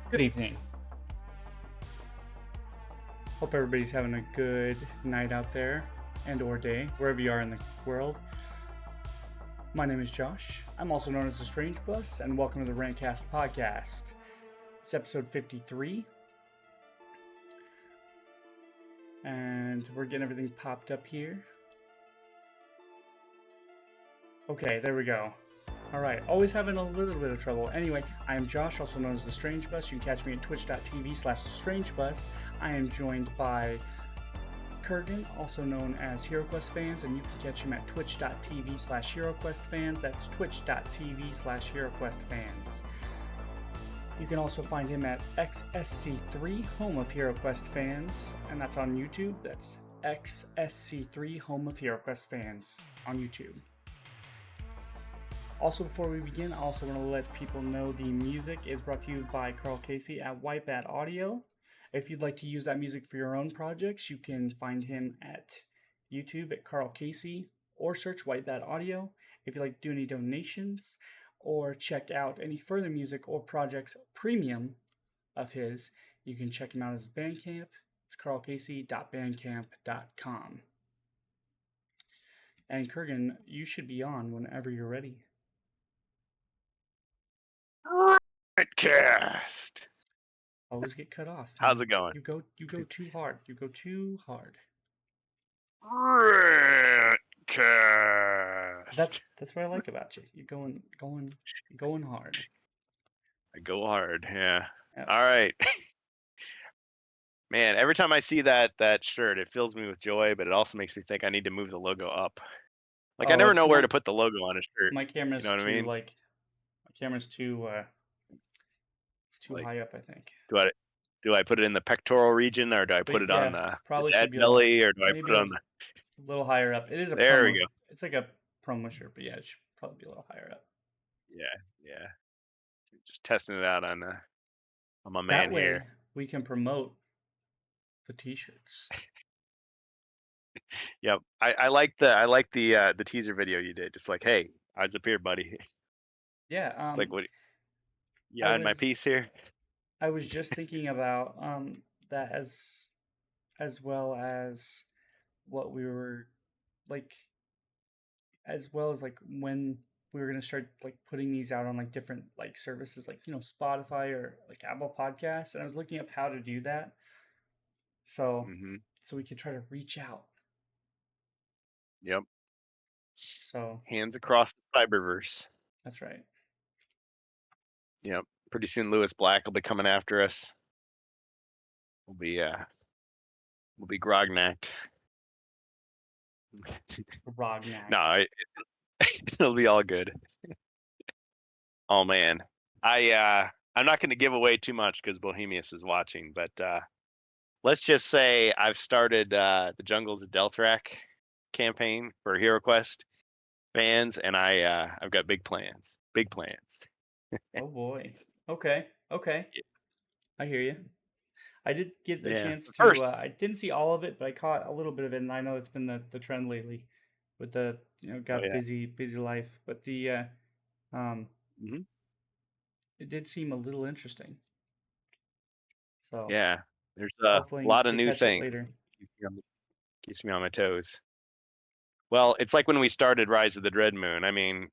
Good evening. Hope everybody's having a good night out there and or day, wherever you are in the world. My name is Josh. I'm also known as the Strange Bus, and welcome to the TheRantCastPodcast. It's episode 53. And we're getting everything popped up here. Okay, there we go. Alright, always having a little bit of trouble. Anyway, I am Josh, also known as The Strange Bus. You can catch me at twitch.tv/TheStrangeBus. I am joined by Kurgan, also known as HeroQuest Fans, and you can catch him at twitch.tv/HeroQuest Fans. That's twitch.tv/HeroQuest Fans. You can also find him at XSC3, home of HeroQuest Fans, and that's on YouTube. That's XSC3, home of HeroQuest Fans on YouTube. Also, before we begin, I also want to let people know the music is brought to you by Karl Casey at Whitebat Audio. If you'd like to use that music for your own projects, you can find him at YouTube at Karl Casey or search Whitebat Audio. If you'd like to do any donations or check out any further music or projects premium of his, you can check him out at his Bandcamp. It's karlcasey.bandcamp.com. And Kurgan, you should be on whenever you're ready. TheRantCast. Always get cut off. How's it going? You go too hard. You go too hard. TheRantCast. That's what I like about you. You're going hard. I go hard, yeah. Yep. All right. Man, every time I see that shirt, it fills me with joy, but it also makes me think I need to move the logo up. Like, I never know where to put the logo on a shirt. My camera's you know what I mean? my camera's too it's too high up, I think. Do I put it in the pectoral region, or do I put it on the dead belly, or do I put it on the a little higher up? It is a there promo. We go. It's like a promo shirt, but yeah, it should probably be a little higher up. Yeah. Just testing it out on my man that way, here. We can promote the t-shirts. Yep. I like the teaser video you did. Just like, hey, eyes up here, buddy. Yeah. It's like, what? You had my piece here. I was just thinking about that as well as what we were like, as well as like when we were gonna start like putting these out on like different like services, like Spotify or like Apple Podcasts, and I was looking up how to do that, so we could try to reach out. Yep. So hands across the cyberverse. That's right. Yep. Pretty soon, Lewis Black will be coming after us. We'll be grognacked. Grognacked. No, it'll be all good. Oh man, I'm not going to give away too much because Bohemius is watching, but let's just say I've started the Jungles of Delthrak campaign for HeroQuest fans, and I've got big plans. Big plans. Oh boy. Okay. Yeah. I hear you. I did get the chance to. I didn't see all of it, but I caught a little bit of it, and I know it's been the trend lately, with the busy life. But the it did seem a little interesting. So yeah, there's a lot of new things. Keeps me on my toes. Well, it's like when we started Rise of the Dread Moon. I mean,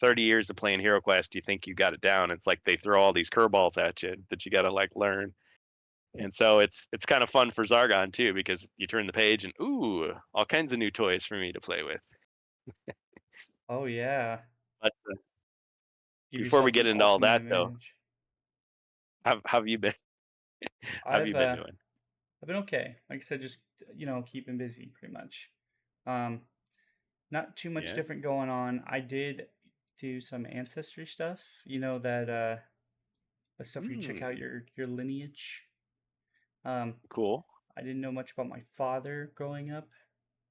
30 years of playing HeroQuest, you think you got it down. It's like they throw all these curveballs at you that you got to like learn. And so it's kind of fun for Zargon too, because you turn the page and ooh, all kinds of new toys for me to play with. Oh yeah. But before we get into all that though, how have you been? How have you been doing? I've been okay. Like I said, just keeping busy pretty much. Not too much different going on. I did do some ancestry stuff. That stuff where you check out your lineage. Cool. I didn't know much about my father growing up,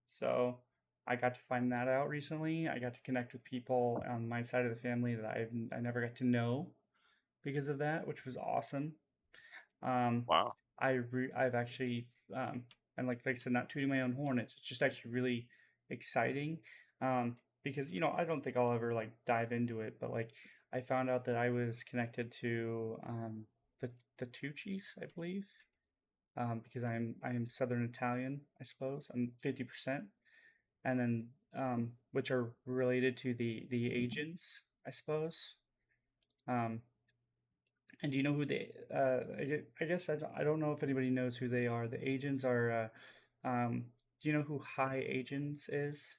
so I got to find that out recently. I got to connect with people on my side of the family that I never got to know because of that, which was awesome. Wow. I've actually and like I said, not tooting my own horn. It's just actually really exciting because I don't think I'll ever like dive into it, but like I found out that I was connected to the Tucci's, I believe, because I am Southern Italian, I suppose. I'm 50%, and then which are related to the Asians, I suppose. Um, and do you know who they? I guess I don't know if anybody knows who they are. The Asians are. Do you know who High Asians is?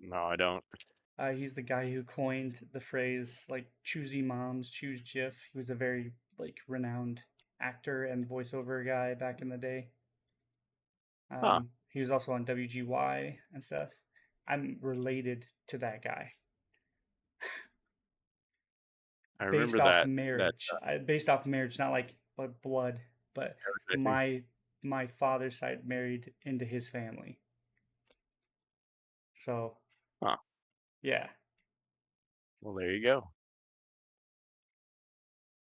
No, I don't. He's the guy who coined the phrase like "choosy moms, choose Jif." He was a very like renowned actor and voiceover guy back in the day. Huh. He was also on WGY and stuff. I'm related to that guy I based remember off that marriage. Based off marriage, not like blood, but thing. my father's side married into his family. So, Huh. yeah. Well, there you go.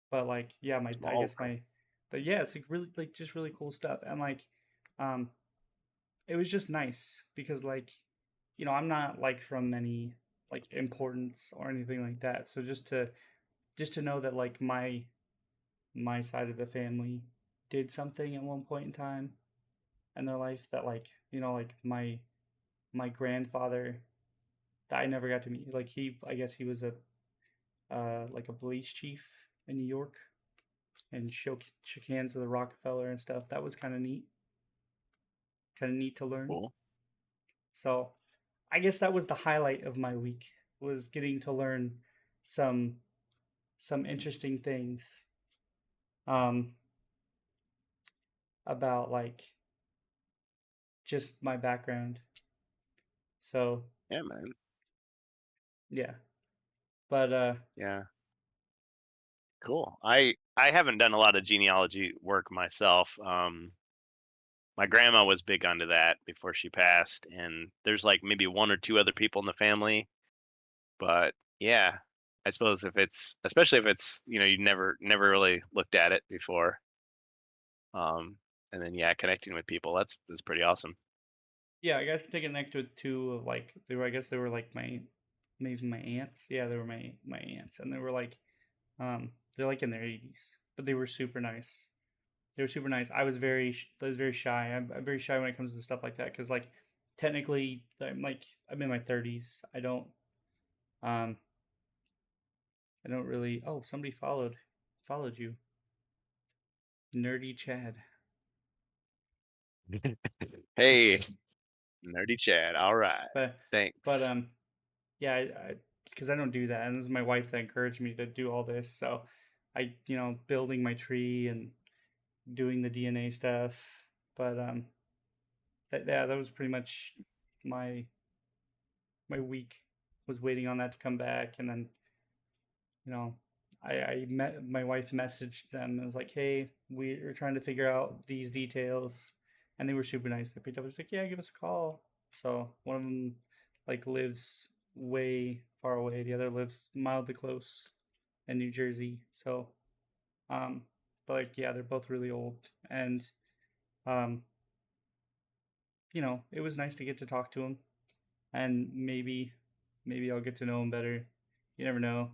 But like, yeah, I Small guess world. but yeah, it's like really like just really cool stuff, and like, um, it was just nice because like, I'm not like from any like importance or anything like that. So just to know that like my side of the family did something at one point in time in their life that like like my grandfather that I never got to meet. Like I guess he was a like a police chief in New York and shook hands with a Rockefeller and stuff. That was kind of neat to learn. Cool. So I guess that was the highlight of my week, was getting to learn some interesting things um about like just my background. So Yeah, man. yeah. But Yeah. Cool. I haven't done a lot of genealogy work myself. My grandma was big onto that before she passed, and there's like maybe one or two other people in the family. But yeah, I suppose especially if it's you never really looked at it before. And then yeah, connecting with people that's pretty awesome. yeah, I got to connect with two of like I guess they were like maybe my aunts. Yeah, they were my aunts, and they were like they're like in their 80s, but they were super nice. They were super nice. I was very shy. I'm very shy when it comes to stuff like that because like technically I'm in my 30s. Um I don't really. Oh, somebody followed you, nerdy Chad. Hey, nerdy Chad. All right. But but Thanks. yeah, because I don't do that, and this is my wife that encouraged me to do all this. So I building my tree and doing the DNA stuff. But that was pretty much my week, was waiting on that to come back, and then you know I met my wife, messaged them and was like, hey, we're trying to figure out these details, and they were super nice. They picked up, was like, yeah, give us a call. So one of them like lives way far away, the other lives mildly close in New Jersey. So um but like, yeah, they're both really old, and um it was nice to get to talk to them, and maybe I'll get to know him better. You never know.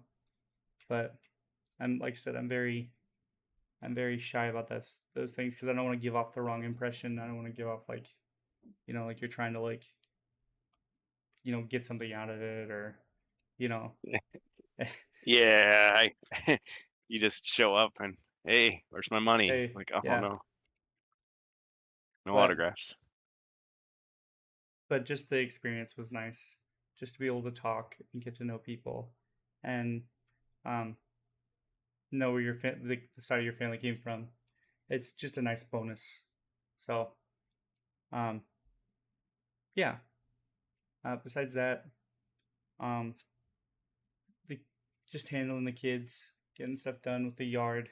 But I'm like I said, I'm very shy about those things because I don't want to give off the wrong impression. I don't want to give off like like you're trying to like get something out of it, or you know Yeah, you just show up and hey, where's my money? hey, Like, oh yeah. no, no But autographs. just the experience was nice, just to be able to talk and get to know people, and um know where the side of your family came from. It's just a nice bonus. So um yeah. Besides that, um, the just handling the kids, getting stuff done with the yard.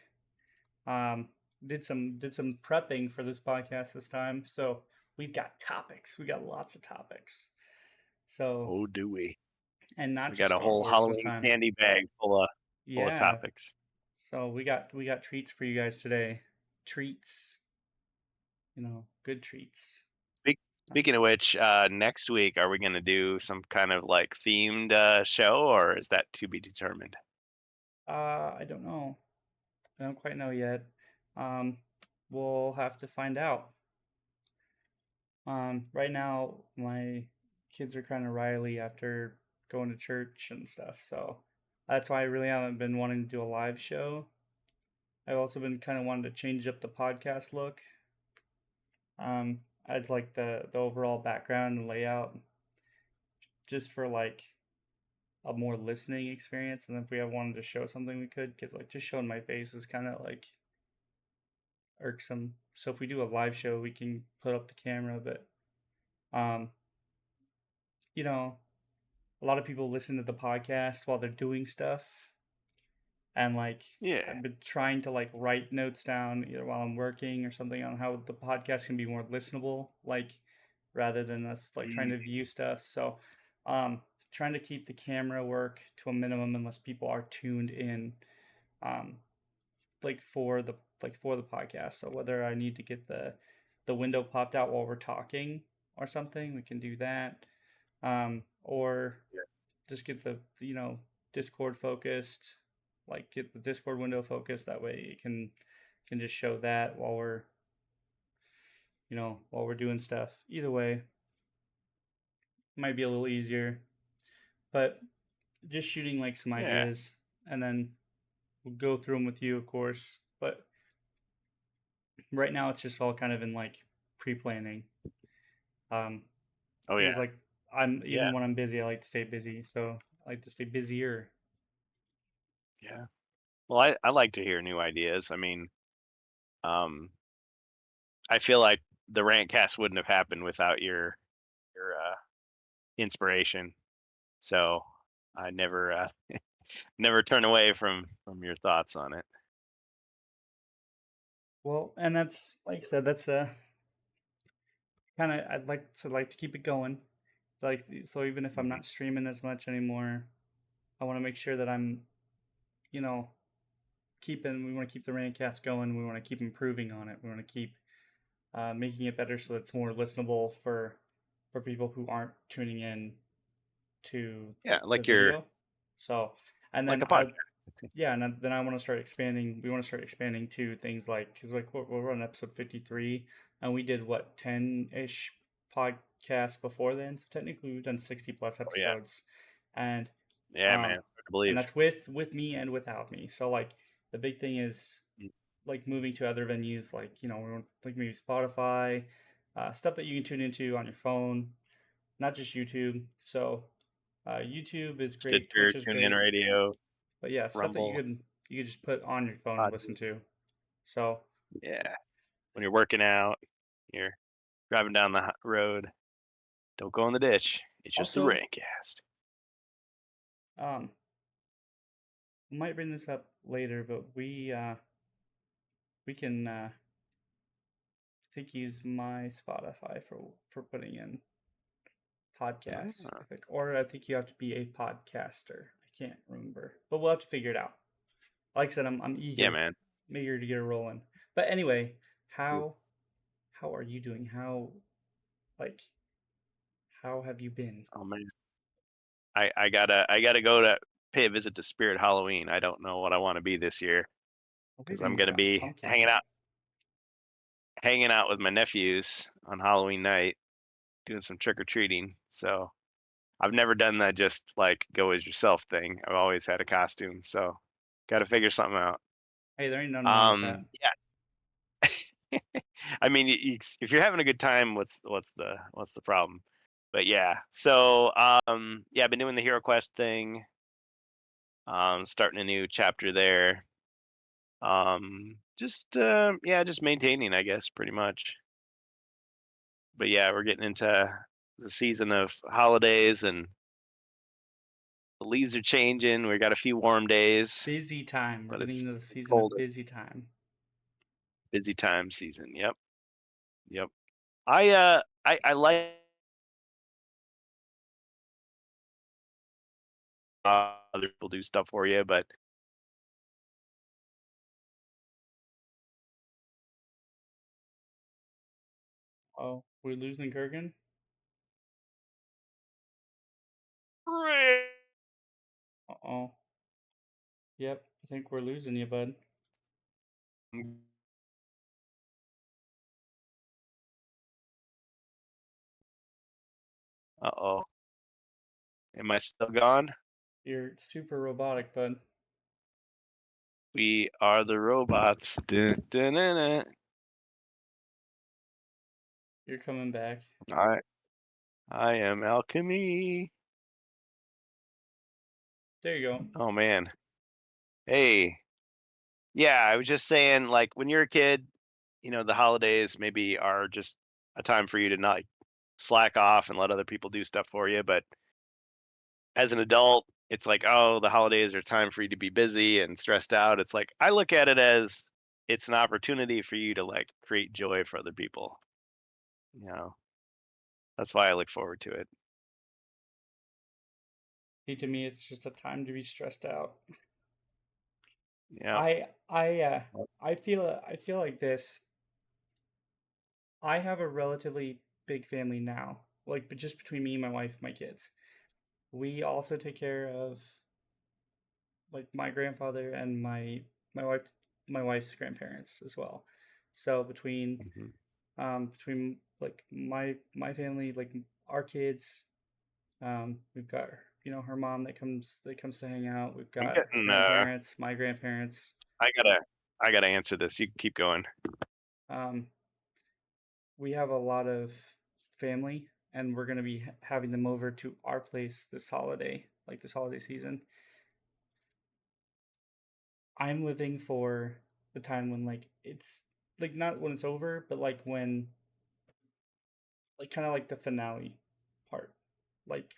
Um, did some prepping for this podcast this time, so we've got topics. We got lots of topics. So, Oh, do we? and not We just got a Star whole Wars this Halloween time. candy bag full of Yeah. topics. So we got treats for you guys today. Treats, good treats. Speak, Speaking of which, next week are we going to do some kind of like themed show, or is that to be determined? I don't know. I don't quite know yet. Um, we'll have to find out. Right now, my kids are kind of riley after going to church and stuff, so that's why I really haven't been wanting to do a live show. I've also been kind of wanting to change up the podcast look, as like the overall background and layout, just for like a more listening experience. And if we have wanted to show something, we could, because like just showing my face is kind of like irksome. So if we do a live show, we can put up the camera, but um, you know, a lot of people listen to the podcast while they're doing stuff, and like Yeah. I've been trying to like write notes down either while I'm working or something on how the podcast can be more listenable, like rather than us like trying Mm, to view stuff. So um trying to keep the camera work to a minimum unless people are tuned in, um like for the podcast. So whether I need to get the window popped out while we're talking or something, we can do that. Or yeah. just get the Discord focused, like get the Discord window focused. That way it can just show that while we're while we're doing stuff. Either way, it might be a little easier, but just shooting like some Yeah. ideas, and then we'll go through them with you, of course. But right now it's just all kind of in like pre-planning. Um, Oh because yeah. like I'm Yeah. even when I'm busy, I like to stay busy. So I like to stay busier. Yeah. Well, I like to hear new ideas. I mean, um, I feel like the Rantcast wouldn't have happened without your inspiration. So I never turn away from your thoughts on it. Well, and that's like I said, that's kind of I'd like to keep it going. Like so, even if I'm Mhm. not streaming as much anymore, I want to make sure that I'm you know keeping. We want to keep the Rantcast going. We want to keep improving on it. We want to keep making it better so it's more listenable for people who aren't tuning in to Yeah, the video. So, and like then a podcast. yeah, and then I want to start expanding. We want to start expanding to things like, because like we're on episode 53, and we did what 10-ish podcasts before then. So technically, we've done 60 plus Oh yeah. episodes, and Yeah, man. um, Hard to and believe. that's with me and without me. So like the big thing is Mm. like moving to other venues, like we want like maybe Spotify, stuff that you can tune into on your phone, not just YouTube. So YouTube is great, Stitcher, Twitch is TuneIn great, Radio, but yeah, stuff that Rumble, you could just put on your phone and listen Podbean. to. So Yeah. When you're working out, you're driving down the road. Don't go in the ditch. It's just the also, Rantcast. um, we might bring this up later, but we can I think use my Spotify for putting in podcasts. Ah, I think, or I think you have to be a podcaster. I can't remember, but we'll have to figure it out. Like I said, I'm yeah, eager man. eager to get it rolling. But anyway, Cool. how are you doing? Like how have you been? Oh man. I gotta go to pay a visit to Spirit Halloween. I don't know what I want to be this year Hope you're because gonna I'm be gonna be pumpkin. hanging out with my nephews on Halloween night, doing some trick or treating. So I've never done that just like go as yourself thing. I've always had a costume, so got to figure something out. Hey, there ain't nothing wrong with that. Yeah. I mean, if you're having a good time, what's the problem? But yeah, so yeah, I've been doing the HeroQuest thing. Starting a new chapter there. Just yeah, just maintaining, I guess, pretty much. But yeah, we're getting into the season of holidays and the leaves are changing. We got a few warm days, Busy time. We're but getting it's into the season of colder. busy time. Busy time season. Yep. Yep. I like other people do stuff for you, but Oh, we're losing Kurgan? Uh-oh. Yep, I think we're losing you, bud. Uh-oh. Am I still gone? You're super robotic, bud. We are the robots. Dun, dun, dun, dun. You're coming back. I am alchemy. There you go. Oh man. Hey. Yeah, I was just saying, like, when you're a kid, the holidays maybe are just a time for you to not slack off and let other people do stuff for you. But as an adult, it's like, oh, the holidays are time for you to be busy and stressed out. It's like, I look at it as it's an opportunity for you to like create joy for other people. You know, that's why I look forward to it. See, to me, it's just a time to be stressed out. Yeah. I feel like this. I have a relatively big family now, like, but just between me, my wife, my kids. We also take care of like my grandfather and my wife my wife's grandparents as well. So Mm-hmm. between like my family, like our kids, we've got her mom that comes to hang out. We've I'm got her getting. grandparents, my grandparents. I gotta answer this. You keep going. Um, we have a lot of family, and we're gonna be having them over to our place this holiday season. I'm living for the time when like it's like not when it's over, but like when like kind of like the finale part. Like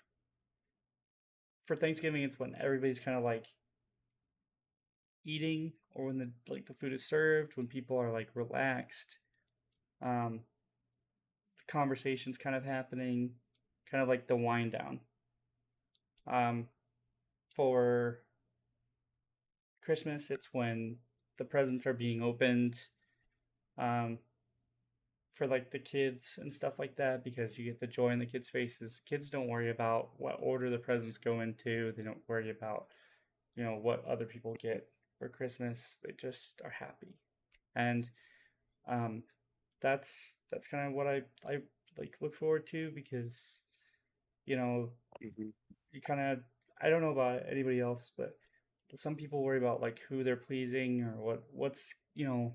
for Thanksgiving, it's when everybody's kind of like eating, or when the food is served, when people are like relaxed. Um, the conversation's kind of happening, kind of like the wind down. Um, for Christmas, it's when the presents are being opened. Um, for like the kids and stuff like that, because you get the joy in the kids' faces. Kids don't worry about what order the presents go into. They don't worry about what other people get for Christmas. They just are happy, and um, that's kind of what I like look forward to, because you know Mm-hmm. you kind of, I don't know about anybody else, but some people worry about like who they're pleasing, or what's you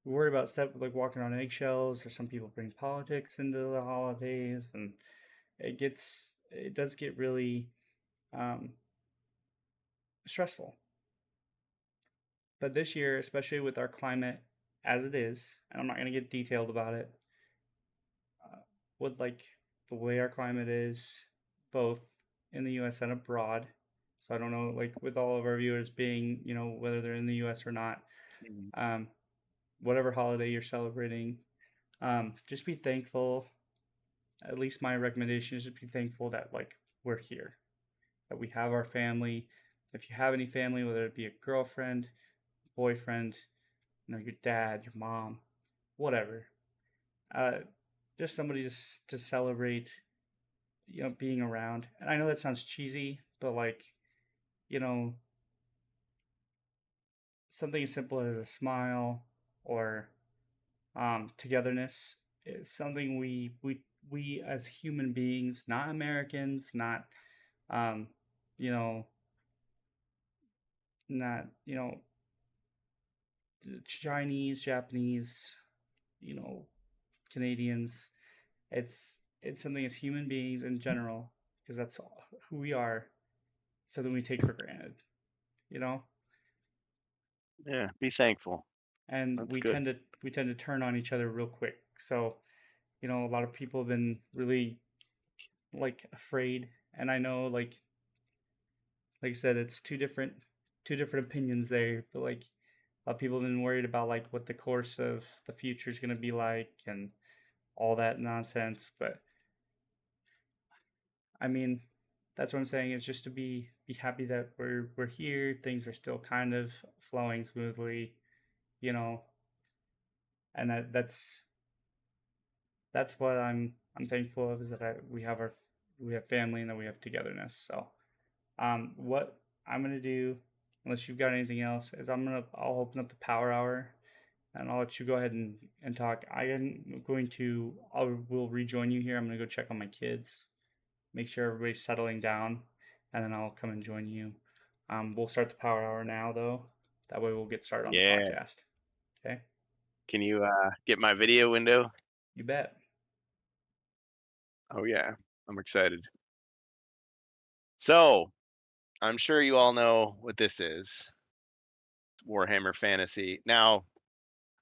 worry about stuff like walking on eggshells, or some people bring politics into the holidays, and it does get really um, stressful. But this year, especially with our climate as it is, and I'm not going to get detailed about it, uh, with like the way our climate is, both in the U.S. and abroad. So I don't know, like with all of our viewers being, whether they're in the U.S. or not, Mm-hmm. um, whatever holiday you're celebrating, just be thankful. At least my recommendation is to be thankful that like we're here, that we have our family. If you have any family, whether it be a girlfriend, boyfriend, your dad, your mom, whatever, uh, just somebody to celebrate, being around. And I know that sounds cheesy, but like, you know, something as simple as a smile, or togetherness is something we as human beings, not Americans, not um, you know, not Chinese, Japanese, you know, Canadians. It's something as human beings in general, because that's who we are. Something we take for granted, you know, Yeah. Be thankful. and That's we good. tend to we tend to turn on each other real quick. So a lot of people have been really like afraid, and I know like I said, it's two different opinions there, but like a lot of people have been worried about like what the course of the future is going to be like, and all that nonsense. But I mean, that's what I'm saying, is just to be happy that we're here. Things are still kind of flowing smoothly, you know, and that's what I'm thankful of, is that we have family, and that we have togetherness. So what I'm gonna do, unless you've got anything else, is I'll open up the Power Hour, and I'll let you go ahead and talk. Will rejoin you here. I'm gonna go check on my kids, make sure everybody's settling down, and then I'll come and join you. We'll start the Power Hour now, though. That way we'll get started on the podcast. Okay. Can you get my video window? You bet. Oh yeah, I'm excited. So, I'm sure you all know what this is. Warhammer Fantasy. Now,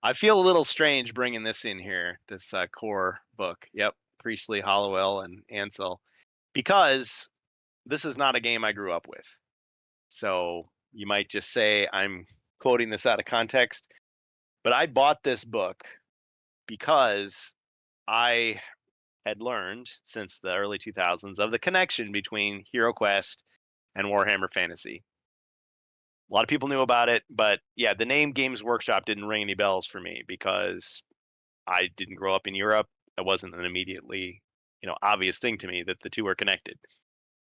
I feel a little strange bringing this in here, this core book. Yep, Priestley, Hollowell, and Ansel, because this is not a game I grew up with. So you might just say I'm quoting this out of context, but I bought this book because I had learned since the early 2000s of the connection between HeroQuest and Warhammer Fantasy. A lot of people knew about it, but yeah, the name Games Workshop didn't ring any bells for me because I didn't grow up in Europe. It wasn't an immediately, obvious thing to me that the two are connected.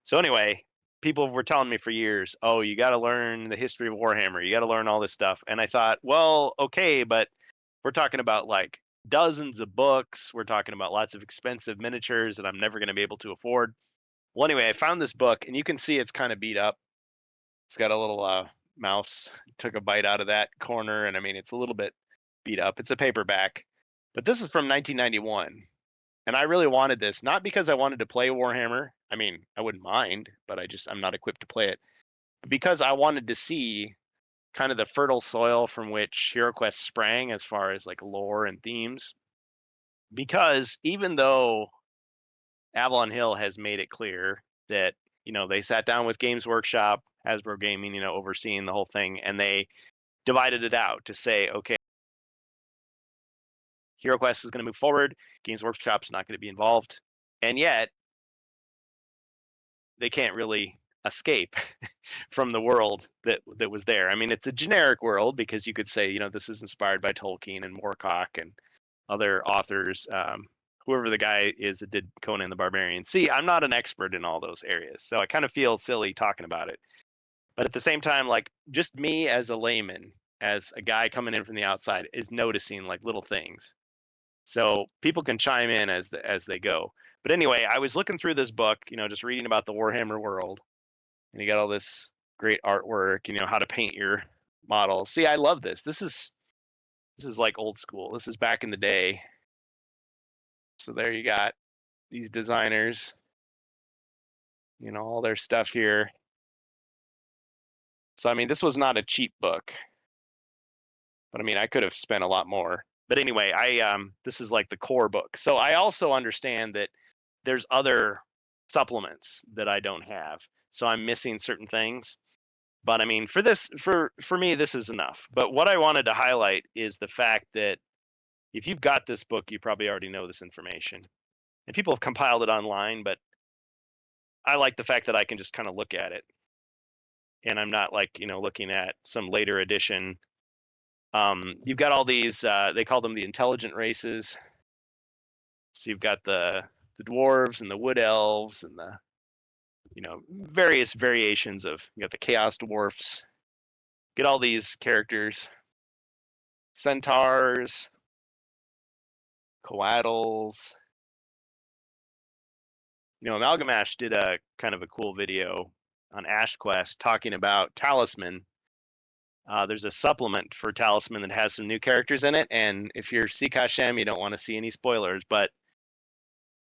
So anyway, people were telling me for years, "Oh, you got to learn the history of Warhammer. You got to learn all this stuff." And I thought, well, okay, but we're talking about like dozens of books. We're talking about lots of expensive miniatures that I'm never going to be able to afford. Well, anyway, I found this book, and you can see it's kind of beat up. It's got a little mouse took a bite out of that corner, and I mean, it's a little bit beat up. It's a paperback, but this is from 1991. And I really wanted this, not because I wanted to play Warhammer. I mean, I wouldn't mind, but I'm not equipped to play it. But because I wanted to see kind of the fertile soil from which HeroQuest sprang as far as like lore and themes. Because even though Avalon Hill has made it clear that, they sat down with Games Workshop, Hasbro Gaming, overseeing the whole thing, and they divided it out to say, okay, HeroQuest is going to move forward, Games Workshop's not going to be involved. And yet, they can't really escape from the world that was there. I mean, it's a generic world because you could say, this is inspired by Tolkien and Moorcock and other authors, whoever the guy is that did Conan the Barbarian. See, I'm not an expert in all those areas, so I kind of feel silly talking about it. But at the same time, like just me as a layman, as a guy coming in from the outside, is noticing like little things. So people can chime in as they go. But anyway, I was looking through this book, just reading about the Warhammer world, and you got all this great artwork, how to paint your models. See, I love this. This is like old school. This is back in the day. So there you got these designers, all their stuff here. So I mean, this was not a cheap book, but I mean, I could have spent a lot more. But anyway, this is like the core book. So I also understand that there's other supplements that I don't have. So I'm missing certain things. But I mean, for me, this is enough. But what I wanted to highlight is the fact that if you've got this book, you probably already know this information. And people have compiled it online, but I like the fact that I can just kind of look at it. And I'm not like, looking at some later edition. You've got all these, they call them the intelligent races. So you've got the dwarves and the wood elves and the, various variations of, you got the chaos dwarfs. Get all these characters, centaurs, coatls. Amalgamash did a kind of a cool video on AshQuest talking about Talisman. There's a supplement for Talisman that has some new characters in it, and if you're CKSHM, you don't want to see any spoilers, but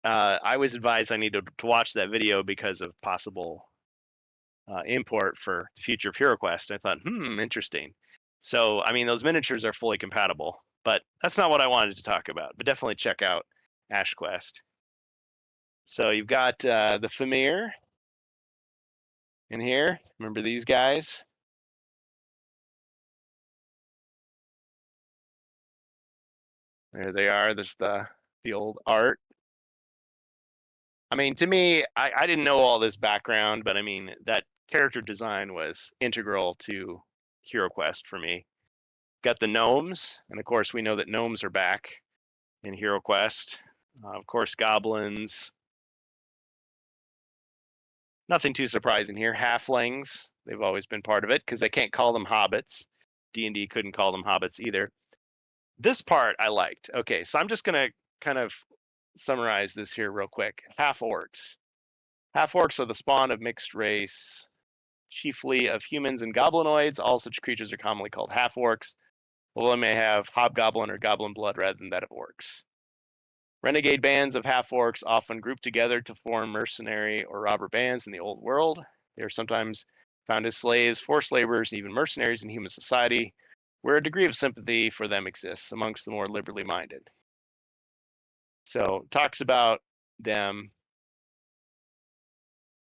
I was advised I needed to watch that video because of possible import for the future of HeroQuest. I thought, interesting. So, I mean, those miniatures are fully compatible, but that's not what I wanted to talk about. But definitely check out AshQuest. So you've got the Famir in here. Remember these guys? There they are. There's the old art. I mean, to me, I didn't know all this background, but I mean, that character design was integral to HeroQuest for me. Got the gnomes, and of course, we know that gnomes are back in HeroQuest. Of course, goblins. Nothing too surprising here. Halflings, they've always been part of it because they can't call them hobbits. D&D couldn't call them hobbits either. This part I liked. Okay, so I'm just going to kind of summarize this here real quick. Half-orcs. Half-orcs are the spawn of mixed race, chiefly of humans and goblinoids. All such creatures are commonly called half-orcs, although they may have hobgoblin or goblin blood rather than that of orcs. Renegade bands of half-orcs often group together to form mercenary or robber bands in the old world. They are sometimes found as slaves, forced laborers, and even mercenaries in human society, where a degree of sympathy for them exists amongst the more liberally minded. So it talks about them.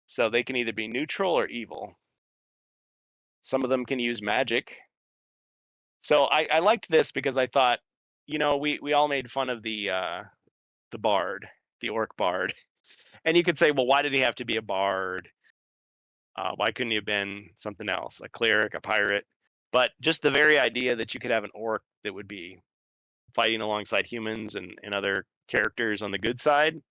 So they can either be neutral or evil. Some of them can use magic. So I liked this because I thought, you know, we all made fun of the bard, the orc bard. And you could say, well, why did he have to be a bard? Why couldn't he have been something else, a cleric, a pirate? But just the very idea that you could have an orc that would be fighting alongside humans and other characters on the good side,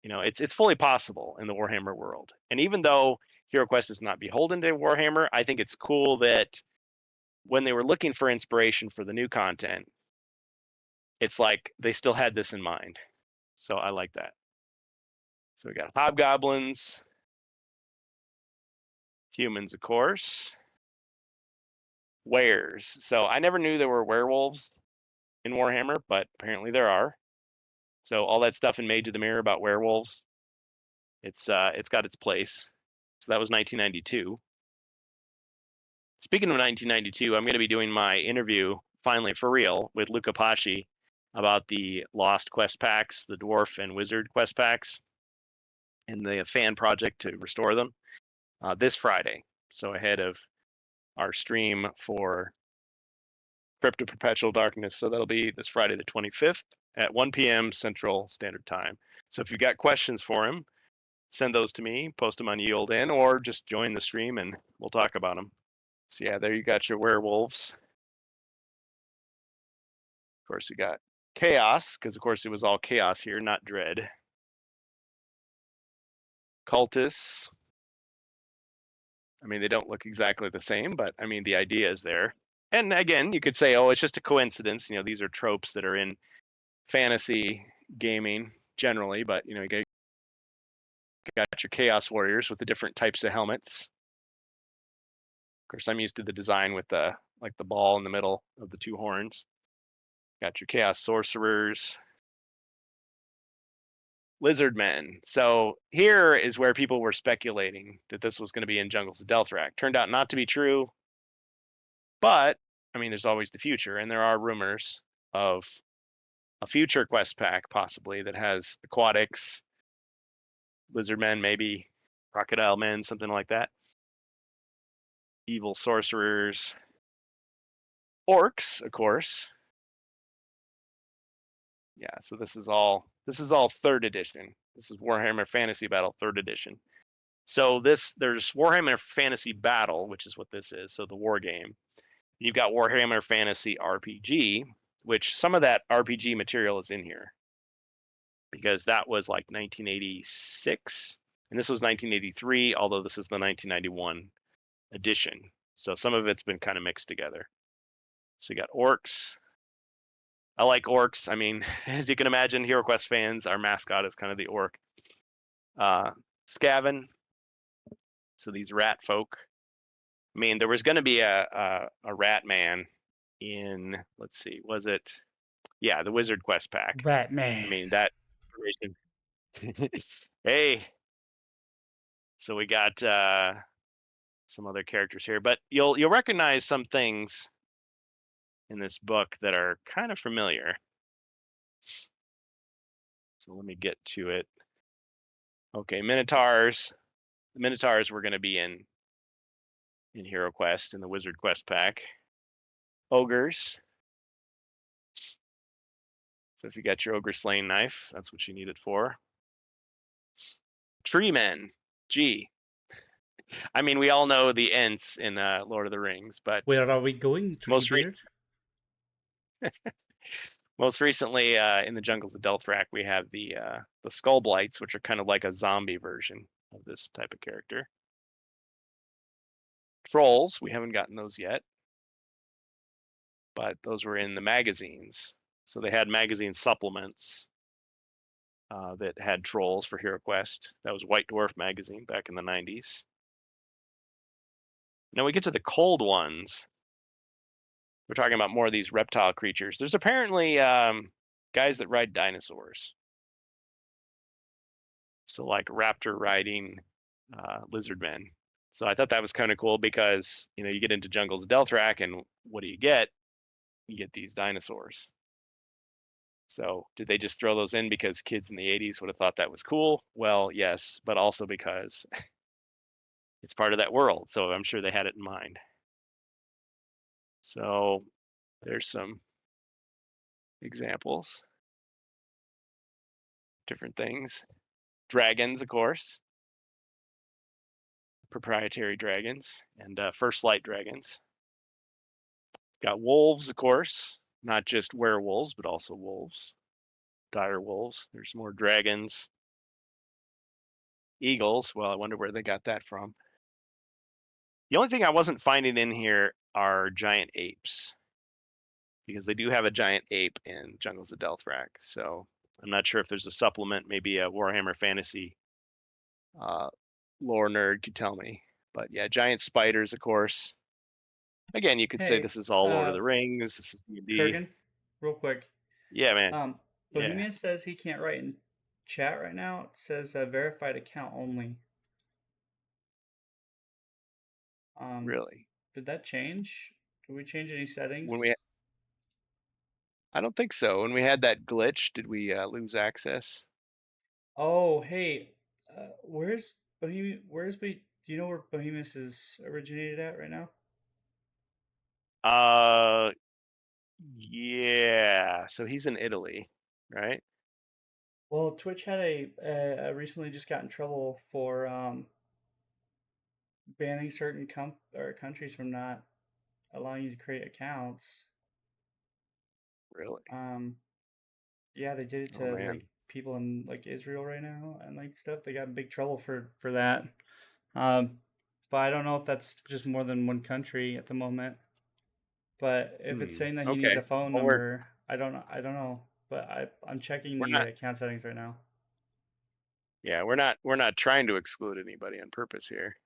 you know, it's fully possible in the Warhammer world. And even though HeroQuest is not beholden to Warhammer, I think it's cool that when they were looking for inspiration for the new content, it's like they still had this in mind. So I like that. So we got hobgoblins, humans, of course, wares. So I never knew there were werewolves in Warhammer, but apparently there are. So all that stuff in Mage of the Mirror about werewolves, it's got its place. So that was 1992. Speaking of 1992, I'm going to be doing my interview finally for real with Luca Pasci about the Lost quest packs, the Dwarf and Wizard quest packs, and the fan project to restore them this Friday. So ahead of our stream for Crypt of Perpetual Darkness. So that'll be this Friday, the 25th at 1 p.m. Central Standard Time. So if you've got questions for him, send those to me, post them on Yield In, or just join the stream and we'll talk about them. So yeah, there you got your werewolves. Of course, you got chaos, because of course it was all chaos here, not dread. Cultists. I mean, they don't look exactly the same, but I mean, the idea is there. And again, you could say, oh, it's just a coincidence. You know, these are tropes that are in fantasy gaming generally, but you know, you got your Chaos Warriors with the different types of helmets. Of course, I'm used to the design with the like the ball in the middle of the two horns. Got your Chaos Sorcerers, Lizard Men. So here is where people were speculating that this was going to be in Jungles of Delthrak. Turned out not to be true, but I mean, there's always the future, and there are rumors of a future quest pack possibly that has aquatics, lizard men, maybe crocodile men, something like that. Evil sorcerers, orcs, of course. Yeah, so this is all 3rd edition. This is Warhammer Fantasy Battle 3rd edition. So there's Warhammer Fantasy Battle, which is what this is, so the war game. You've got Warhammer Fantasy RPG, which some of that RPG material is in here. Because that was like 1986, and this was 1983, although this is the 1991 edition. So some of it's been kind of mixed together. So you got orcs. I like orcs. I mean, as you can imagine, HeroQuest fans, our mascot is kind of the orc. Skaven. So these rat folk. I mean, there was going to be a rat man in, let's see, was it? Yeah, the Wizard Quest pack. Rat man. I mean, that. Hey. So we got some other characters here, but you'll recognize some things in this book that are kind of familiar. So let me get to it. Okay, Minotaurs. The Minotaurs were going to be in HeroQuest in the Wizard Quest pack. Ogres. So if you got your ogre slaying knife, that's what you need it for. Tree men. Gee. I mean, we all know the Ents in Lord of the Rings, but where are we going, Treebeard? Most recently, in the Jungles of Delthrak, we have the Skull Blights, which are kind of like a zombie version of this type of character. Trolls, we haven't gotten those yet, but those were in the magazines. So they had magazine supplements that had trolls for HeroQuest. That was White Dwarf magazine back in the 90s. Now we get to the cold ones. We're talking about more of these reptile creatures. There's apparently guys that ride dinosaurs. So like raptor riding lizard men. So I thought that was kind of cool because, you know, you get into Jungles of Delthrak and what do you get? You get these dinosaurs. So did they just throw those in because kids in the 80s would have thought that was cool? Well, yes, but also because it's part of that world. So I'm sure they had it in mind. So there's some examples, different things. Dragons, of course, proprietary dragons, and first light dragons. Got wolves, of course, not just werewolves, but also wolves, dire wolves. There's more dragons. Eagles, well, I wonder where they got that from. The only thing I wasn't finding in here are giant apes, because they do have a giant ape in Jungles of Delthrak. So I'm not sure if there's a supplement, maybe a Warhammer Fantasy lore nerd could tell me. But yeah, giant spiders, of course. Again, you could say Hey, this is all Lord of the Rings. This is D&D. Kurgan, real quick. Yeah, man. Yeah, Bohemian says he can't write in chat right now. It says verified account only. really. Did that change? Did we change any When settings? we, I don't think so. When we had that glitch, did we lose access? Oh, hey, where's Bohemian? Do you know where Bohemius is originated at right now? Uh, yeah. So he's in Italy, right? Well, Twitch had recently just got in trouble for banning certain countries from not allowing you to create accounts. Really? Um, yeah, they did it Oh to man. like people in like Israel right now and like stuff. They got in big trouble for that. Um, but I don't know if that's just more than one country at the moment. But if it's saying that he needs Okay. a phone Well, number, I don't know. I don't know. But I'm checking we're the not. account settings right now. Yeah, we're not trying to exclude anybody on purpose here.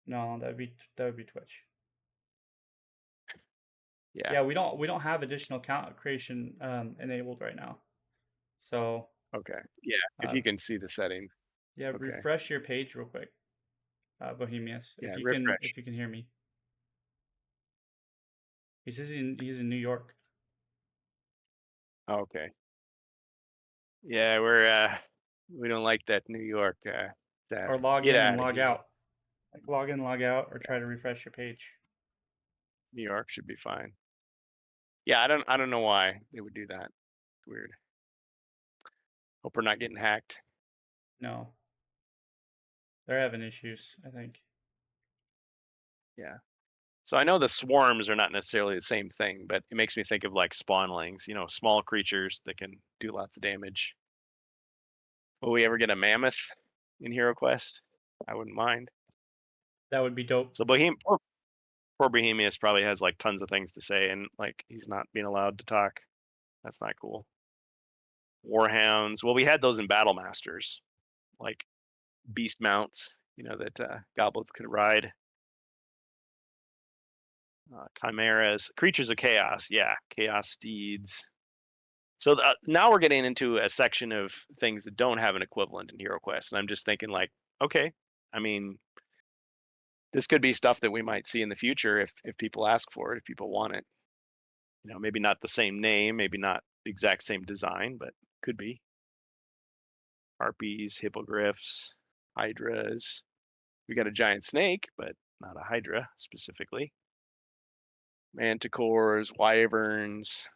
No, that would be Twitch. Yeah. Yeah, we don't have additional account creation enabled right now. So Okay. Yeah. If uh, you can see the setting. yeah, Okay. refresh your page real quick, Bohemius, Yeah. if Refresh. you can hear me. He says he's in New York. Okay. Yeah, we don't like that New York Or staff. log Get in and out of log here. out. Like log in, log out, or Yeah, try to refresh your page. New York should be fine. Yeah, I don't know why they would do that. It's weird. Hope we're not getting hacked. No, they're having issues, I think. Yeah. So I know the swarms are not necessarily the same thing, but it makes me think of like spawnlings, small creatures that can do lots of damage. Will we ever get a mammoth in HeroQuest? I wouldn't mind. That would be dope. So poor Bohemius probably has like tons of things to say and like he's not being allowed to talk. That's not cool. Warhounds. Well, we had those in Battle Masters, like beast mounts, that goblins could ride. Chimeras, creatures of chaos. Yeah, chaos steeds. So now we're getting into a section of things that don't have an equivalent in HeroQuest, and I'm just thinking like, okay, I mean, this could be stuff that we might see in the future if people ask for it, if people want it. Maybe not the same name, maybe not the exact same design, but could be. Harpies, hippogriffs, hydras. We got a giant snake, but not a hydra specifically. Manticores, wyverns,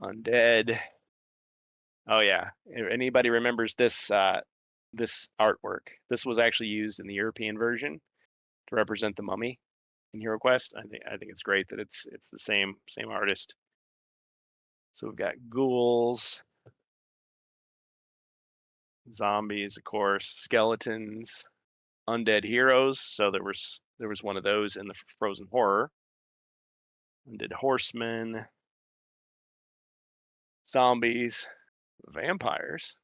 undead. Oh yeah, anybody remembers this artwork? This was actually used in the European version to represent the mummy in HeroQuest. I think it's great that it's the same artist. So we've got ghouls, zombies, of course, skeletons, undead heroes. So there was one of those in the Frozen Horror. Undead horsemen, zombies, vampires.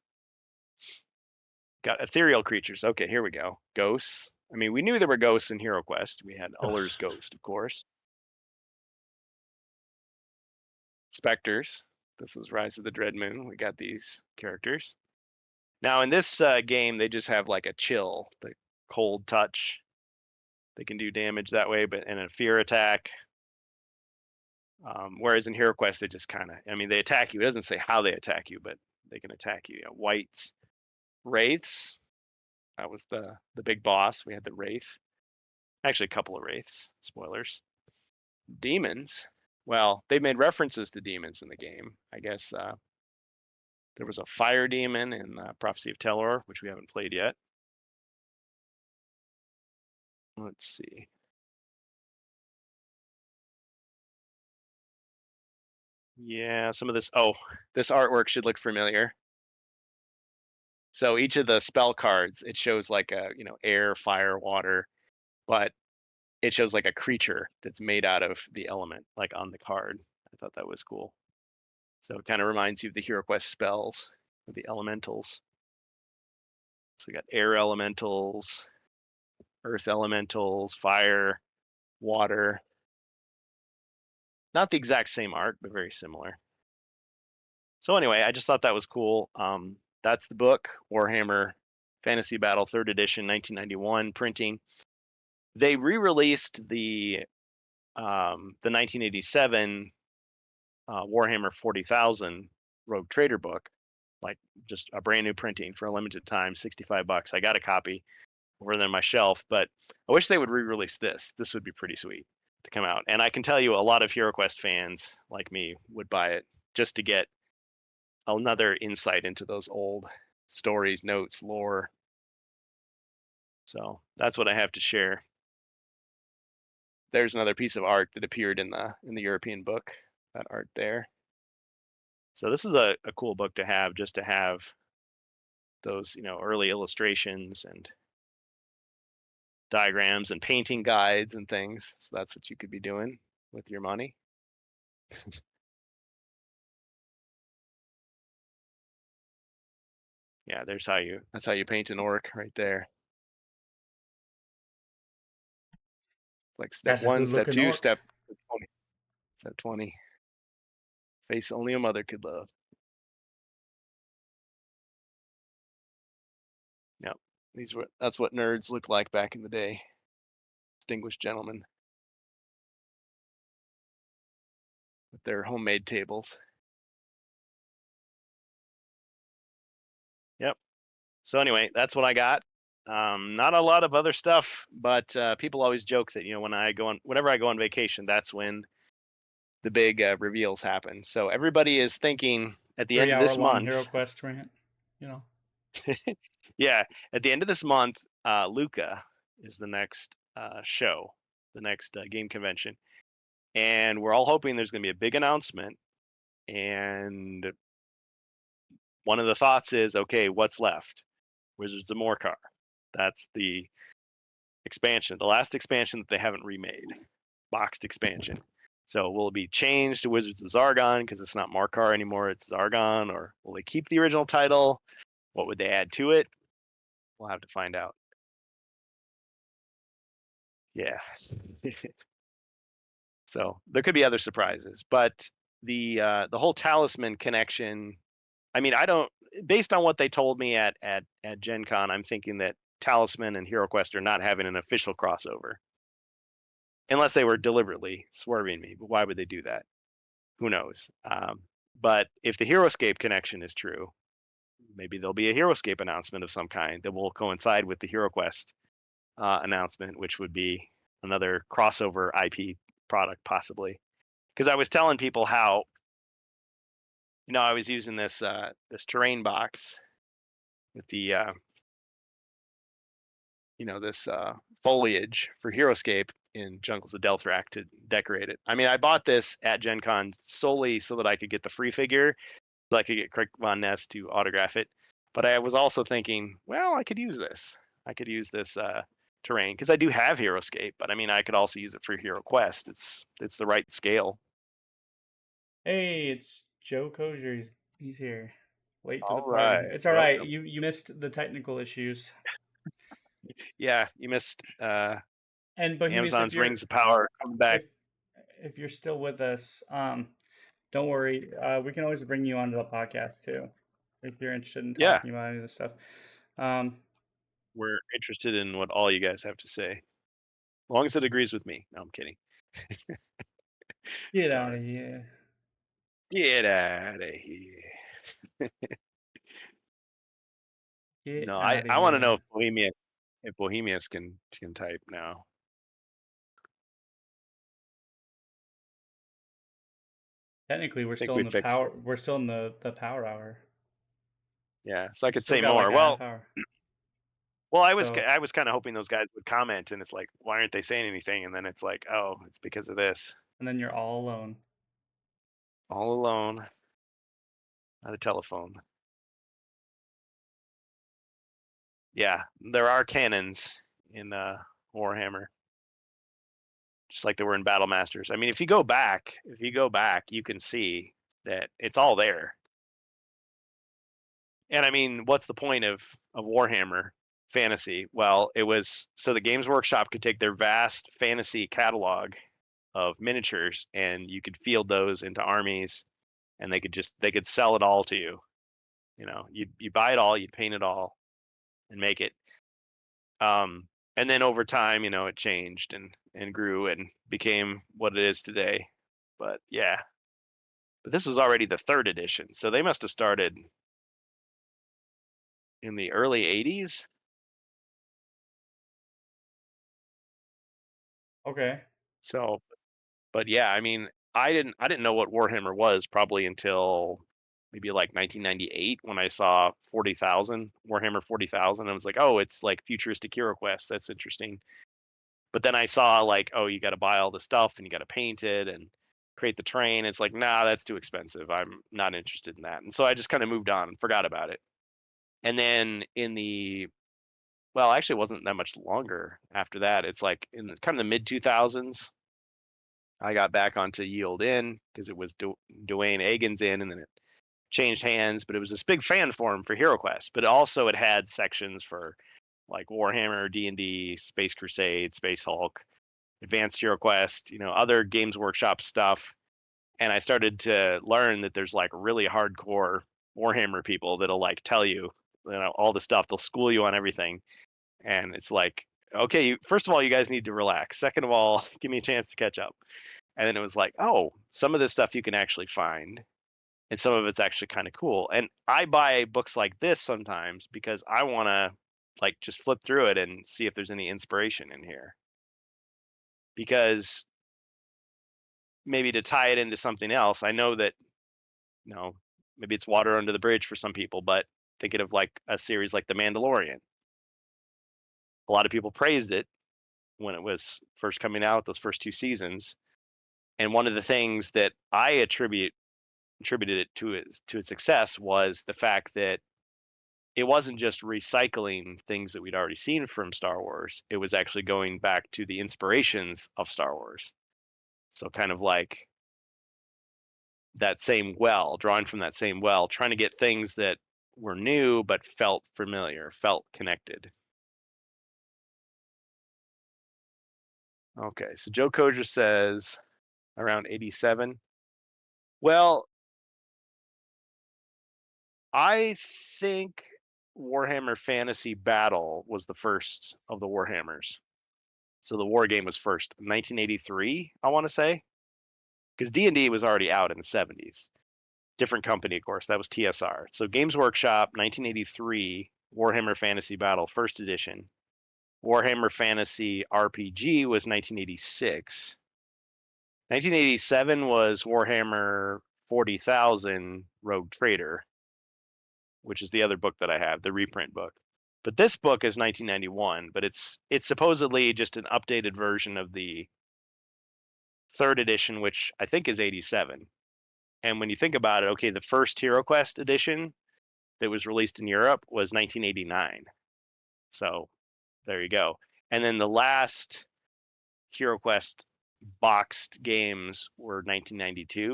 Got ethereal creatures. Okay, here we go. Ghosts. I mean, we knew there were ghosts in HeroQuest. We had Uller's Ghost, of course. Specters. This was Rise of the Dread Moon. We got these characters. Now in this game, they just have like a chill, the cold touch. They can do damage that way, but in a fear attack. Whereas in HeroQuest, they just kind of, I mean, they attack you. It doesn't say how they attack you, but they can attack you. Whites, wraiths. That was the big boss. We had the wraith. Actually, a couple of wraiths. Spoilers. Demons. Well, they made references to demons in the game. I guess there was a fire demon in Prophecy of Telor, which we haven't played yet. Let's see. Yeah, some of this. Oh, this artwork should look familiar. So each of the spell cards, it shows like a, air, fire, water, but it shows like a creature that's made out of the element, like on the card. I thought that was cool. So it kind of reminds you of the HeroQuest spells, of the elementals. So we got air elementals, earth elementals, fire, water. Not the exact same art, but very similar. So anyway, I just thought that was cool. That's the book, Warhammer Fantasy Battle 3rd edition, 1991 printing. They re-released the 1987 Warhammer 40,000 Rogue Trader book, like just a brand new printing for a limited time, $65. I got a copy over there on my shelf, but I wish they would re-release this. This would be pretty sweet to come out. And I can tell you a lot of HeroQuest fans like me would buy it just to get another insight into those old stories, notes, lore. So that's what I have to share. There's another piece of art that appeared in the European book, that art there. So this is a cool book to have, just to have those, early illustrations and diagrams and painting guides and things. So that's what you could be doing with your money. Yeah, that's how you paint an orc right there. It's like step That's 1, step 2, orc. step 20. Step 20. Face only a mother could love. Yep. That's what nerds looked like back in the day. Distinguished gentlemen with their homemade tables. Yep. So anyway, that's what I got. Not a lot of other stuff, but people always joke that whenever I go on vacation, that's when the big reveals happen. So everybody is thinking at the end of this month. HeroQuest rant, Yeah, at the end of this month, Luca is the next show, the next game convention, and we're all hoping there's going to be a big announcement. And one of the thoughts is, okay, what's left? Wizards of Morcar. That's the expansion, the last expansion that they haven't remade, boxed expansion. So will it be changed to Wizards of Zargon because it's not Morcar anymore, it's Zargon, or will they keep the original title? What would they add to it? We'll have to find out. Yeah. So there could be other surprises, but the whole talisman connection, I mean, based on what they told me at Gen Con, I'm thinking that Talisman and HeroQuest are not having an official crossover. Unless they were deliberately swerving me, but why would they do that? Who knows? But if the HeroScape connection is true, maybe there'll be a HeroScape announcement of some kind that will coincide with the HeroQuest announcement, which would be another crossover IP product possibly. Because I was telling people how, I was using this terrain box with the this foliage for HeroScape in Jungles of Delthrak to decorate it. I mean, I bought this at Gen Con solely so that I could get the free figure, so I could get Crick Von Ness to autograph it. But I was also thinking, well, I could use this. Terrain, because I do have HeroScape, but I mean, I could also use it for HeroQuest. It's the right scale. Hey, it's Joe Kozier. He's here. Late to the All party. right, It's all right. welcome. You missed the technical issues. Yeah, you missed And Bohemius, Amazon's Rings of Power coming back. if you're still with us, don't worry. We can always bring you onto the podcast too, if you're interested in talking about any of this stuff. We're interested in what all you guys have to say, as long as it agrees with me. No, I'm kidding. Get out of here. Get out of here. No, I want to know if Bohemius can type now. Technically, we're still in the power. We're still in the power hour. Yeah, so I could say more. Like well, I was kind of hoping those guys would comment, and it's like, why aren't they saying anything? And then it's like, oh, it's because of this. And then you're all alone. All alone. At a telephone. Yeah, there are cannons in Warhammer, just like there were in Battle Masters. I mean, if you go back, you can see that it's all there. And I mean, what's the point of Warhammer Fantasy? Well, it was so the Games Workshop could take their vast fantasy catalog of miniatures, and you could field those into armies, and they could sell it all to you. You know, you buy it all, you paint it all, and make it. And then over time, you know, it changed and grew and became what it is today. But yeah, but this was already the 3rd edition, so they must have started in the early 80s. Okay. So, but yeah, I mean, I didn't know what Warhammer was probably until maybe like 1998 when I saw 40,000 Warhammer 40,000. I was like, oh, it's like futuristic HeroQuest. That's interesting. But then I saw like, oh, you got to buy all the stuff and you got to paint it and create the terrain. It's like, nah, that's too expensive. I'm not interested in that. And so I just kind of moved on and forgot about it. And then actually it wasn't that much longer after that. It's like in kind of the mid 2000s, I got back onto Ye Olde Inn because it was Dwayne Agan's Inn, and then it changed hands. But it was this big fan forum for HeroQuest. But also it had sections for like Warhammer, D&D, Space Crusade, Space Hulk, Advanced HeroQuest, you know, other Games Workshop stuff. And I started to learn that there's like really hardcore Warhammer people that'll like tell you, you know, all the stuff. They'll school you on everything. And it's like, okay, first of all, you guys need to relax. Second of all, give me a chance to catch up. And then it was like, oh, some of this stuff you can actually find, and some of it's actually kind of cool. And I buy books like this sometimes because I want to like just flip through it and see if there's any inspiration in here. Because maybe to tie it into something else, I know that, you know, maybe it's water under the bridge for some people, but thinking of like a series like The Mandalorian. A lot of people praised it when it was first coming out, those first 2 seasons. And one of the things that I attributed it to its success was the fact that it wasn't just recycling things that we'd already seen from Star Wars. It was actually going back to the inspirations of Star Wars. So kind of like that same well, drawing from that same well, trying to get things that were new but felt familiar, felt connected. Okay, so Joe Kozier says around 87. Well, I think Warhammer Fantasy Battle was the first of the Warhammers. So the war game was first, 1983, I want to say, because D&D was already out in the 70s. Different company, of course. That was TSR. So Games Workshop, 1983, Warhammer Fantasy Battle, first edition. Warhammer Fantasy RPG was 1986. 1987 was Warhammer 40,000 Rogue Trader, which is the other book that I have, the reprint book. But this book is 1991, but it's supposedly just an updated version of the 3rd edition, which I think is 87. And when you think about it, okay, the first HeroQuest edition, that was released in Europe was 1989. So there you go. And then the last HeroQuest boxed games were 1992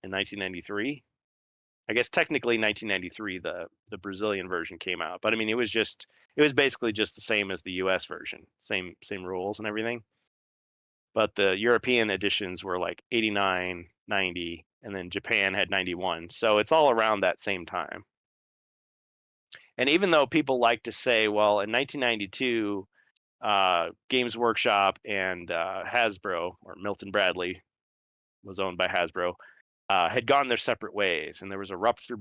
and 1993. I guess technically 1993 the Brazilian version came out, but I mean it was basically just the same as the US version, same rules and everything. But the European editions were like 89, 90, and then Japan had 91. So it's all around that same time. And even though people like to say, well, in 1992, Games Workshop and Hasbro, or Milton Bradley was owned by Hasbro, had gone their separate ways, and there was a rupture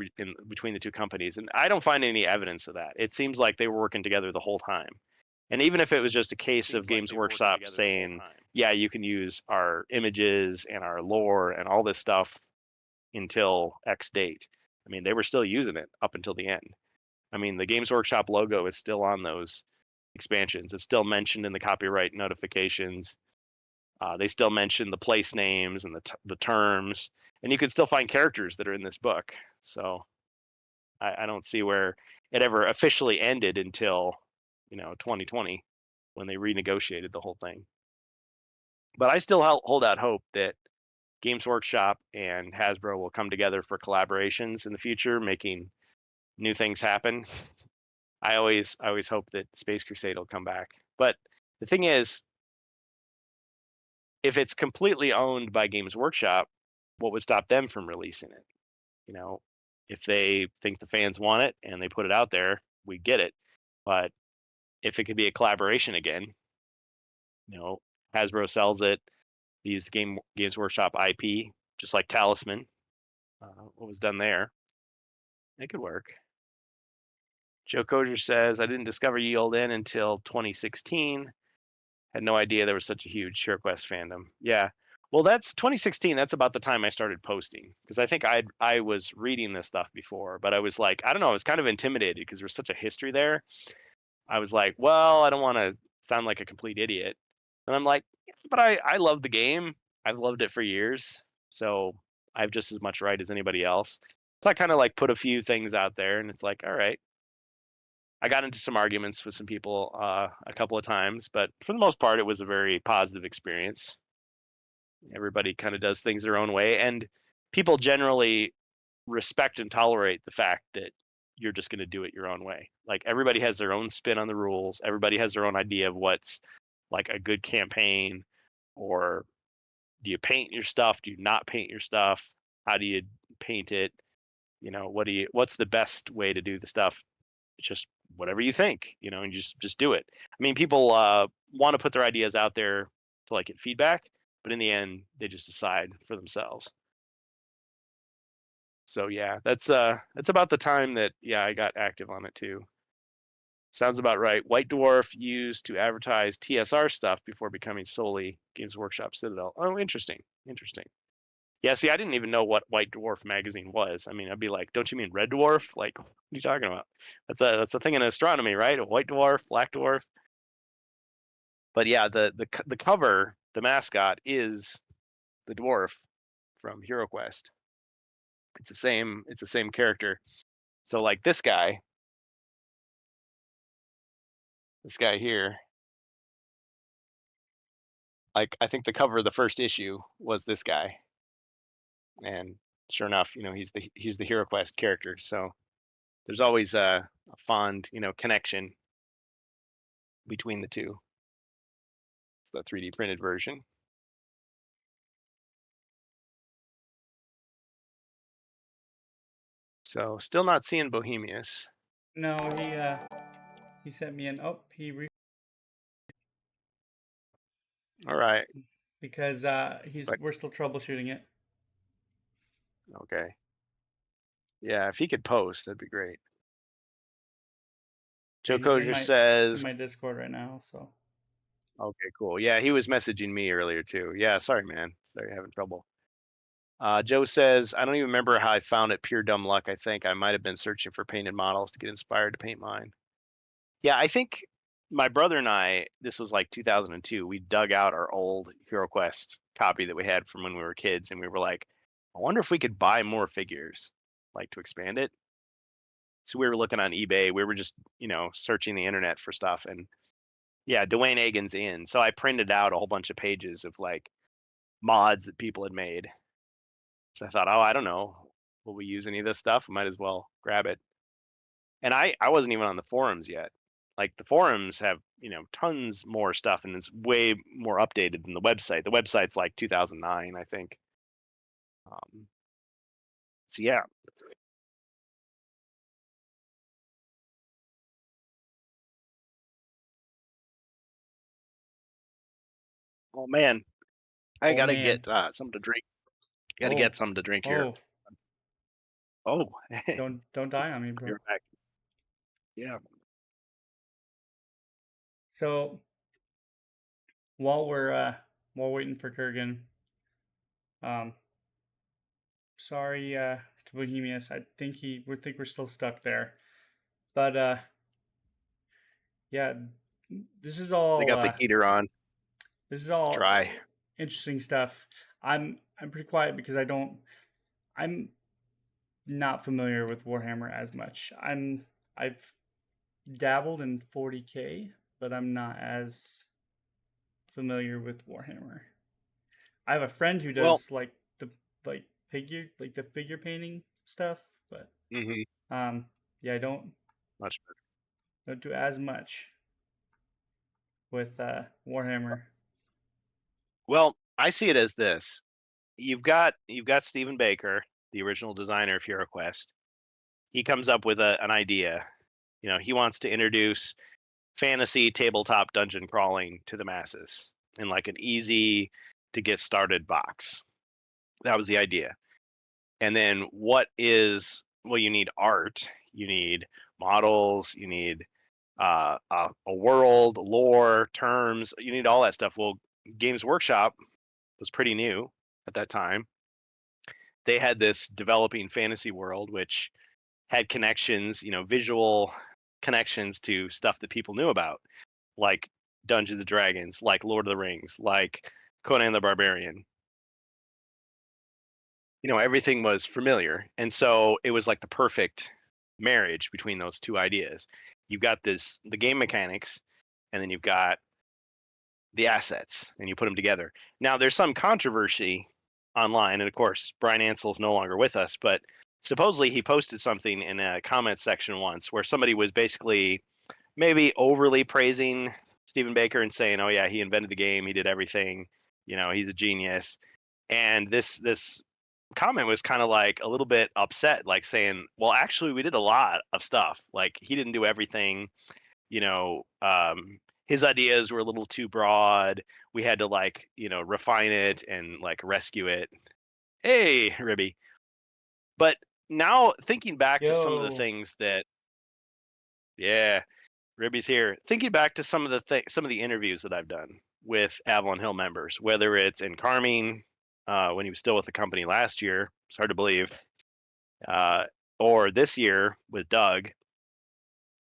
between the two companies. And I don't find any evidence of that. It seems like they were working together the whole time. And even if it was just a case of Games Workshop saying, yeah, you can use our images and our lore and all this stuff until X date. I mean, they were still using it up until the end. I mean, the Games Workshop logo is still on those expansions. It's still mentioned in the copyright notifications. They still mention the place names and the terms, and you can still find characters that are in this book. So I don't see where it ever officially ended until 2020 when they renegotiated the whole thing. But I still hold out hope that Games Workshop and Hasbro will come together for collaborations in the future, making new things happen. I always hope that Space Crusade will come back. But the thing is, if it's completely owned by Games Workshop, what would stop them from releasing it? If they think the fans want it and they put it out there, we get it. But if it could be a collaboration again, Hasbro sells it, they use the Games Workshop IP, just like Talisman, what was done there. It could work. Joe Koger says, I didn't discover Ye Olde Inn until 2016. Had no idea there was such a huge HeroQuest fandom. Yeah. Well, that's 2016. That's about the time I started posting, because I think I was reading this stuff before, but I was like, I don't know, I was kind of intimidated because there's such a history there. I was like, well, I don't want to sound like a complete idiot. And I'm like, yeah, but I love the game. I've loved it for years. So I have just as much right as anybody else. So I kind of like put a few things out there, and it's like, all right. I got into some arguments with some people a couple of times, but for the most part, it was a very positive experience. Everybody kind of does things their own way, and people generally respect and tolerate the fact that you're just going to do it your own way. Like, everybody has their own spin on the rules. Everybody has their own idea of what's like a good campaign, or do you paint your stuff? Do you not paint your stuff? How do you paint it? What's the best way to do the stuff? It's just whatever you think, and you just do it. I mean, people want to put their ideas out there to like get feedback, but in the end, they just decide for themselves. So yeah, that's about the time that I got active on it too. Sounds about right. White Dwarf used to advertise TSR stuff before becoming solely Games Workshop Citadel. Oh, interesting. Yeah, see, I didn't even know what White Dwarf magazine was. I mean, I'd be like, don't you mean Red Dwarf? Like, what are you talking about? That's a thing in astronomy, right? A white dwarf, black dwarf. But yeah, the cover, the mascot is the dwarf from HeroQuest. It's the same character. So like this guy here, like I think the cover of the first issue was this guy. And sure enough, he's the HeroQuest character. So there's always a fond, connection between the two. It's the 3D printed version. So still not seeing Bohemius. No, he sent me an all right. Because we're still troubleshooting it. Okay. Yeah, if he could post, that'd be great. Joe Koger says, he's in my Discord right now, so. Okay, cool. Yeah, he was messaging me earlier too. Yeah, sorry, man. Sorry, having trouble. Joe says, I don't even remember how I found it. Pure dumb luck. I think I might have been searching for painted models to get inspired to paint mine. Yeah, I think my brother and I, this was like 2002, we dug out our old HeroQuest copy that we had from when we were kids, and we were like, I wonder if we could buy more figures, like to expand it. So we were looking on eBay. We were just, searching the internet for stuff. And yeah, Dwayne Agan's in. So I printed out a whole bunch of pages of like mods that people had made. So I thought, oh, I don't know. Will we use any of this stuff? Might as well grab it. And I wasn't even on the forums yet. Like the forums have, tons more stuff and it's way more updated than the website. The website's like 2009, I think. So yeah. Oh man, I Oh gotta man. get something to drink. Gotta Oh. get something to drink here. Oh. Oh, Don't die on me, bro. you're back. Yeah. So while waiting for Kurgan, um, sorry to Bohemius. I think we're still stuck there. But yeah, this is They all got the heater on. this is all Dry. interesting stuff. I'm pretty quiet because I'm not familiar with Warhammer as much. I've dabbled in 40K, but I'm not as familiar with Warhammer. I have a friend who Well, does like the figure painting stuff, but yeah, I don't much better. don't do as much with Warhammer. Well, I see it as this. You've got Stephen Baker, the original designer of HeroQuest. He comes up with an idea. He wants to introduce fantasy tabletop dungeon crawling to the masses in like an easy to get started box. That was the idea. And then you need art, you need models, you need a world, lore, terms, you need all that stuff. Well, Games Workshop was pretty new at that time. They had this developing fantasy world, which had connections, visual connections to stuff that people knew about, like Dungeons and Dragons, like Lord of the Rings, like Conan the Barbarian. Everything was familiar. And so it was like the perfect marriage between those two ideas. You've got the game mechanics, and then you've got the assets, and you put them together. Now, there's some controversy online, and of course, Brian Ansel's no longer with us, but supposedly he posted something in a comment section once where somebody was basically maybe overly praising Stephen Baker and saying, "Oh yeah, he invented the game, he did everything, he's a genius." And this comment was kind of like a little bit upset, like saying, "Well, actually, we did a lot of stuff. Like he didn't do everything. His ideas were a little too broad. We had to refine it and like rescue it." Hey, Ribby. But now thinking back to some of the Yo, things that, yeah, Ribby's here. Thinking back to some of the interviews that I've done with Avalon Hill members, whether it's in Carmine, when he was still with the company last year, it's hard to believe, or this year with Doug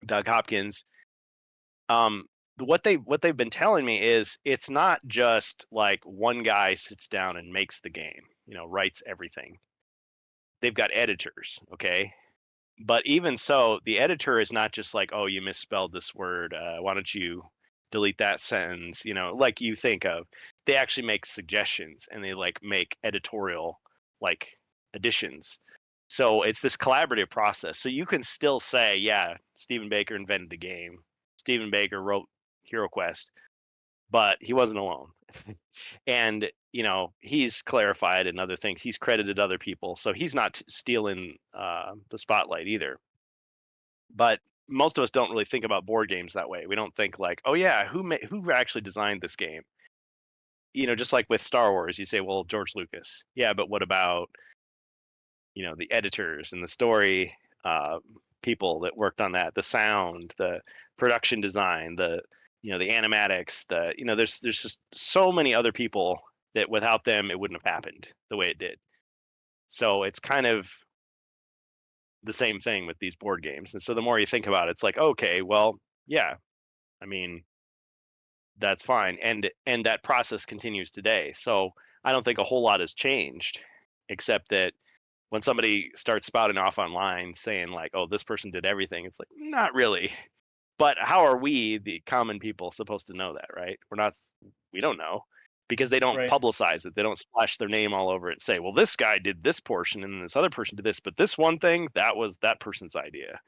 Hopkins. What they've been telling me is it's not just like one guy sits down and makes the game, writes everything. They've got editors, okay? But even so, the editor is not just like, "Oh, you misspelled this word. Why don't you delete that sentence?" Like you think of. They actually make suggestions and they like make editorial like additions. So it's this collaborative process. So you can still say, "Yeah, Stephen Baker invented the game. Stephen Baker wrote HeroQuest," but he wasn't alone. And he's clarified and other things. He's credited other people, so he's not stealing the spotlight either. But most of us don't really think about board games that way. We don't think like, "Oh yeah, who actually designed this game?" Just like with Star Wars, you say, "Well, George Lucas." Yeah, but what about the editors and the story people that worked on that, the sound, the production design, the animatics, there's just so many other people that without them it wouldn't have happened the way it did. So it's kind of the same thing with these board games. And so the more you think about it, it's like, okay, well, yeah, I mean, that's fine. And that process continues today. So I don't think a whole lot has changed, except that when somebody starts spouting off online saying like, oh, this person did everything, it's like, not really. But how are we, the common people, supposed to know that, right? We don't know, because they don't Right. publicize it. They don't splash their name all over it and say, well, this guy did this portion and this other person did this, but this one thing, that was that person's idea,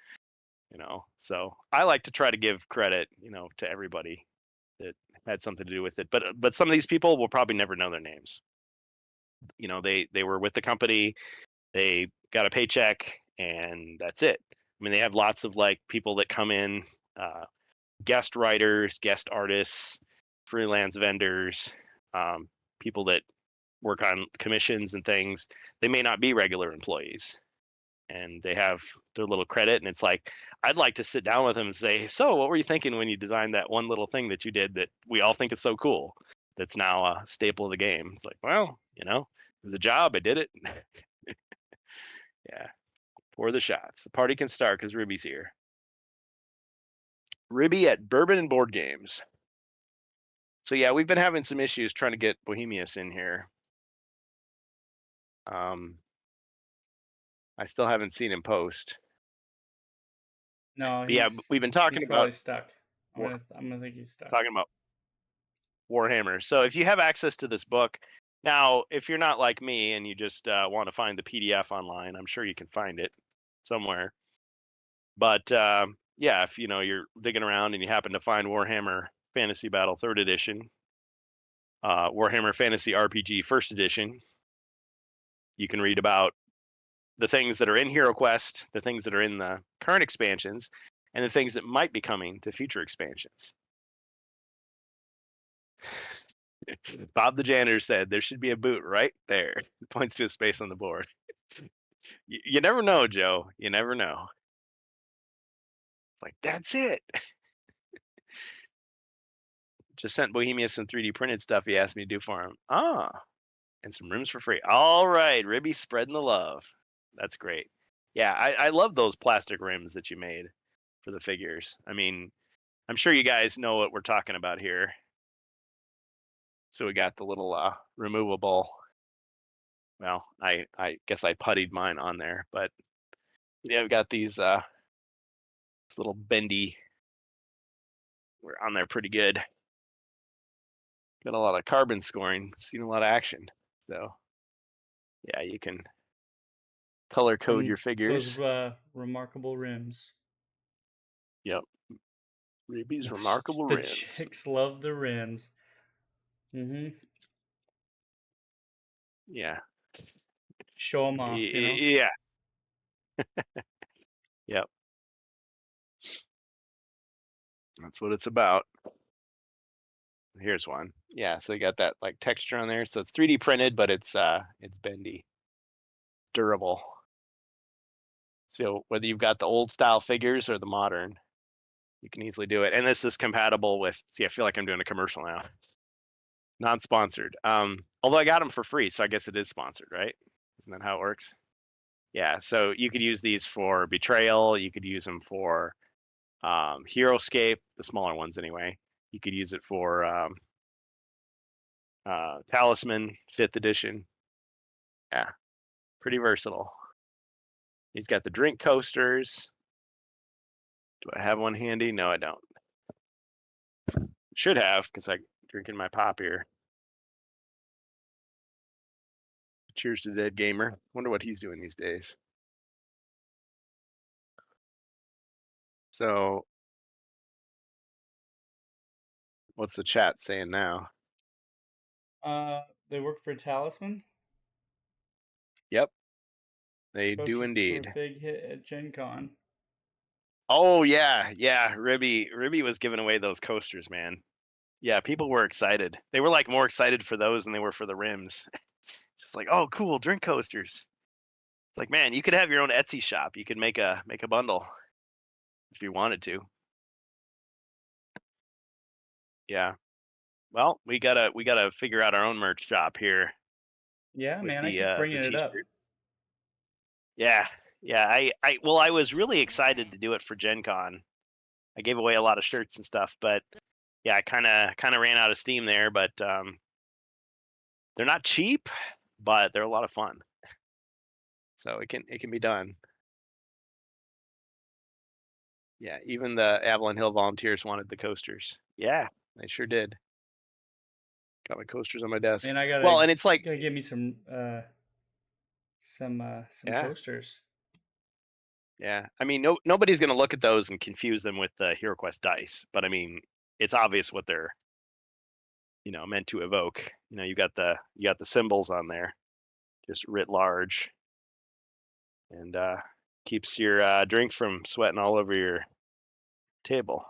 So I like to try to give credit, to everybody that had something to do with it. But some of these people will probably never know their names. They were with the company, they got a paycheck, and that's it. I mean, they have lots of like people that come in, guest writers, guest artists, freelance vendors, people that work on commissions and things. They may not be regular employees, and they have their little credit. And it's like, I'd like to sit down with them and say, so what were you thinking when you designed that one little thing that you did that we all think is so cool? That's now a staple of the game. It's like, well, it was a job. I did it. Yeah. Pour the shots. The party can start because Ruby's here. Ruby at Bourbon and Board Games. So yeah, we've been having some issues trying to get Bohemius in here. I still haven't seen him post. No, But yeah, we've been talking he's about probably stuck. I'm gonna think he's stuck. talking about Warhammer. So if you have access to this book, now if you're not like me and you just want to find the PDF online, I'm sure you can find it somewhere. But yeah, if you're digging around and you happen to find Warhammer Fantasy Battle 3rd Edition, Warhammer Fantasy RPG 1st Edition, you can read about the things that are in HeroQuest, the things that are in the current expansions, and the things that might be coming to future expansions. Bob the janitor said there should be a boot right there. It points to a space on the board. You never know, Joe. You never know. Like, that's it. Just sent Bohemia some 3D printed stuff he asked me to do for him. And some rooms for free. All right, Ribby spreading the love. That's great. Yeah, I love those plastic rims that you made for the figures. I mean, I'm sure you guys know what we're talking about here. So we got the little removable. Well, I guess I puttied mine on there, but yeah, we got these little bendy. We're on there pretty good. Got a lot of carbon scoring. Seen a lot of action. So yeah, you can color code your figures. Those remarkable rims. Yep. Ruby's remarkable The rims. chicks love the rims. Mm-hmm. Yeah. Show them off, Yeah. Yep. That's what it's about. Here's one. Yeah, so you got that like texture on there. So it's 3D printed, but it's bendy, durable. So whether you've got the old style figures or the modern, you can easily do it. And this is compatible with. See, I feel like I'm doing a commercial now. Non-sponsored. Although I got them for free, so I guess it is sponsored, right? Isn't that how it works? Yeah. So you could use these for Betrayal. You could use them for Heroscape, the smaller ones anyway. You could use it for Talisman 5th edition. Yeah, pretty versatile. He's got the drink coasters. Do I have one handy? No, I don't. Should have, because I'm drinking my pop here. Cheers to Dead Gamer. Wonder what he's doing these days. So, what's the chat saying now? They work for Talisman. Yep, they Coasters do were indeed. a big hit at Gen Con. Oh yeah. Ribby was giving away those coasters, man. Yeah, people were excited. They were like more excited for those than they were for the rims. It's just like, oh, cool, drink coasters. It's like, man, you could have your own Etsy shop. You could make a bundle if you wanted to. Yeah. Well, we gotta figure out our own merch shop here. Yeah, With man, I the keep bringing it up. t-shirt. Yeah. I was really excited to do it for Gen Con. I gave away a lot of shirts and stuff, but yeah, I kind of ran out of steam there. But they're not cheap, but they're a lot of fun. So it can be done. Yeah, even the Avalon Hill volunteers wanted the coasters. Yeah, they sure did. Got my coasters on my desk. And I Well, and it's like, gotta give me some yeah, coasters. yeah. I mean, nobody's gonna look at those and confuse them with the HeroQuest dice, but I mean, it's obvious what they're meant to evoke. You got the symbols on there, just writ large, and keeps your drink from sweating all over your table,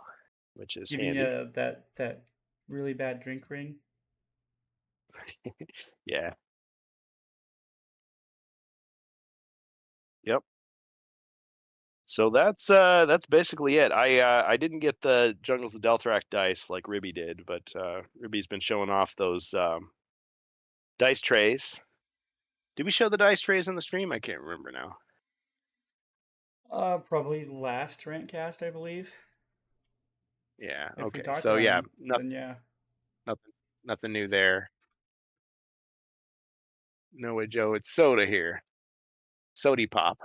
which is Giving handy. you that really bad drink ring. Yeah. Yep. So that's basically it. I didn't get the Jungles of Delthrak dice like Ribby did, but Ribby's been showing off those dice trays. Did we show the dice trays on the stream? I can't remember now. Probably last Rantcast, I believe. Yeah. If we Okay. talked So about yeah, them, then yeah. nothing new there. No way, Joe. It's soda here. Sody pop.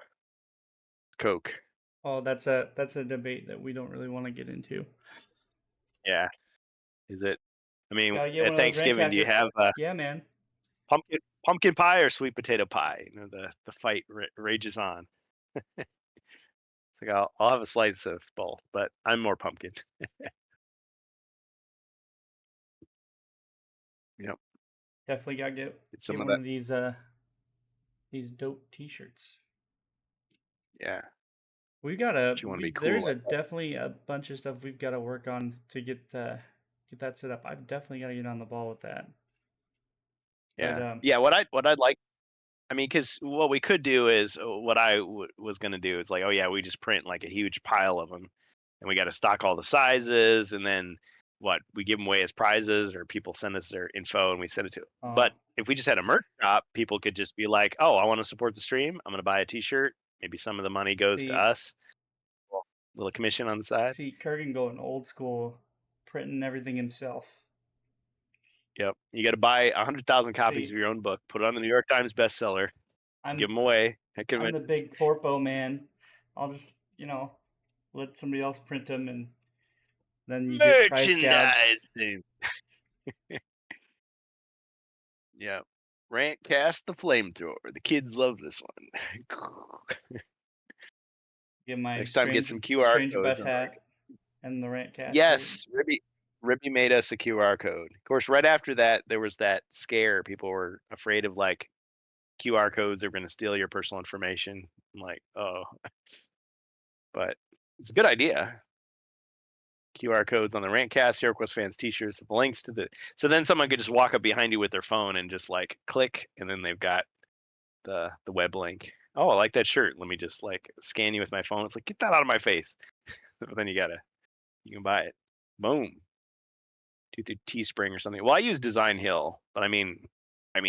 It's Coke. Oh, that's a debate that we don't really want to get into. Yeah. Is it? I mean, Gotta get at one of those Thanksgiving, do you Rantcasters. have Yeah, man. pumpkin pie or sweet potato pie? The fight rages on. It's like I'll have a slice of both, but I'm more pumpkin. Yep. Definitely gotta Get some get of one that. of these dope T-shirts. Yeah. We But you want to be cool there's a like that. definitely a bunch of stuff we've got to work on to get that set up. I've definitely got to get on the ball with that. But Yeah. Yeah. What I'd like. I mean, because what we could do is what was gonna do is like, oh yeah, we just print like a huge pile of them, and we got to stock all the sizes, and then what we give them away as prizes, or people send us their info and we send it to. uh, But if we just had a merch shop, people could just be like, oh, I want to support the stream. I'm gonna buy a T-shirt. Maybe some of the money goes to see us. Little commission on the side. see Kurgan going old school, printing everything himself. Yep. You got to buy 100,000 copies of See, your own book, put it on the New York Times bestseller, give I'm them away at I'm the conventions. big corpo man. I'll just let somebody else print them, and then you get price gouged. Merchandising. Yeah. Rantcast the flamethrower. The kids love this one. Get my Next time, get some QR strange codes bus on there. hat and the Rantcast shirt. Yes, Ribby made us a QR code. Of course, right after that, there was that scare. People were afraid of like QR codes are going to steal your personal information. I'm like, oh, but it's a good idea. QR codes on the Rantcast, HeroQuest fans T-shirts, with the links to the. So then someone could just walk up behind you with their phone and just like click, and then they've got the web link. Oh, I like that shirt. Let me just like scan you with my phone. It's like, get that out of my face. Then you can buy it. Boom. Do through Teespring or something. Well, I use Design Hill, but I mean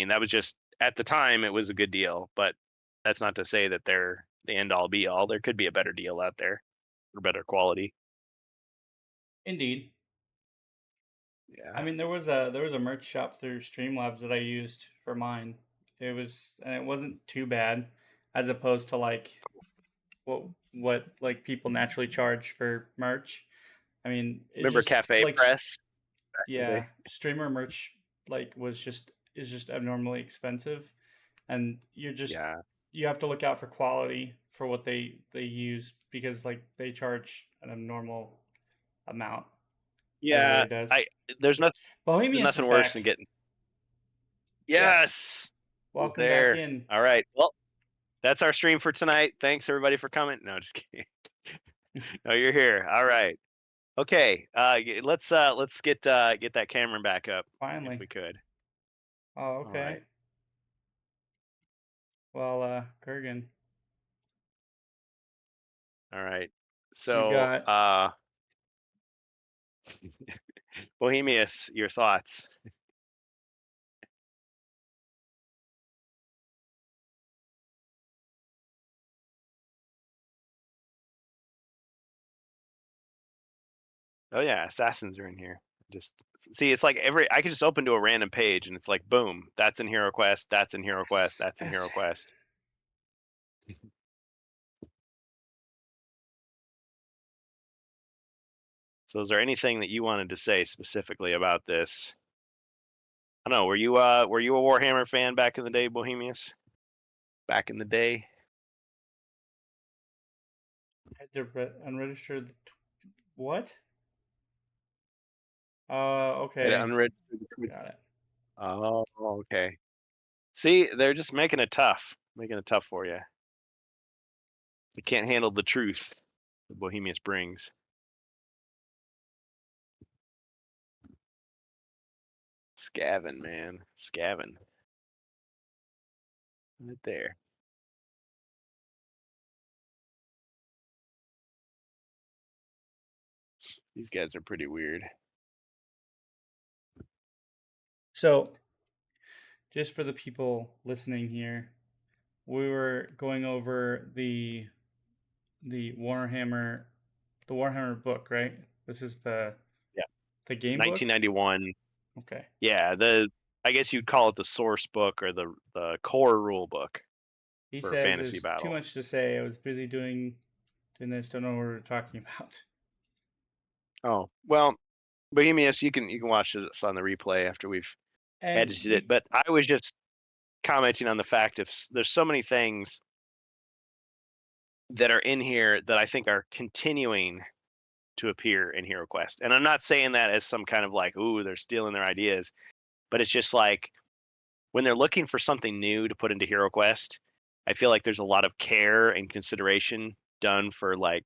that was just at the time it was a good deal, but that's not to say that they're the end all be all. There could be a better deal out there or better quality. Indeed. I Yeah. mean, there was a merch shop through Streamlabs that I used for mine. It wasn't too bad, as opposed to like what like people naturally charge for merch. I mean, it's Remember just Cafe like Press back in the yeah, day? streamer merch like was just is just abnormally expensive, and Yeah. you have to look out for quality for what they use because like they charge an abnormal amount. Yeah. Everybody does. I there's not there's Bohemius is nothing worse back. than getting. Yes. Yes. He's Welcome back there. in. All right. Well, that's our stream for tonight. Thanks everybody for coming. No, just kidding. No, you're here. All right. Okay. Let's get that Cameron back up if Finally. we could. Oh, All okay. right. Well, Kurgan, All right. we've So, got Bohemius, your thoughts? Oh yeah, assassins are in here. Just see, it's like I could just open to a random page and it's like boom, that's in HeroQuest, that's in HeroQuest, that's in as HeroQuest. So is there anything that you wanted to say specifically about this? I don't know. Were you a Warhammer fan back in the day, Bohemius? Back in the day? Unregistered. What? Had it Okay. unregistered. Got it. Oh, okay. See, they're just making it tough for you. They can't handle the truth that Bohemius brings. Scavin, man. Scavin. Right there. These guys are pretty weird. So, just for the people listening here, we were going over the Warhammer book, right? This is the game book. 1991. Okay. Yeah, I guess you'd call it the source book or the core rule book He for says fantasy there's battle. too much to say. I was busy doing this. Don't know what we're talking about. Oh well, Bohemius, you can watch this on the replay after we've edited it. But I was just commenting on the fact of there's so many things that are in here that I think are continuing to appear in HeroQuest. And I'm not saying that as some kind of like, ooh, they're stealing their ideas, but it's just like when they're looking for something new to put into HeroQuest, I feel like there's a lot of care and consideration done for like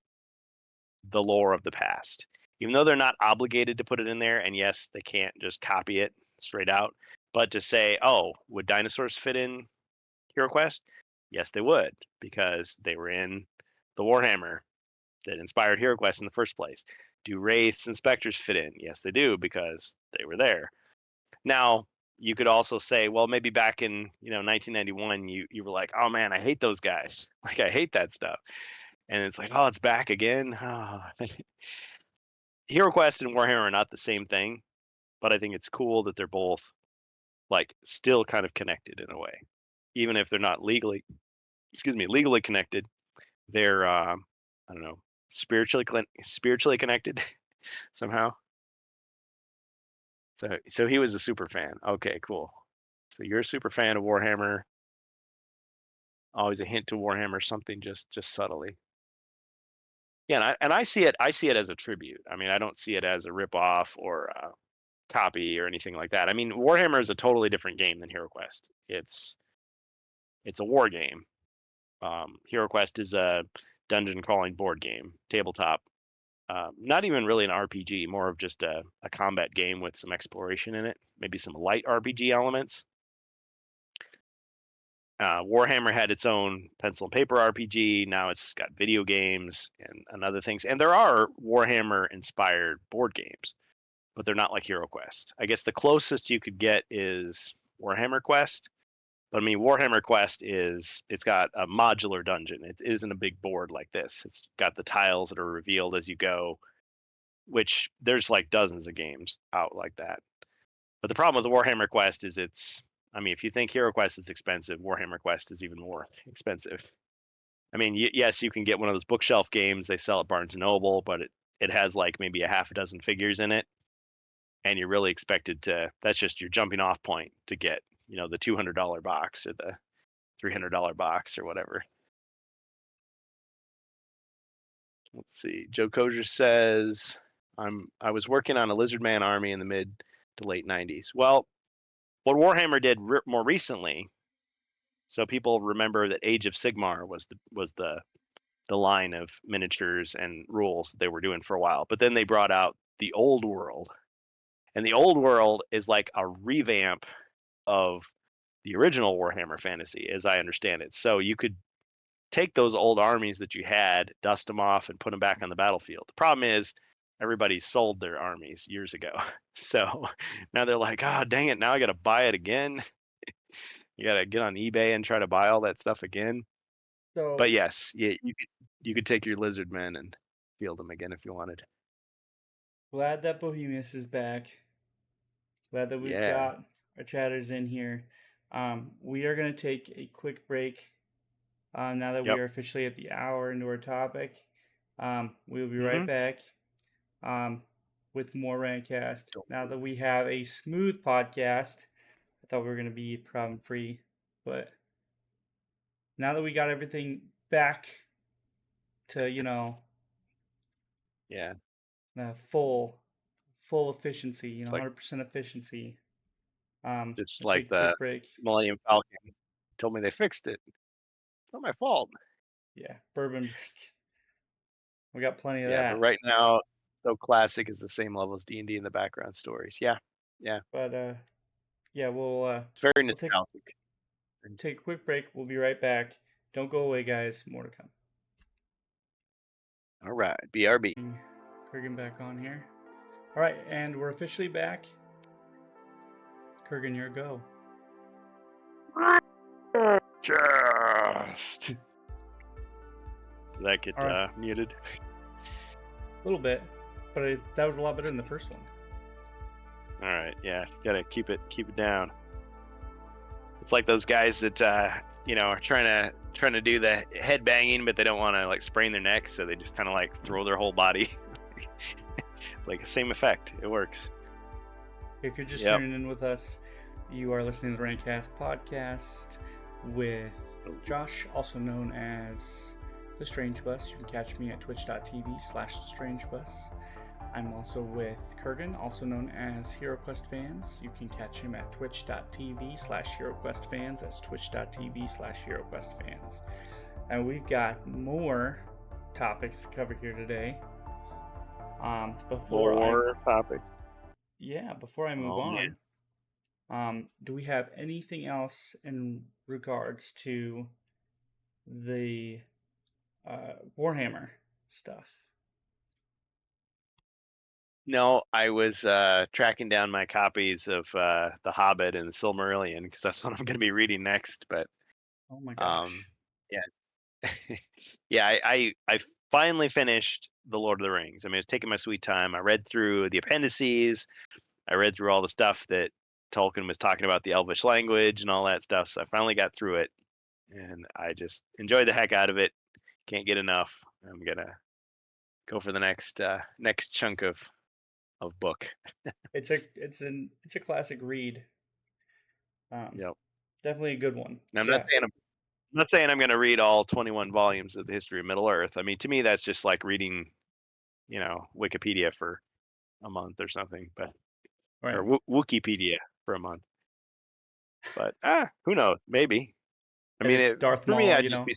the lore of the past. Even though they're not obligated to put it in there, and yes, they can't just copy it straight out, but to say, oh, would dinosaurs fit in HeroQuest? Yes, they would, because they were in the Warhammer that inspired HeroQuest in the first place. Do wraiths and specters fit in? Yes, they do, because they were there. Now, you could also say, well, maybe back in 1991, you were like, oh man, I hate those guys. Like I hate that stuff. And it's like, oh, it's back again. Oh. HeroQuest and Warhammer are not the same thing, but I think it's cool that they're both like still kind of connected in a way, even if they're not legally connected. They're I don't know, spiritually connected somehow. So he was a super fan. Okay, cool. So you're a super fan of Warhammer. Always a hint to Warhammer, something just subtly. Yeah, and I see it as a tribute. I mean, I don't see it as a ripoff or a copy or anything like that. I mean, Warhammer is a totally different game than HeroQuest. It's a war game. HeroQuest is a dungeon crawling board game, tabletop. Not even really an RPG, more of just a combat game with some exploration in it, maybe some light RPG elements. Warhammer had its own pencil and paper RPG. Now it's got video games and other things. And there are Warhammer inspired board games, but they're not like HeroQuest. I guess the closest you could get is Warhammer Quest. But I mean, Warhammer Quest it's got a modular dungeon. It isn't a big board like this. It's got the tiles that are revealed as you go, which there's like dozens of games out like that. But the problem with Warhammer Quest is I mean, if you think HeroQuest is expensive, Warhammer Quest is even more expensive. I mean, yes, you can get one of those bookshelf games they sell at Barnes & Noble, but it has like maybe a half a dozen figures in it. And you're really expected to, that's just your jumping off point to get, the $200 box or the $300 box or whatever. Let's see. Joe Kozier says, I was working on a Lizardman army in the mid to late 90s. Well, what Warhammer did more recently, so people remember that Age of Sigmar was the line of miniatures and rules that they were doing for a while. But then they brought out the Old World, and the Old World is like a revamp of the original Warhammer Fantasy, as I understand it. So you could take those old armies that you had, dust them off, and put them back on the battlefield. The problem is everybody sold their armies years ago. So now they're like, oh, dang it, now I got to buy it again. You got to get on eBay and try to buy all that stuff again. So, but yes, yeah, you could take your lizard men and field them again if you wanted. Glad that Bohemius is back. Glad that we've got our chatters in here. We are going to take a quick break now that we are officially at the hour into our topic. We'll be right back. with more Rantcast. Now that we have a smooth podcast, I thought we were going to be problem free, but now that we got everything back to, Yeah. full efficiency, 100% efficiency. Just we'll like take a the quick break. Millennium Falcon told me they fixed it. It's not my fault. Yeah, bourbon break. We got plenty of Yeah, that. but right now, so classic is the same level as D&D in the background stories. Yeah. But yeah, we'll It's very we'll nostalgic. take a quick break. We'll be right back. Don't go away, guys. More to come. All right, BRB. Kurgan back on here. All right, and we're officially back. Kurgan, your go. Just. Did that get muted? A little bit, but that was a lot better than the first one. All right, yeah, gotta keep it down. It's like those guys that are trying to do the head banging, but they don't want to like sprain their neck, so they just kind of like throw their whole body. Like the same effect. It works. If you're just tuning in with us, you are listening to the TheRantCastPodcast with Josh, also known as The Strange Bus. You can catch me at twitch.tv/TheStrangeBus. I'm also with Kurgan, also known as HeroQuest Fans. You can catch him at twitch.tv/HeroQuest Fans. That's twitch.tv/HeroQuest Fans. And we've got more topics to cover here today. Before I move on, do we have anything else in regards to the Warhammer stuff? No, I was tracking down my copies of The Hobbit and the Silmarillion because that's what I'm going to be reading next. But oh my gosh, yeah, yeah, I finally finished The Lord of the Rings. I mean, it's taking my sweet time. I read through the appendices. I read through all the stuff that Tolkien was talking about, the Elvish language and all that stuff. So I finally got through it, and I just enjoyed the heck out of it. Can't get enough. I'm gonna go for the next chunk of book. it's a classic read. Yep. Definitely a good one. Now, I'm not saying I'm going to read all 21 volumes of the history of Middle Earth. I mean, to me, that's just like reading, Wikipedia for a month or something, but or Wikipedia for a month. But who knows? Maybe. I mean, it's Darth for Maul, me, I'd just be.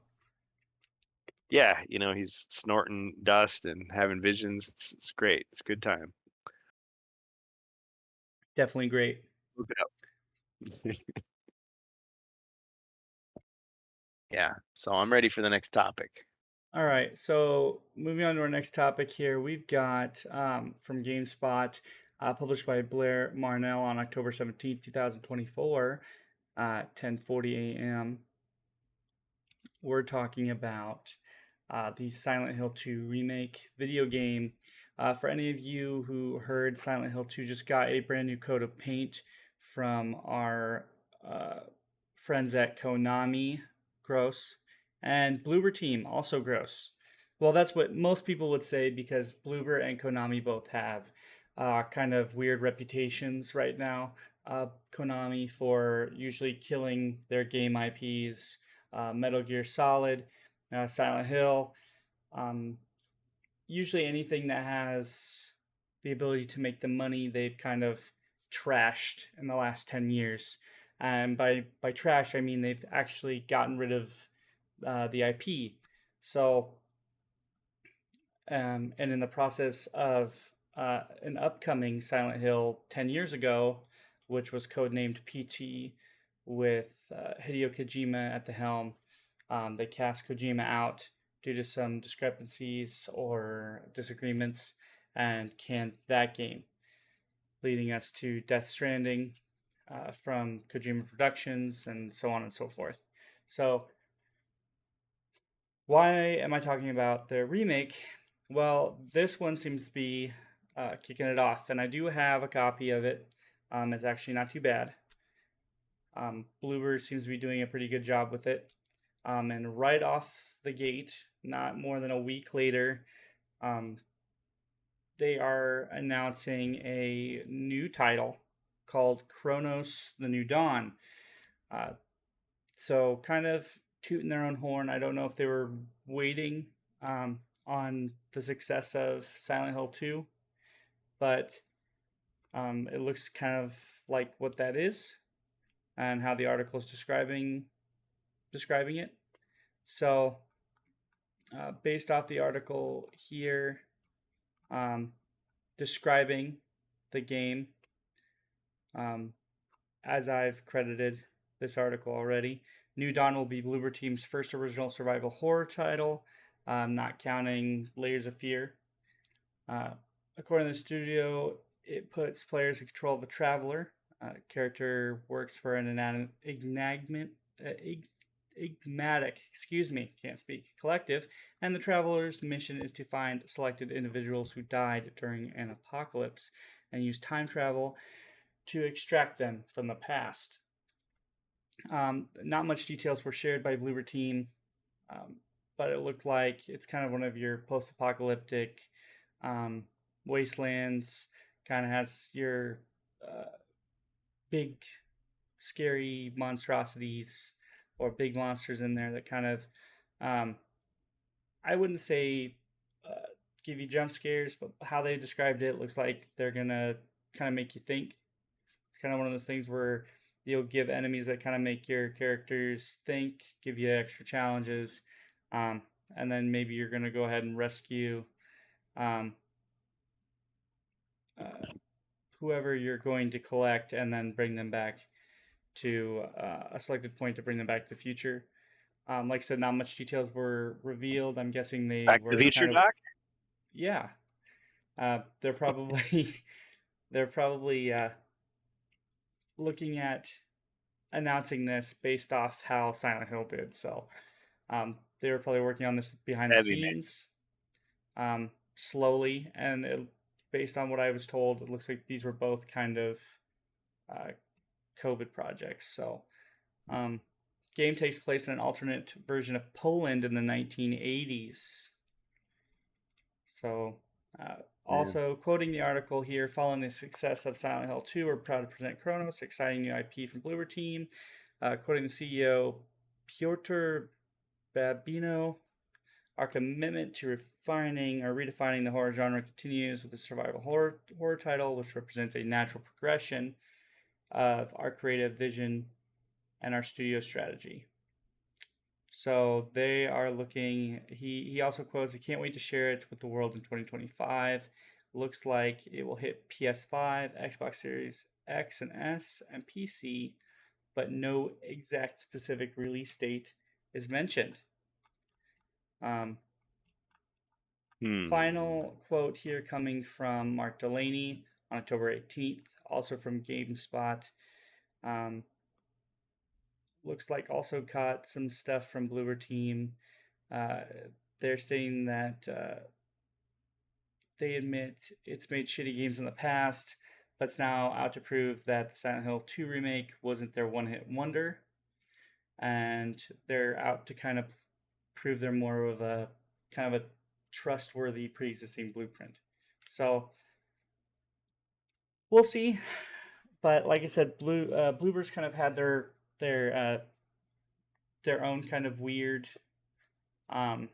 Yeah, he's snorting dust and having visions. It's great. It's a good time. Definitely great. Look it up. Yeah, so I'm ready for the next topic. All right, so moving on to our next topic here, we've got from GameSpot, published by Blair Marnell on October 17th, 2024, 10:40 a.m. We're talking about the Silent Hill 2 remake video game. For any of you who heard, Silent Hill 2 just got a brand new coat of paint from our friends at Konami. Gross. And Bloober Team, also gross. Well, that's what most people would say because Bloober and Konami both have kind of weird reputations right now. Konami for usually killing their game IPs, Metal Gear Solid, Silent Hill, usually anything that has the ability to make them money, they've kind of trashed in the last 10 years. And by trash, I mean they've actually gotten rid of the IP. So, and in the process of an upcoming Silent Hill 10 years ago, which was codenamed PT, with Hideo Kojima at the helm, they cast Kojima out due to some discrepancies or disagreements and canned that game, leading us to Death Stranding from Kojima Productions and so on and so forth. So, why am I talking about the remake? Well, this one seems to be kicking it off, and I do have a copy of it. It's actually not too bad. Bloober seems to be doing a pretty good job with it. And right off the gate, not more than a week later, they are announcing a new title called Kronos: The New Dawn. So kind of tooting their own horn. I don't know if they were waiting on the success of Silent Hill 2, but it looks kind of like what that is and how the article is describing it. So based off the article here, describing the game, as I've credited this article already, New Dawn will be Bloober Team's first original survival horror title, not counting Layers of Fear. According to the studio, it puts players in control of a traveler. Character works for an enigmatic, collective, and the traveler's mission is to find selected individuals who died during an apocalypse and use time travel to extract them from the past. Not much details were shared by Bloober Team, but it looked like it's kind of one of your post-apocalyptic wastelands. Kind of has your big, scary monstrosities or big monsters in there that kind of, I wouldn't say give you jump scares, but how they described it looks like they're gonna kind of make you think. It's kind of one of those things where you'll give enemies that kind of make your characters think, give you extra challenges, and then maybe you're gonna go ahead and rescue whoever you're going to collect and then bring them back to a selected point to bring them back to the future. Like I said, not much details were revealed. I'm guessing they Back were to the future, kind of, Doc? yeah. They're probably looking at announcing this based off how Silent Hill did. So they were probably working on this behind the scenes, slowly, and based on what I was told, it looks like these were both kind of COVID projects. So game takes place in an alternate version of Poland in the 1980s. So also quoting the article here, following the success of Silent Hill 2, we're proud to present Kronos, exciting new IP from Bloober Team. Quoting the CEO, Piotr Babino, our commitment to redefining the horror genre continues with the survival horror title, which represents a natural progression of our creative vision and our studio strategy. So they are looking, he also quotes, "I can't wait to share it with the world in 2025. Looks like it will hit PS5, Xbox Series X and S, and PC, but no exact specific release date is mentioned." Final quote here coming from Mark Delaney on October 18th, also from GameSpot. Looks like also got some stuff from Bloober Team. They're saying that they admit it's made shitty games in the past, but it's now out to prove that the Silent Hill 2 remake wasn't their one-hit wonder. And they're out to kind of prove they're more of a kind of a trustworthy pre-existing blueprint. So we'll see. But like I said, Bloober's kind of had their own kind of weird, I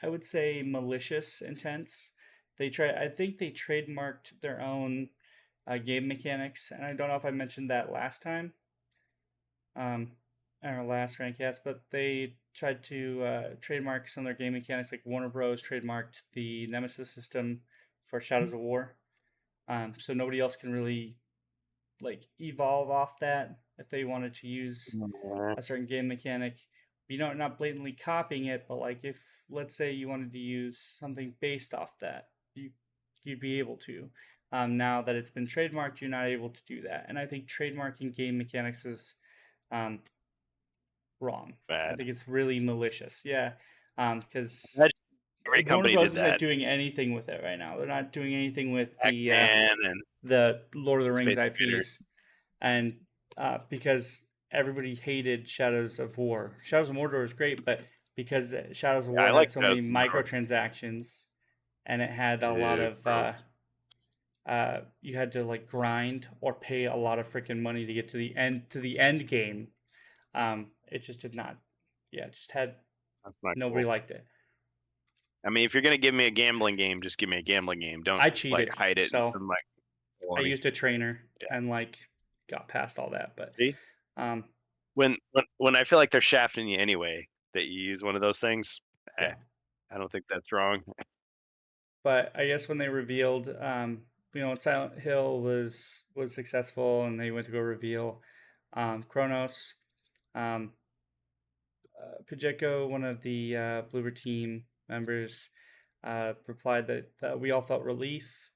would say malicious intents. I think they trademarked their own game mechanics, and I don't know if I mentioned that last time, in our last Rantcast, but they tried to trademark some of their game mechanics, like Warner Bros. Trademarked the Nemesis system for Shadows of War. So nobody else can really evolve off that if they wanted to use a certain game mechanic. Not blatantly copying it, but if let's say you wanted to use something based off that, you'd be able to. Now that it's been trademarked, you're not able to do that. And I think trademarking game mechanics is wrong. Bad. I think it's really malicious. Yeah, because Warner Bros. Isn't doing anything with it right now. They're not doing anything with the Lord of the Rings Space IPs, Computer. And because everybody hated Shadows of War. Shadows of Mordor is great, but because Shadows of War had so many microtransactions, and it had a lot of you had to like grind or pay a lot of freaking money to get to the end game. It just did not. Yeah, it just had nobody cool. liked it. I mean, if you're gonna give me a gambling game, just give me a gambling game. Don't I cheated, like hide it so in some like. I used a trainer Yeah. and like got past all that. But see, when I feel like they're shafting you anyway, that you use one of those things, yeah. I don't think that's wrong. But I guess when they revealed, Silent Hill was successful, and they went to go reveal Kronos. Pacheco, one of the Bloober team members, replied that we all felt relief.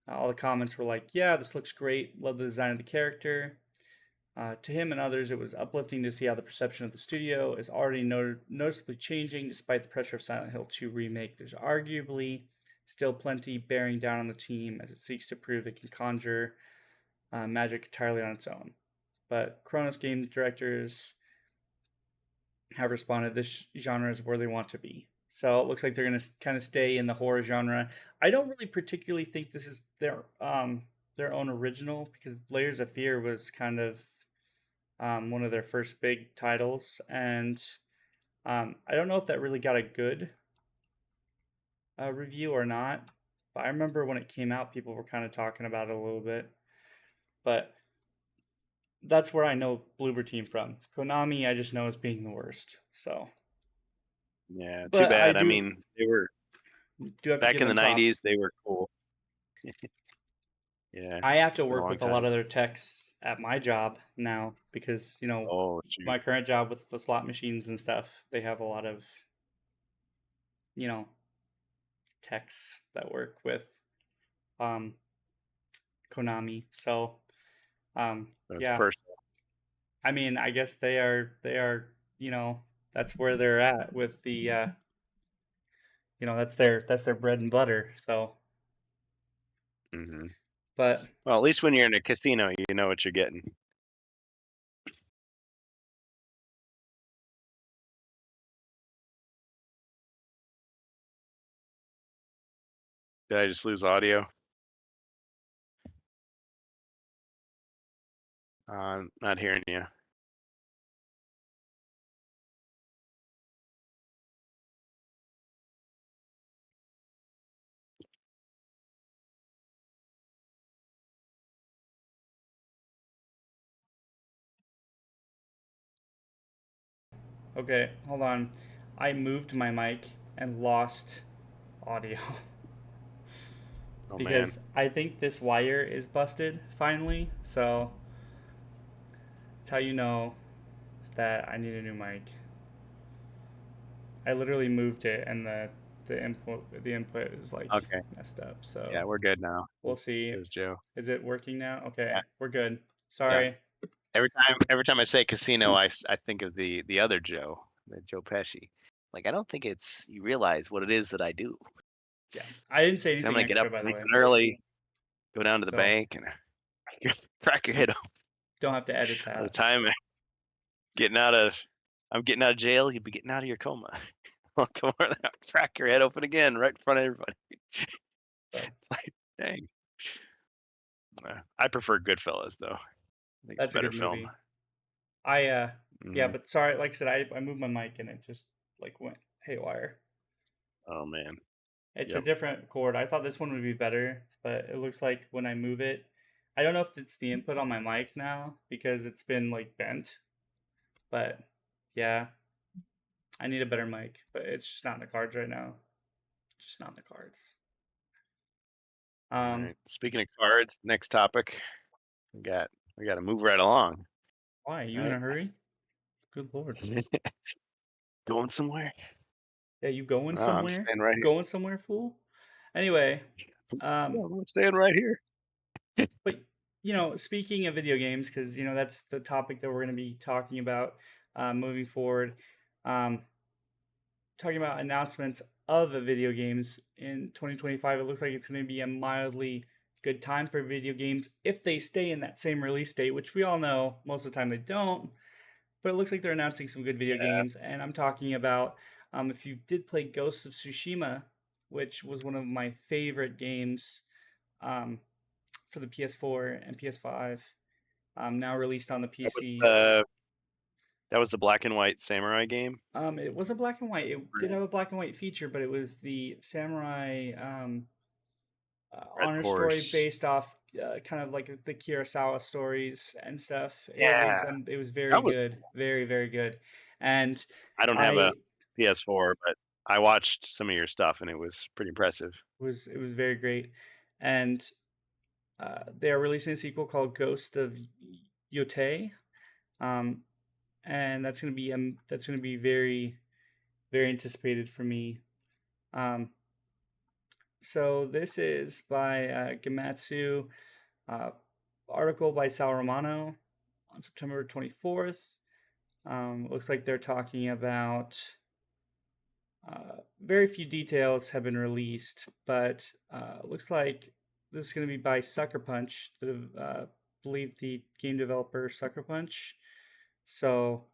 All the comments were like, "Yeah, this looks great. Love the design of the character." To him and others, it was uplifting to see how the perception of the studio is already noticeably changing despite the pressure of Silent Hill 2 remake. There's arguably still plenty bearing down on the team as it seeks to prove it can conjure magic entirely on its own. But Kronos game directors have responded this genre is where they want to be. So it looks like they're going to kind of stay in the horror genre. I don't really particularly think this is their own original, because Layers of Fear was kind of one of their first big titles, and I don't know if that really got a good review or not. But I remember when it came out, people were kind of talking about it a little bit. But that's where I know Bloober Team from. Konami, I just know as being the worst. So yeah, but too bad. I mean, they were back in the '90s. They were cool. Yeah, I have to work with a lot of their techs at my job now because my current job with the slot machines and stuff, they have a lot of techs that work with Konami. So yeah, personal. I mean, I guess they are that's where they're at with the that's their bread and butter. So Mm-hmm. But well, at least when you're in a casino, you know what you're getting. Did I just lose audio? Not hearing you. okay, hold on. I moved my mic and lost audio. Oh, because man. I think this wire is busted finally. So that's how you know that I need a new mic. I literally moved it, and the input is like messed up. So yeah, we're good now. We'll see. It was Joe. Is it working now? Okay, yeah. We're good. Sorry. Yeah. Every time I say casino, I think of the other Joe, the Joe Pesci. Like, I don't think you realize what it is that I do. Yeah, I didn't say anything. I'm gonna extra, get up by the way. early, go down to the bank, and crack your head open. Don't have to edit that. By the time I'm getting out of jail, you'll be getting out of your coma. I'll come over there, crack your head open again, right in front of everybody. It's like, dang. I prefer Goodfellas, though. I think That's it's a better good film. movie. Yeah, but sorry, like I said, I moved my mic and it just like went haywire. Oh, man. It's a different cord. I thought this one would be better, but it looks like when I move it, I don't know if it's the input on my mic now because it's been like bent. But yeah, I need a better mic, but it's just not in the cards right now. Just not in the cards. All right. Speaking of cards, next topic. We got to move right along. Why? Are you in a hurry? Good lord. Going somewhere? Yeah, you going somewhere? I'm staying right here. Going somewhere, fool? Anyway, I'm staying right here. But speaking of video games, because that's the topic that we're going to be talking about moving forward. Talking about announcements of the video games in 2025, it looks like it's going to be a mildly good time for video games if they stay in that same release date, which we all know most of the time they don't. But it looks like they're announcing some good video games, and I'm talking about if you did play Ghosts of Tsushima which was one of my favorite games for the PS4 and PS5. Now released on the PC. That was the black and white samurai game. It was a black and white. It did have a black and white feature, but it was the samurai honor story based off kind of like the Kurosawa stories and stuff. Yeah, it was very good, very very good. And I don't have a PS4, but I watched some of your stuff and it was pretty impressive. It was very great, and they are releasing a sequel called Ghost of Yote, and that's gonna be very very anticipated for me. So this is by Gamatsu, article by Sal Romano on September 24th. Looks like they're talking about very few details have been released, but looks like this is going to be by Sucker Punch, believe the game developer Sucker Punch. So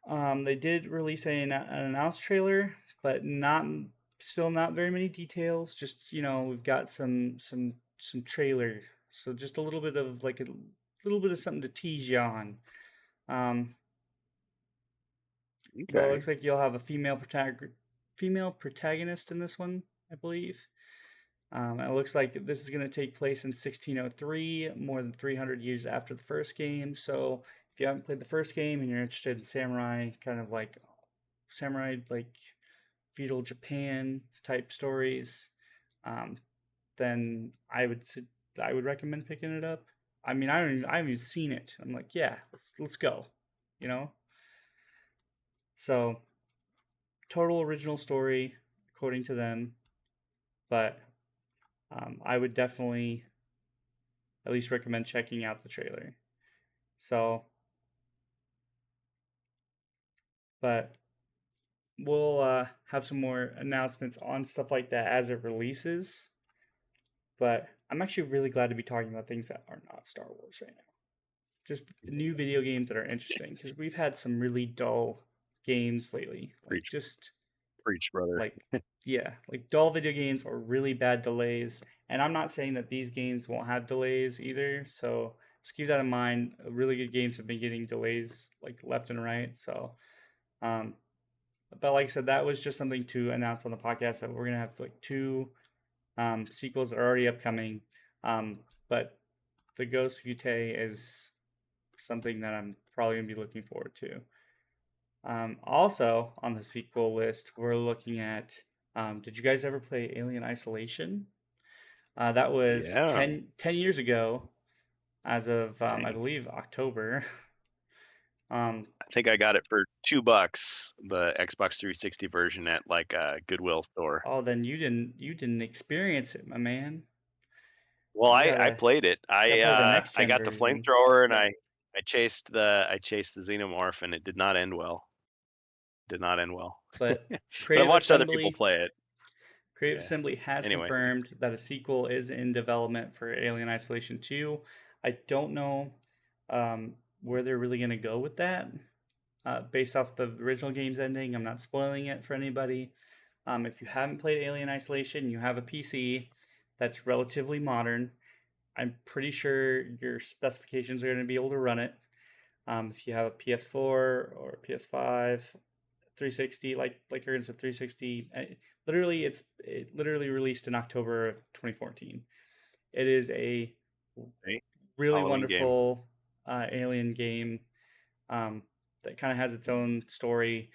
they did release an announce trailer, but still not very many details. Just we've got some trailer, so just a little bit of something to tease you on. Okay. Well, it looks like you'll have a female protagonist in this one, I believe. It looks like this is going to take place in 1603, more than 300 years after the first game. So if you haven't played the first game and you're interested in samurai, kind of like feudal Japan type stories, then I would recommend picking it up. I mean, I haven't even seen it. I'm like, yeah, let's go, So, total original story, according to them, but I would definitely at least recommend checking out the trailer. So, but we'll have some more announcements on stuff like that as it releases. But I'm actually really glad to be talking about things that are not Star Wars right now. Just new video games that are interesting, because we've had some really dull games lately. Preach, brother. Like dull video games or really bad delays. And I'm not saying that these games won't have delays either. So just keep that in mind. Really good games have been getting delays like left and right. So, but like I said, that was just something to announce on the podcast that we're gonna have like 2 sequels that are already upcoming. But the Ghost of Yute is something that I'm probably gonna be looking forward to. Also on the sequel list, we're looking at. Did you guys ever play Alien Isolation? That was 10 years ago, as of I believe October. I think I got it for $2, the Xbox 360 version at like a Goodwill store. Oh, then you didn't experience it, my man. Well, I played it. I got the flamethrower and I chased the xenomorph, and it did not end well. But I watched other people play it. Creative Assembly has confirmed that a sequel is in development for Alien Isolation 2. I don't know where they're really going to go with that. Based off the original game's ending, I'm not spoiling it for anybody. If you haven't played Alien Isolation, you have a PC that's relatively modern, I'm pretty sure your specifications are going to be able to run it. If you have a PS4 or a PS5, 360, like you're gonna say 360, it literally released in October of 2014. It is a really wonderful alien game that kind of has its own story.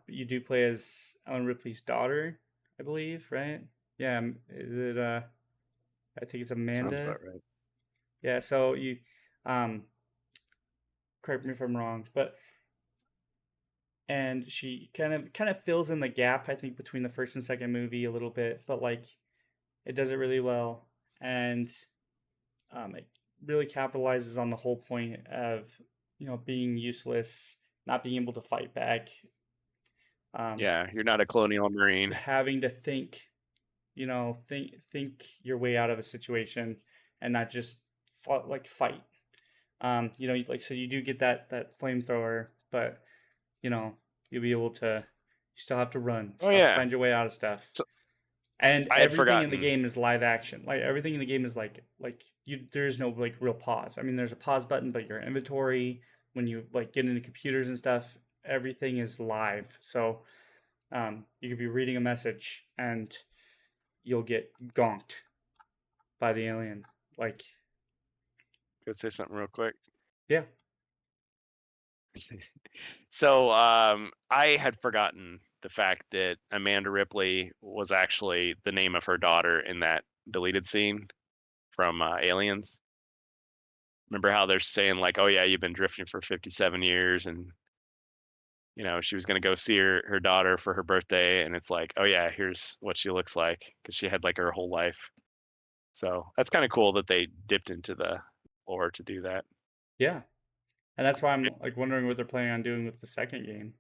You do play as Ellen Ripley's daughter, I believe, right? Yeah, is it? I think it's Amanda. Sounds about right. Yeah, so you, correct me if I'm wrong, and she kind of fills in the gap, I think, between the first and second movie a little bit, but like it does it really well, and it really capitalizes on the whole point of being useless, not being able to fight back. Yeah, you're not a colonial marine. Having to think your way out of a situation and not just fight. So you do get that flamethrower, but you'll be able to You still have to run. You Oh still have to yeah. find your way out of stuff. So, And I had everything in the forgotten. game is live action. Like everything in the game is like you. There is no like real pause. I mean, there's a pause button, but your inventory when you like get into computers and stuff, everything is live. So you could be reading a message and you'll get gonked by the alien. Like, Go say something real quick. yeah. So I had forgotten the fact that Amanda Ripley was actually the name of her daughter in that deleted scene from Aliens. Remember how they're saying like, "Oh yeah, you've been drifting for 57 years," and she was gonna go see her daughter for her birthday, and it's like, "Oh yeah, here's what she looks like," because she had like her whole life. So that's kind of cool that they dipped into the lore to do that. Yeah. And that's why I'm like wondering what they're planning on doing with the second game.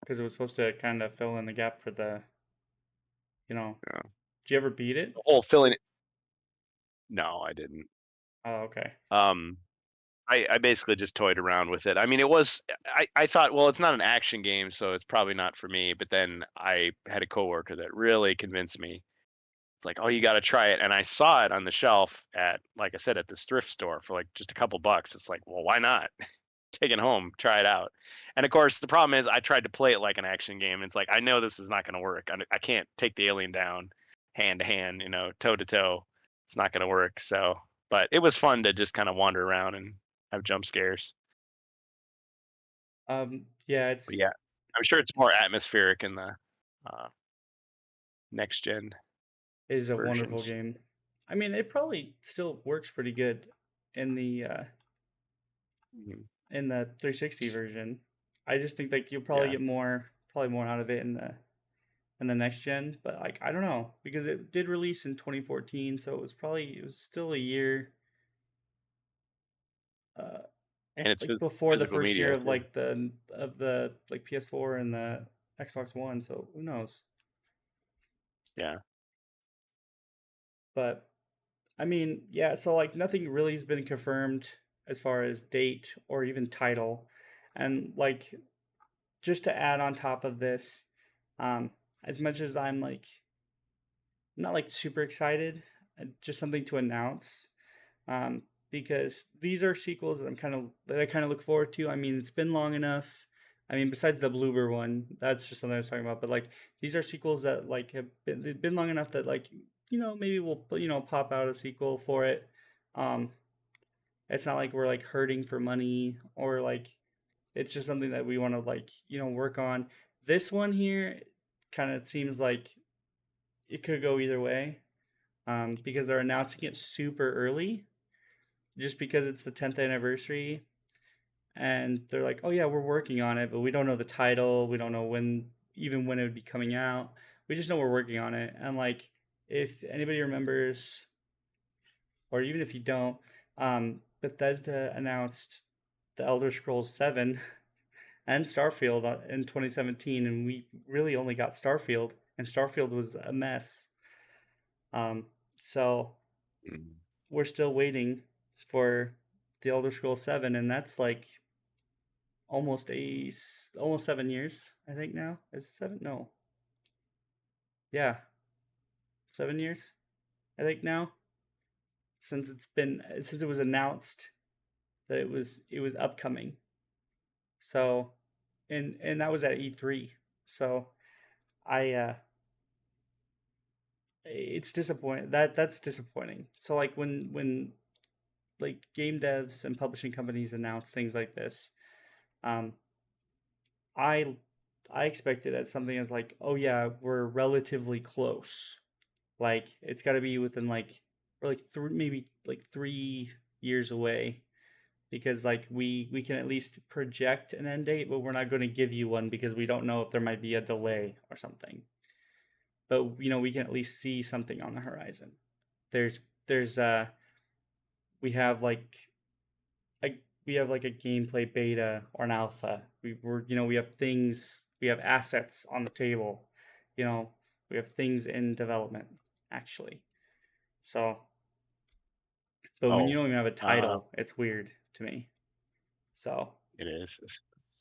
Because it was supposed to kind of fill in the gap for the, Yeah. did you ever beat it? The whole filling. No, I didn't. Oh, okay. I basically just toyed around with it. I mean, I thought, well, it's not an action game, so it's probably not for me. But then I had a coworker that really convinced me. It's like, oh, you got to try it. And I saw it on the shelf at, like I said, at this thrift store for like just a couple bucks. It's like, well, why not? Take it home, try it out. And of course, the problem is I tried to play it like an action game. And it's like, I know this is not going to work. I can't take the alien down hand to hand, toe to toe. It's not going to work. So, but it was fun to just kind of wander around and have jump scares. Yeah, But yeah, I'm sure it's more atmospheric in the uh, next gen it is a wonderful versions. game. I mean, it probably still works pretty good in the Mhm. in the 360 version. I just think like you'll probably Yeah, get probably more out of it in the next gen, but like I don't know because it did release in 2014, so it was still a year uh and it's like before the physical first year media of too. the like PS4 and the Xbox One, so who knows. Yeah, But I mean, yeah, so like nothing really has been confirmed as far as date or even title. And like just to add on top of this, um, as much as I'm not like super excited, just something to announce. Because these are sequels that I kind of look forward to. I mean, it's been long enough. I mean, besides the Bloober one, that's just something I was talking about. But like, these are sequels that like they've been long enough that like maybe we'll pop out a sequel for it. Um, it's not like we're like hurting for money or like it's just something that we want to like work on. This one here kind of seems like it could go either way. Because they're announcing it super early just because it's the 10th anniversary and they're like, "Oh yeah, we're working on it, but we don't know the title. We don't know when it would be coming out. We just know we're working on it." And like if anybody remembers or even if you don't, Bethesda announced The Elder Scrolls 7 and Starfield in 2017 and we really only got Starfield and Starfield was a mess. Um, so Mhm. we're still waiting for The Elder Scrolls 7 and that's like almost 7 years I think now. Is it 7? No, yeah, 7 years I think now since it was announced that it was upcoming. So and that was at E3. So I it's disappointing that's disappointing. So like when like game devs and publishing companies announce things like this, um I I expected as something as like, oh yeah, we're relatively close. Like it's got to be within like or like maybe like 3 years away because like we can at least project an end date, but we're not going to give you one because we don't know if there might be a delay or something. But we can at least see something on the horizon. There's we have like we have like a gameplay beta or an alpha. We have things, we have assets on the table. You know, we have things in development actually. So, but when you Oh, don't even have a uh, title, it's weird to me. So, it is.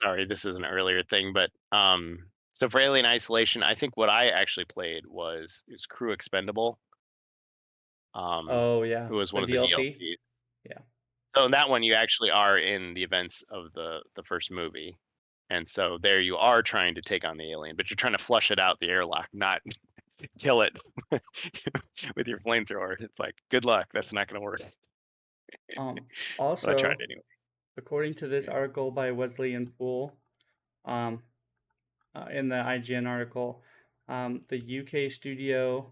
sorry, this is an earlier thing, but so for Alien Isolation, I think what I actually played was Crew Expendable. Oh yeah, It was the one of the DLC. DLCs. Yeah. So in that one, you actually are in the events of the first movie, and so there you are trying to take on the alien, but you're trying to flush it out the airlock, not kill it with your flamethrower. It's like, good luck. That's not going to work. But I tried Also, anyway. according to this article by Wesley and Poole, um, in the IGN article, the UK studio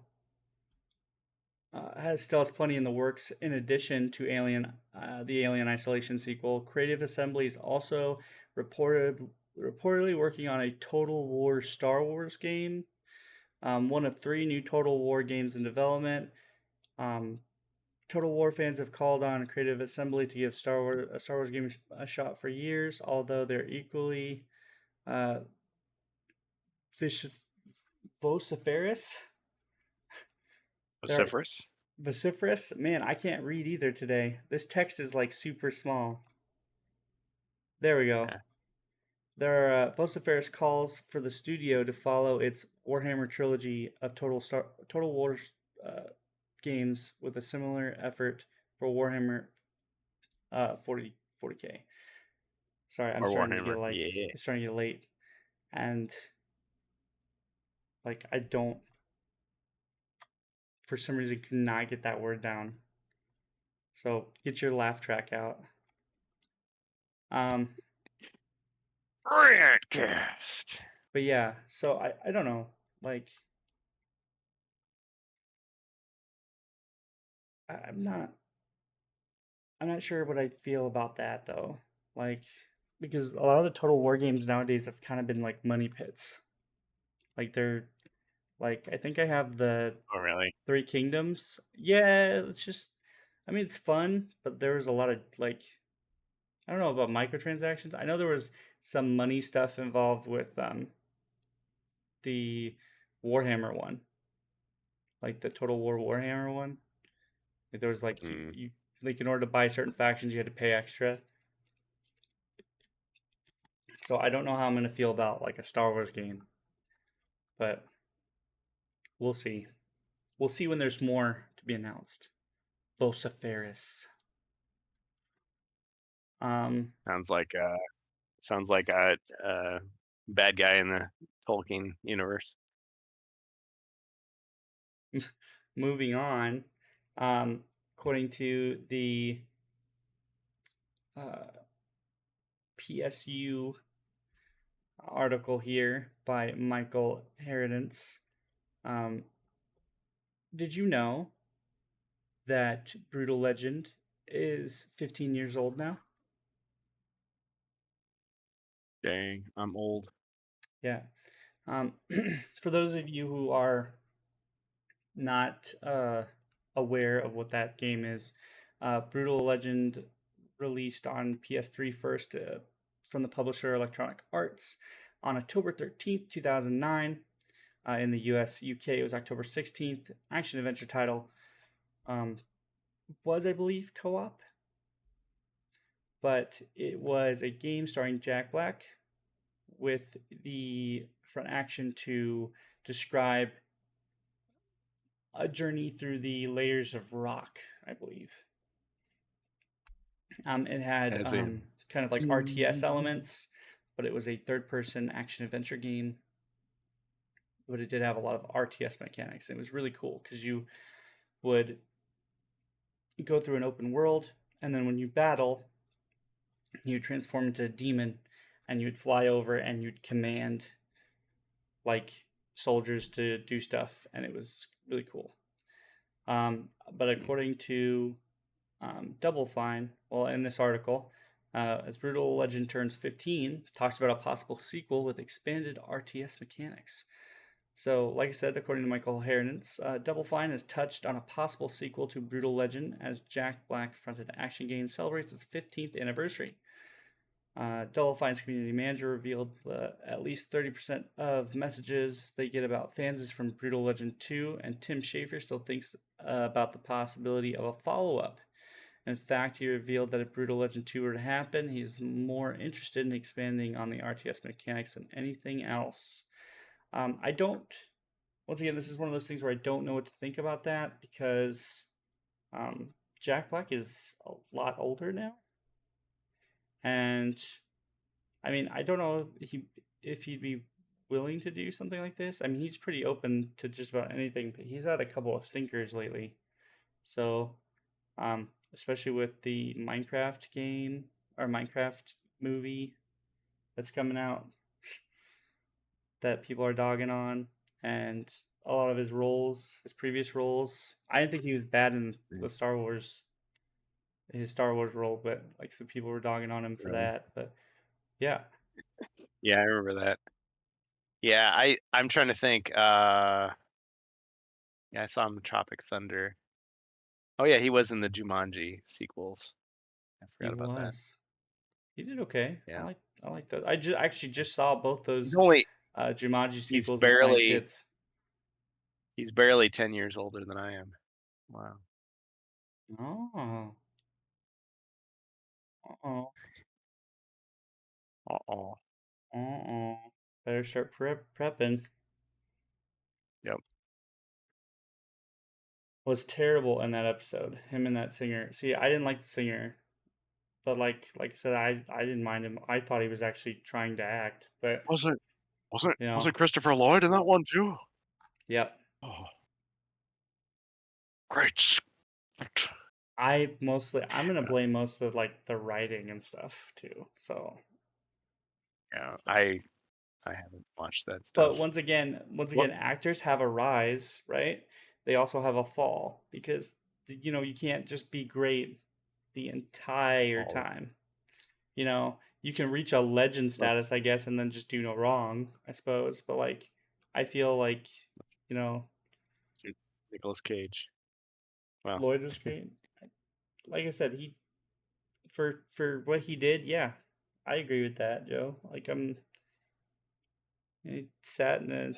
still has plenty in the works. In addition to the Alien Isolation sequel, Creative Assembly is also reportedly working on a Total War Star Wars game, one of 3 new Total War games in development. Total War fans have called on Creative Assembly to give a Star Wars game a shot for years, although they're equally uh, vociferous. They're Vociferous? vociferous. Man, I can't read either today. This text is like super small. There we go. Yeah. There are vociferous calls for the studio to follow its Warhammer trilogy of Total War games with a similar effort for Warhammer 40K. Sorry, I'm Or starting to Warhammer. get like Yeah. it's starting to get late, and like I don't, for some reason, could not get that word down. So get your laugh track out. TheRantCast. But yeah, so I don't know, like I'm not sure what I feel about that though, like because a lot of the Total War games nowadays have kind of been like money pits. Like they're like I think I have the Oh, really? 3 Kingdoms. Yeah, it's just I mean it's fun, but there was a lot of like I don't know about microtransactions. I know there was some money stuff involved with the Warhammer one, like the Total War Warhammer one. Like there was like you like in order to buy certain factions you had to pay extra. So I don't know how I'm gonna feel about like a Star Wars game, but we'll see. We'll see when there's more to be announced. Vociferous. Sounds like a bad guy in the Tolkien universe. Moving on, according to the PSU article here by Michael Herodance, did you know that Brutal Legend is 15 years old now? Dang, I'm old. Yeah. For those of you who are not aware of what that game is, Brutal Legend released on PS3 first from the publisher Electronic Arts on October 13th, 2009. In the US, UK, it was October 16th. Action adventure title was, I believe, co op, but it was a game starring Jack Black with the front action to describe a journey through the layers of rock, I believe. It had As in. kind of like RTS elements, but it was a third-person action adventure game. But it did have a lot of RTS mechanics. It was really cool because you would go through an open world, and then when you battle, you would transform into a demon, and you'd fly over and you'd command like soldiers to do stuff, and it was really cool. But according to Double Fine, well, in this article, as Brutal Legend turns 15, talks about a possible sequel with expanded RTS mechanics. So, like I said, according to Michael Herodance, Double Fine has touched on a possible sequel to Brutal Legend as Jack Black fronted action game celebrates its 15th anniversary. Double Fine's community manager revealed at least 30% of messages they get about fans is from Brutal Legend 2, and Tim Schafer still thinks about the possibility of a follow-up. In fact, he revealed that if Brutal Legend 2 were to happen, he's more interested in expanding on the RTS mechanics than anything else. I don't. Once again, this is one of those things where I don't know what to think about that because Jack Black is a lot older now, and I mean, I don't know if he'd be willing to do something like this. I mean, he's pretty open to just about anything, but he's had a couple of stinkers lately. So, especially with the Minecraft game or Minecraft movie that's coming out that people are dogging on, and a lot of his roles, his previous roles. I didn't think he was bad in the Star Wars, his Star Wars role, but like some people were dogging on him for that. But yeah, yeah, I remember that. Yeah, I'm trying to think. Yeah, I saw him in Tropic Thunder. Oh yeah, he was in the Jumanji sequels. I he forgot about that. was. He did okay. Yeah. I like that. I actually just saw both He's those only Jumanji he's sequels with my barely kids. he's barely 10 years older than I am. Wow. Oh. Uh-oh. Uh-oh. Uh-oh. Better start prepping. Yep. Was terrible in that episode. Him and that singer. See, I didn't like the singer, but like I said, I didn't mind him. I thought he was actually trying to act, but you know, Wasn't Christopher Lloyd in that one too? yep. Oh, great. I'm gonna blame most of like the writing and stuff too. So, Yeah, I haven't watched that but stuff. once What? again, actors have a rise, right? They also have a fall because you can't just be great the entire Oh, time. You can reach a legend look, status, I guess, and then just do no wrong, I suppose. But like, I feel like, you know, Nicolas Cage. Well, Lloyd was great. Like I said, he for what he did, yeah, I agree with that, Joe. Like he sat in a.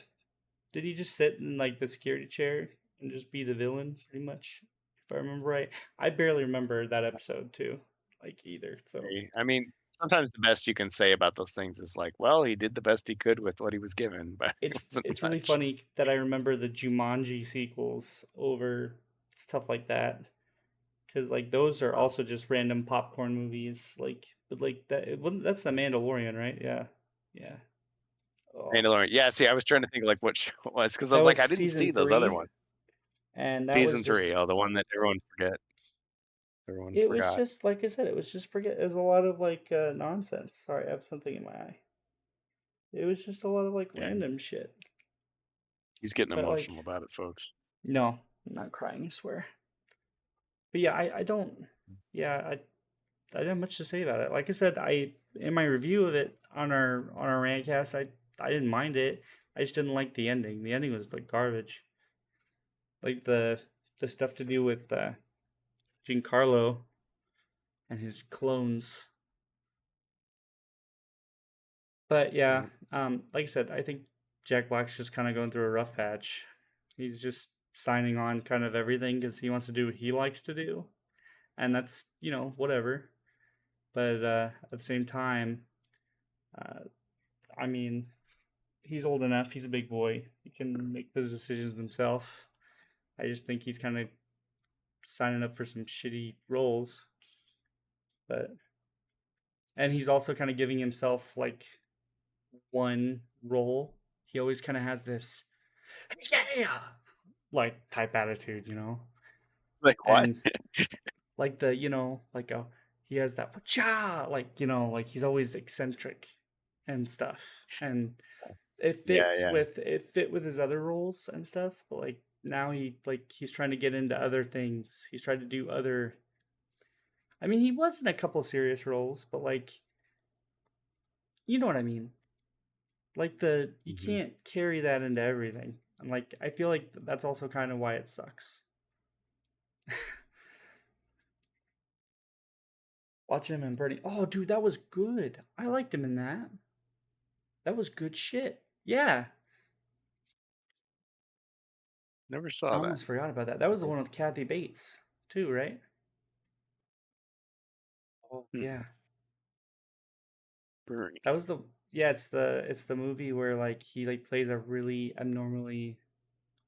Did he just sit in like the security chair and just be the villain, pretty much? If I remember right, I barely remember that episode too, like either. So I mean, sometimes the best you can say about those things is like, well, he did the best he could with what he was given, but it wasn't it's really much. funny that I remember the Jumanji sequels over stuff like that because like those are Oh, also just random popcorn movies. Like, but like that it wasn't that's the Mandalorian, right? Yeah, yeah. Oh, Mandalorian. Yeah, see, I was trying to think like what show it was because I that was like, was I didn't season see those other 3, ones. and that was Season just 3. Oh, the one that everyone it was forgot. just like I said, it was just forget. It was a lot of like nonsense. Sorry, I have something in my eye. It was just a lot of like Yeah, random shit. he's getting But like, emotional about it, folks. no, I'm not crying. I swear. But yeah, I don't. Yeah, I didn't have much to say about it. Like I said, I in my review of it on our rantcast, I didn't mind it. I just didn't like the ending. The ending was like garbage. Like the stuff to do with Giancarlo and his clones. But yeah, Yep. like I said, I think Jack Black's just kind of going through a rough patch. He's just signing on kind of everything because he wants to do what he likes to do, and that's whatever. But at the same time, uh, I mean, he's old enough. He's a big boy. He can make those decisions himself. I just think he's kind of signing up for some shitty roles, but and he's also kind of giving himself like one role. He always kind of has this yeah like type attitude, Like what? and like the like he has that cha like like he's always eccentric and stuff, and Yeah, yeah. it fit with his other roles and stuff, but like now he's trying to get into other things. He's trying to do other. I mean, he was in a couple serious roles, but like you know what I mean. Like you Hmm. can't carry that into everything, and like I feel like that's also kind of why it sucks. Watch him in Bernie. Oh, dude, that was good. I liked him in that. That was good shit. Yeah, Never I saw that. almost forgot about that. That was the one with Kathy Bates too, right? Oh yeah, Bernie. that was the it's the movie where like he like plays a really abnormally.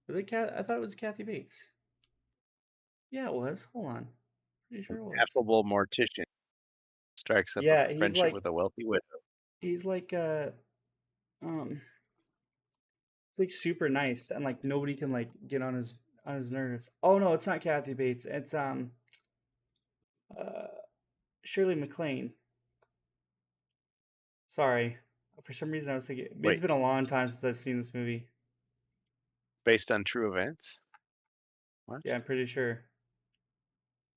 Was it Cat? I thought it was Kathy Bates. Yeah, it was. Hold on, pretty sure it was. Affable mortician strikes up a Yeah, friendship with a wealthy widow. he's like um it's like super nice and like nobody can like get on his nerves. Oh no, it's not Kathy Bates. It's uh Shirley MacLaine. Sorry. For some reason I was thinking it's Wait, been a long time since I've seen this movie. based on true events? What? Yeah, I'm pretty sure.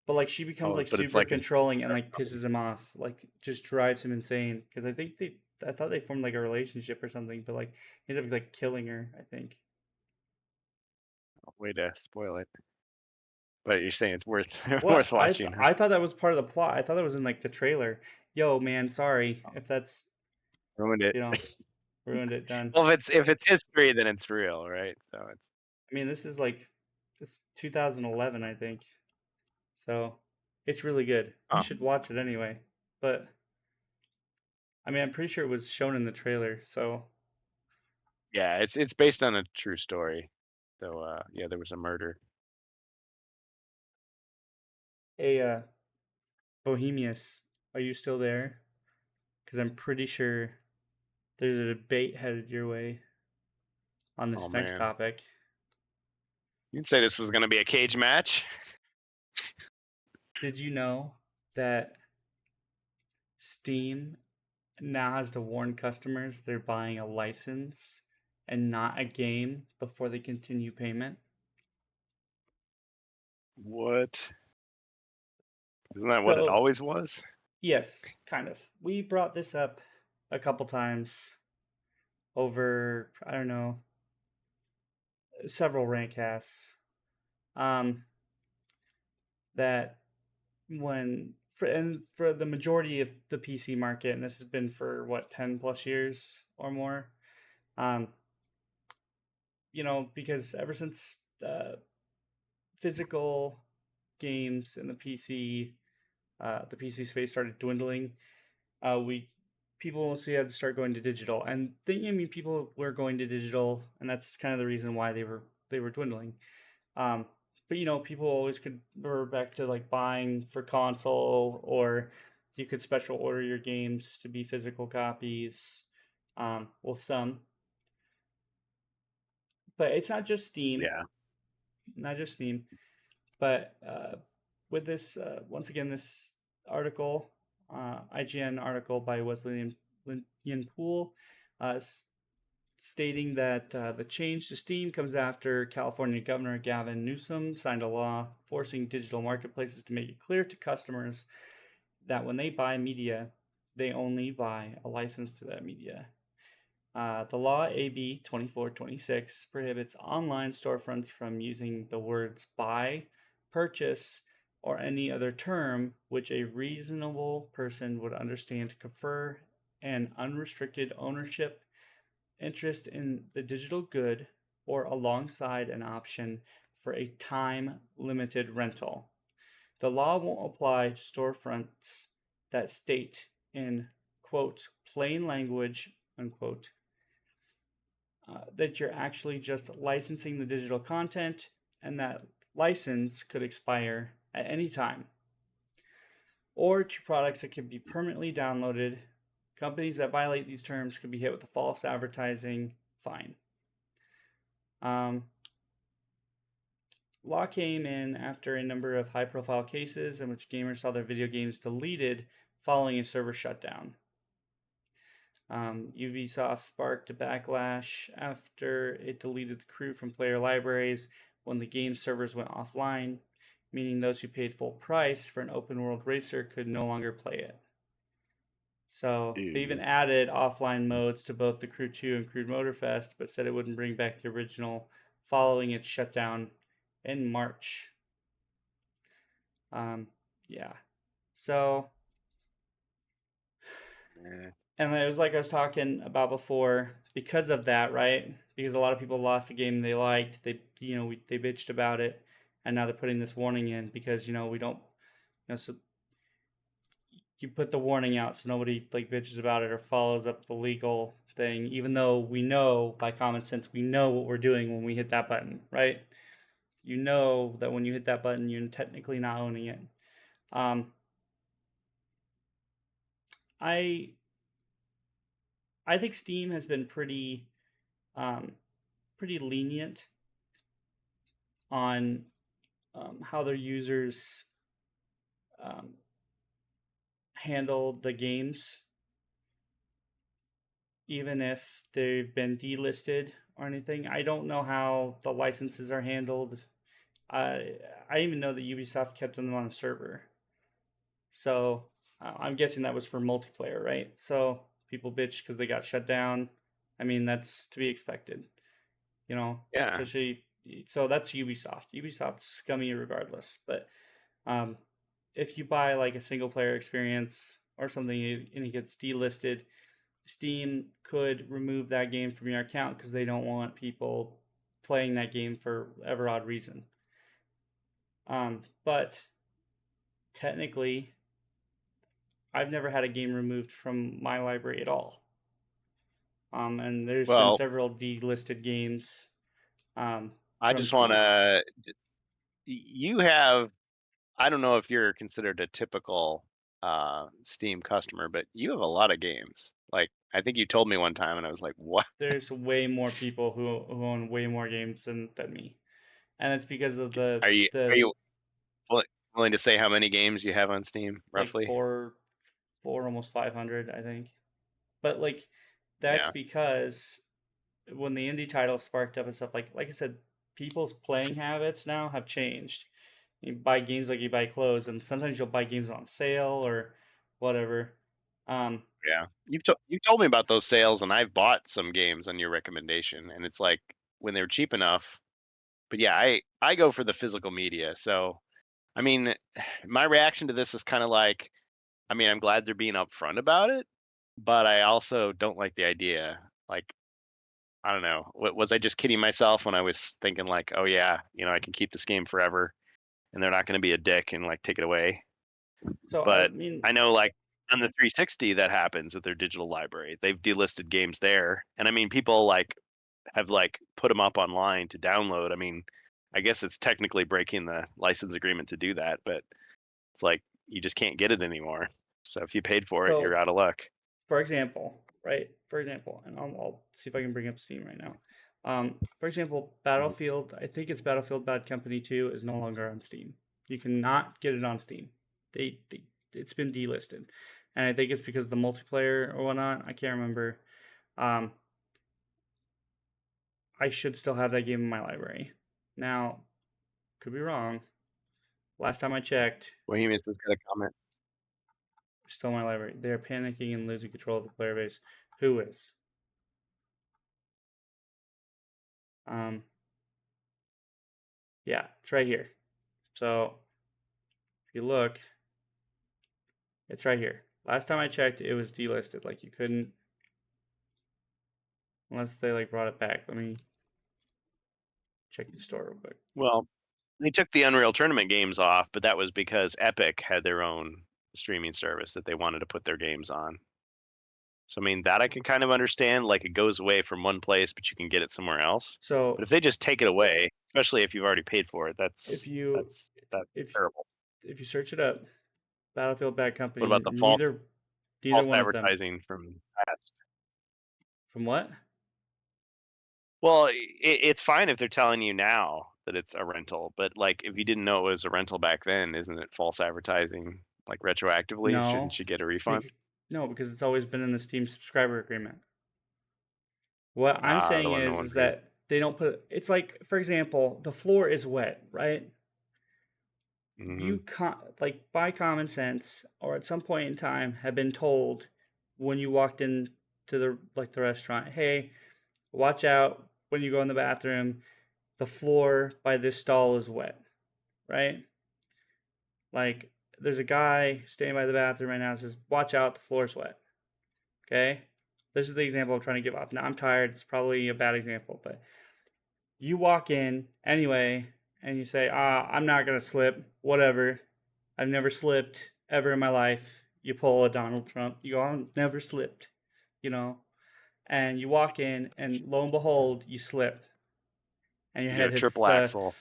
But like she becomes Oh, like but it's super like controlling and like pisses him off, like just drives him insane. Because I thought they formed like a relationship or something, but like he ends up like killing her. I think. way to spoil it. But you're saying it's worth What worth watching, huh? I thought that was part of the plot. I thought that was in like the trailer. Yo, man, sorry if that's Ruined it. you know ruined it. Done. Well, if it's history, then it's real, right? So it's I mean, this is like it's 2011, I think. So it's really good. You should watch it anyway. But I mean, I'm pretty sure it was shown in the trailer. So yeah, it's based on a true story. So yeah, there was a murder. hey, Bohemius, are you still there? Because I'm pretty sure there's a debate headed your way on Oh this next man, topic. you'd say this was going to be a cage match? Did you know that Steam now has to warn customers they're buying a license and not a game before they continue payment? What? Isn't that what it So, always was? yes, kind of. We brought this up a couple times over, I don't know, several rantcasts. That for the majority of the PC market, and this has been for what 10 plus years or more, um, because ever since physical games in the PC space started dwindling, we people mostly had to start going to digital, and I mean people were going to digital, and that's kind of the reason why they were dwindling. Um, but people always could revert back to like buying for console, or you could special order your games to be physical copies. Well, some, but it's not just Steam, Yeah. not just Steam. But with this, once again, this article, IGN article by Wesleyan Poole, uh, stating that the change to Steam comes after California Governor Gavin Newsom signed a law forcing digital marketplaces to make it clear to customers that when they buy media, they only buy a license to that media. The law AB 2426 prohibits online storefronts from using the words buy, purchase, or any other term which a reasonable person would understand to confer an unrestricted ownership interest in the digital good or alongside an option for a time limited rental. The law won't apply to storefronts that state in quote plain language unquote that you're actually just licensing the digital content and that license could expire at any time, or to products that can be permanently downloaded. Companies that violate these terms could be hit with a false advertising fine. Law came in after a number of high profile cases in which gamers saw their video games deleted following a server shutdown. Ubisoft sparked a backlash after it deleted the crew from player libraries when the game servers went offline, meaning those who paid full price for an open world racer could no longer play it. So they even added offline modes to both the Crew 2 and Crude Motorfest, but said it wouldn't bring back the original following its shutdown in March. Yeah. So and it was like I was talking about before, because of that, right? Because a lot of people lost a game they liked. They bitched about it, and now they're putting this warning in because we don't. So you put the warning out so nobody like bitches about it or follows up the legal thing, even though we know by common sense we know what we're doing when we hit that button, right? You know that when you hit that button, you're technically not owning it. I think Steam has been pretty lenient on how their users handle the games, even if they've been delisted or anything. I don't know how the licenses are handled. I even know that Ubisoft kept them on a server. So I'm guessing that was for multiplayer, right? So people bitch because they got shut down. I mean, that's to be expected, Yeah. Especially, so that's Ubisoft. Ubisoft's scummy regardless. But if you buy like a single player experience or something and it gets delisted, Steam could remove that game from your account because they don't want people playing that game for whatever odd reason. But technically, I've never had a game removed from my library at all. And there's been several delisted games. I just want to. You have. I don't know if you're considered a typical Steam customer, but you have a lot of games. Like I think you told me one time, and I was like, "What?" There's way more people who own way more games than me, and it's because of the. Are you willing to say how many games you have on Steam, roughly? Like four, almost 500, I think. But like, that's because when the indie titles sparked up and stuff, like I said, people's playing habits now have changed. You buy games like you buy clothes, and sometimes you'll buy games on sale or whatever. Yeah, you've told me about those sales, and I've bought some games on your recommendation, and it's like when they're cheap enough. But yeah, I go for the physical media. So, I mean, my reaction to this is kind of like, I mean, I'm glad they're being upfront about it, but I also don't like the idea. Like, I don't know, was I just kidding myself when I was thinking like, oh yeah, I can keep this game forever, and they're not going to be a dick and like take it away. So But I mean, I know like on the 360 that happens with their digital library. They've delisted games there, and I mean people like have like put them up online to download. I mean, I guess it's technically breaking the license agreement to do that, but it's like you just can't get it anymore. So if you paid for it, you're out of luck. For example, and I'll see if I can bring up Steam right now. For example, Battlefield, I think it's Battlefield Bad Company 2 is no longer on Steam. You cannot get it on Steam. It's been delisted. And I think it's because of the multiplayer or whatnot. I can't remember. I should still have that game in my library. Now, could be wrong. Last time I checked, Bohemian's got a comment. Still in my library. They're panicking and losing control of the player base. Who is? Yeah, it's right here. So if you look, it's right here. Last time I checked, it was delisted. Like you couldn't, unless they like brought it back. Let me check the store real quick. Well, they took the Unreal Tournament games off, but that was because Epic had their own streaming service that they wanted to put their games on. So I mean that I can kind of understand. Like it goes away from one place, but you can get it somewhere else. So, but if they just take it away, especially if you've already paid for it, that's terrible. If you search it up, Battlefield Bad Company. What about the neither one advertising of them. from ads? From what? Well, it's fine if they're telling you now that it's a rental, but like if you didn't know it was a rental back then, isn't it false advertising? Like retroactively, No, shouldn't you get a refund? No, because it's always been in the Steam subscriber agreement. What I'm saying is that they don't put. It's like, for example, the floor is wet, right? Mm-hmm. You like by common sense, or at some point in time, have been told when you walked into the restaurant, hey, watch out when you go in the bathroom. The floor by this stall is wet, right? Like there's a guy standing by the bathroom right now that says, watch out, the floor's wet. Okay? This is the example I'm trying to give off. Now I'm tired, it's probably a bad example, but you walk in anyway and you say, I'm not gonna slip, whatever. I've never slipped ever in my life. you pull a Donald Trump, you go, "I never slipped," and you walk in, and lo and behold, you slip, and your You do head a hits triple axle.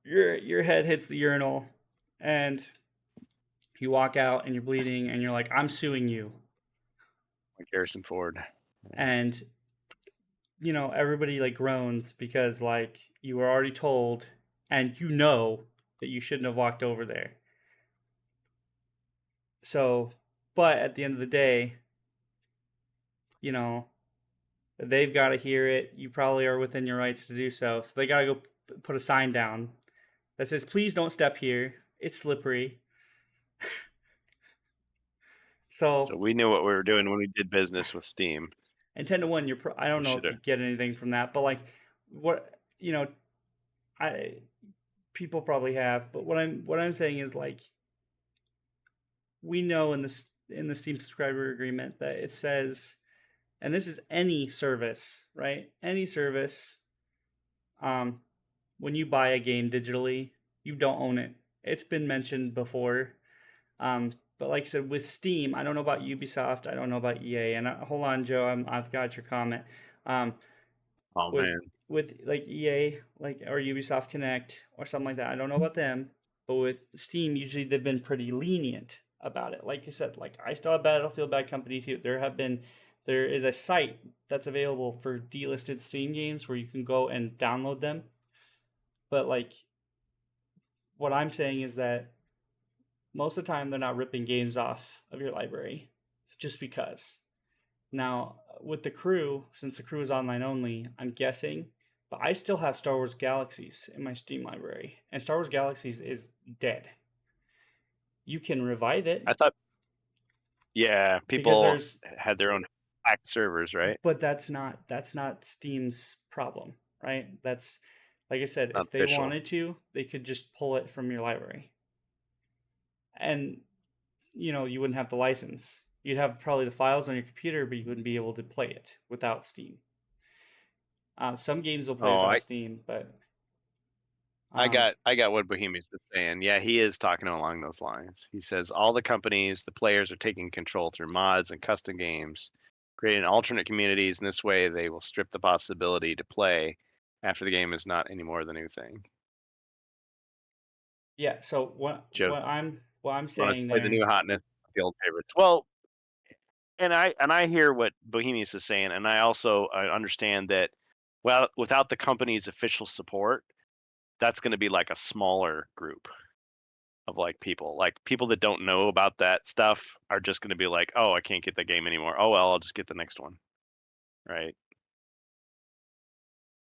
your head hits the urinal, and you walk out, and you're bleeding, and you're like, "I'm suing you," Like Harrison Ford. and everybody like groans because like you were already told, and that you shouldn't have walked over there. So, but at the end of the day, they've got to hear it. You probably are within your rights to do so. So they got to go put a sign down that says, "Please don't step here. It's slippery." So we knew what we were doing when we did business with Steam. And 10 to 1, I don't know if you get anything from that, but like what, people probably have, but what I'm saying is like, we know in the Steam subscriber agreement that it says, and this is any service, right? Any service, when you buy a game digitally, you don't own it. It's been mentioned before. But like I said, with Steam, I don't know about Ubisoft, I don't know about EA, and hold on, Joe, I've got your comment. Oh man, with like EA, like or Ubisoft Connect or something like that, I don't know about them, but with Steam, usually they've been pretty lenient about it. Like I said, like I still have Battlefield Bad Company 2. There is a site that's available for delisted Steam games where you can go and download them. But like, what I'm saying is that most of the time they're not ripping games off of your library just because. Now, with the crew, since the crew is online only, I'm guessing, but I still have Star Wars Galaxies in my Steam library, and Star Wars Galaxies is dead. You can revive it. I thought, yeah, people had their own hacked servers, right? But that's not Steam's problem, right? That's, like I said, Not if they official. wanted to, they could just pull it from your library, and you wouldn't have the license. You'd have probably the files on your computer, but you wouldn't be able to play it without Steam. Some games will play without Steam, but I got what Bohemian's been saying. Yeah, he is talking along those lines. He says all the companies, the players are taking control through mods and custom games, creating alternate communities. In this way, they will strip the possibility to play after the game is not anymore the new thing. Yeah. So what I'm saying play there, the new hotness, the old favorites. Well, and I hear what Bohemius is saying, and I understand that. Well, without the company's official support, that's going to be like a smaller group of like people that don't know about that stuff are just going to be like, oh, I can't get the game anymore. Oh well, I'll just get the next one, right?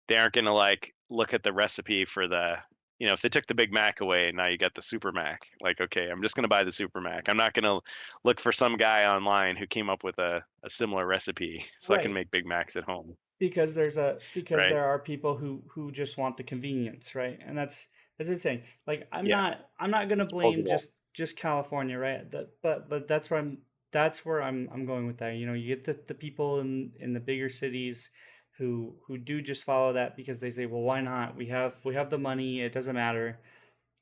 They aren't going to like look at the recipe for the, if they took the Big Mac away and now you got the Super Mac, like, okay, I'm just going to buy the Super Mac. I'm not going to look for some guy online who came up with a similar recipe so I can make Big Macs at home. Because there are people who just want the convenience, right? And that's insane. Like I'm not gonna blame just California, right? But that's where I'm going with that. You get the people in the bigger cities who do just follow that because they say, well, why not? We have the money. It doesn't matter.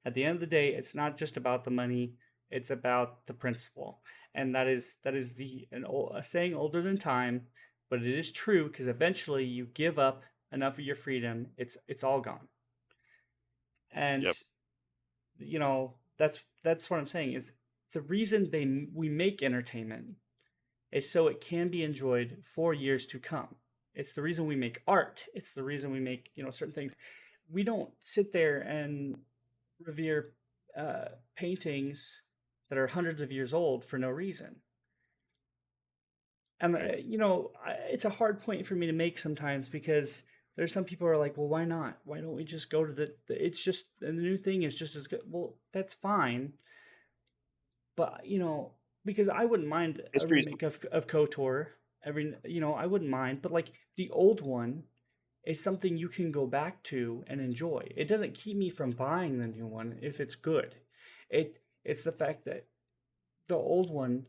At the end of the day, it's not just about the money. It's about the principle, and that is a saying older than time, but it is true because eventually you give up enough of your freedom, it's all gone. And that's what I'm saying is the reason we make entertainment is so it can be enjoyed for years to come. It's the reason we make art. It's the reason we make certain things. We don't sit there and revere paintings that are hundreds of years old for no reason. And it's a hard point for me to make sometimes because there's some people who are like, well, why not? Why don't we just go to it's just, and the new thing is just as good. Well, that's fine. But, because I wouldn't mind a remake of KOTOR. I wouldn't mind. But like the old one is something you can go back to and enjoy. It doesn't keep me from buying the new one if it's good. It's the fact that the old one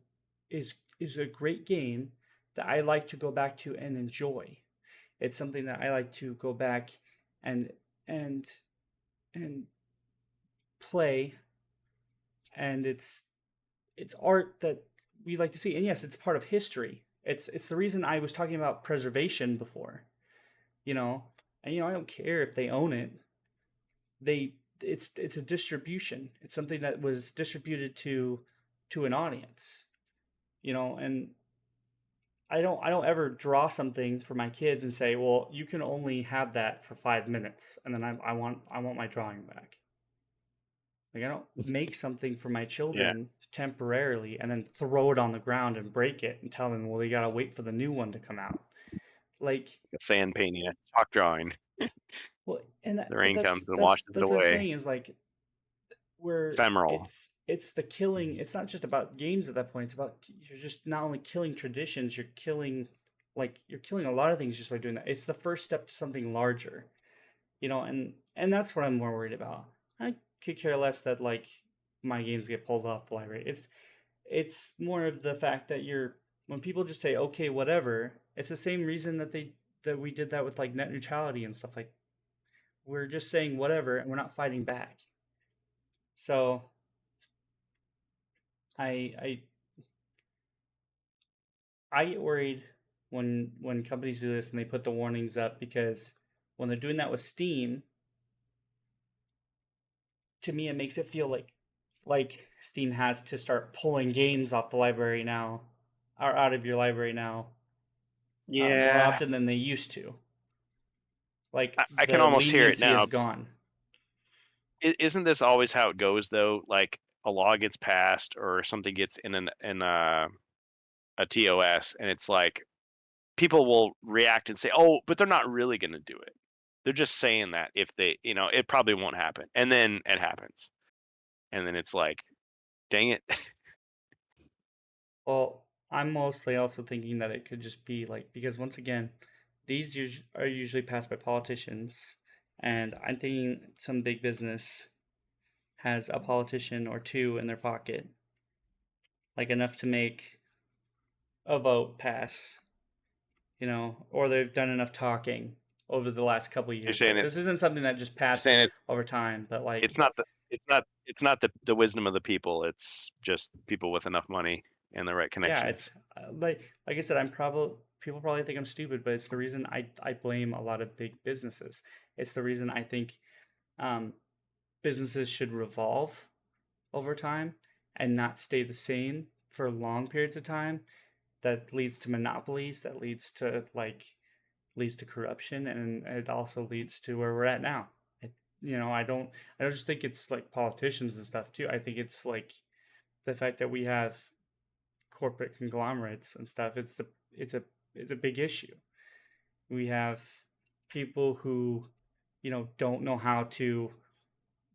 is a great game that I like to go back to and enjoy. It's something that I like to go back and play, and it's art that we like to see. And yes, it's part of history. It's the reason I was talking about preservation before. You know, and I don't care if they own it. It's a distribution. It's something that was distributed to an audience. And I don't ever draw something for my kids and say, well, you can only have that for 5 minutes, and then I want my drawing back. Like, I don't make something for my children temporarily and then throw it on the ground and break it and tell them, well, they gotta wait for the new one to come out. Like Sand painting, chalk drawing. Well, and The but rain that's comes and that's washes it that's what I'm away. saying is like where Ephemeral. it's the killing. It's not just about games at that point. It's about you're just not only killing traditions, you're killing a lot of things just by doing that. It's the first step to something larger, and that's what I'm more worried about. I could care less that like my games get pulled off the library. It's more of the fact that when people just say okay whatever, it's the same reason that we did that with like net neutrality and stuff. Like, we're just saying whatever and we're not fighting back. So I I I get worried when companies do this and they put the warnings up, because when they're doing that with Steam, to me it makes it feel like Steam has to start pulling games off the library now, or out of your library now, more Yeah, often than they used to. Like, I can the almost hear it leniency is now. gone. Isn't this always how it goes though? Like a law gets passed or something gets in a TOS, and it's like people will react and say, "Oh, but they're not really going to do it. They're just saying that if they, it probably won't happen." And then it happens. And then it's like, "Dang it." Well, I'm mostly also thinking that it could just be like, because once again, these are usually passed by politicians, and I'm thinking some big business has a politician or two in their pocket, like enough to make a vote pass, or they've done enough talking over the last couple of You're years. saying Like, it this isn't something that just you're passed saying it over time, but it's like, not the wisdom of the people. It's just people with enough money and the right yeah, connections. it's like I said, people probably think I'm stupid, but it's the reason I blame a lot of big businesses. It's the reason I think um, businesses should revolve over time and not stay the same for long periods of time. That leads to monopolies. That leads to corruption, and it also leads to where we're at now. I don't just think it's like politicians and stuff too. I think it's like the fact that we have corporate conglomerates and stuff. It's a big issue. We have people who don't know how to,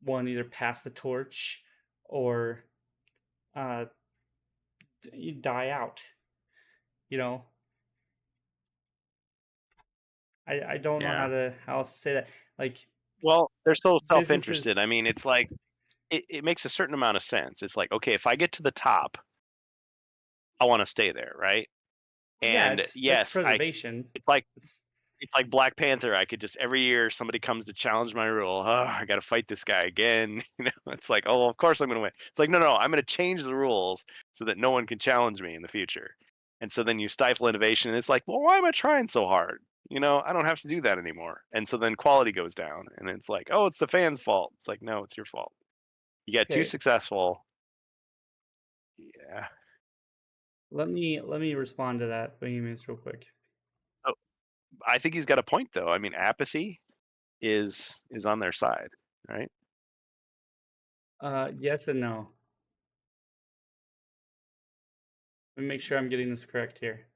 one, either pass the torch or uh, die out. You know, I don't know Yeah. how else to say that. Like, Well, they're so self-interested. businesses, I mean, it's like it makes a certain amount of sense. It's like, okay, if I get to the top, I want to stay there, right? well, yeah, And that's yes, preservation. it's like It's it's like Black Panther. I could just every year somebody comes to challenge my rule. Oh, I got to fight this guy again. It's like, oh, well, of course I'm going to win. It's like, no, I'm going to change the rules so that no one can challenge me in the future. And so then you stifle innovation, and it's like, well, why am I trying so hard? I don't have to do that anymore. And so then quality goes down, and it's like, oh, it's the fans' fault. It's like, no, it's your fault. You got too okay. successful. Yeah. Let me respond to that, Bohemians, real quick. Oh, I think he's got a point, though. I mean, apathy is on their side, right? Yes and no. Let me make sure I'm getting this correct here.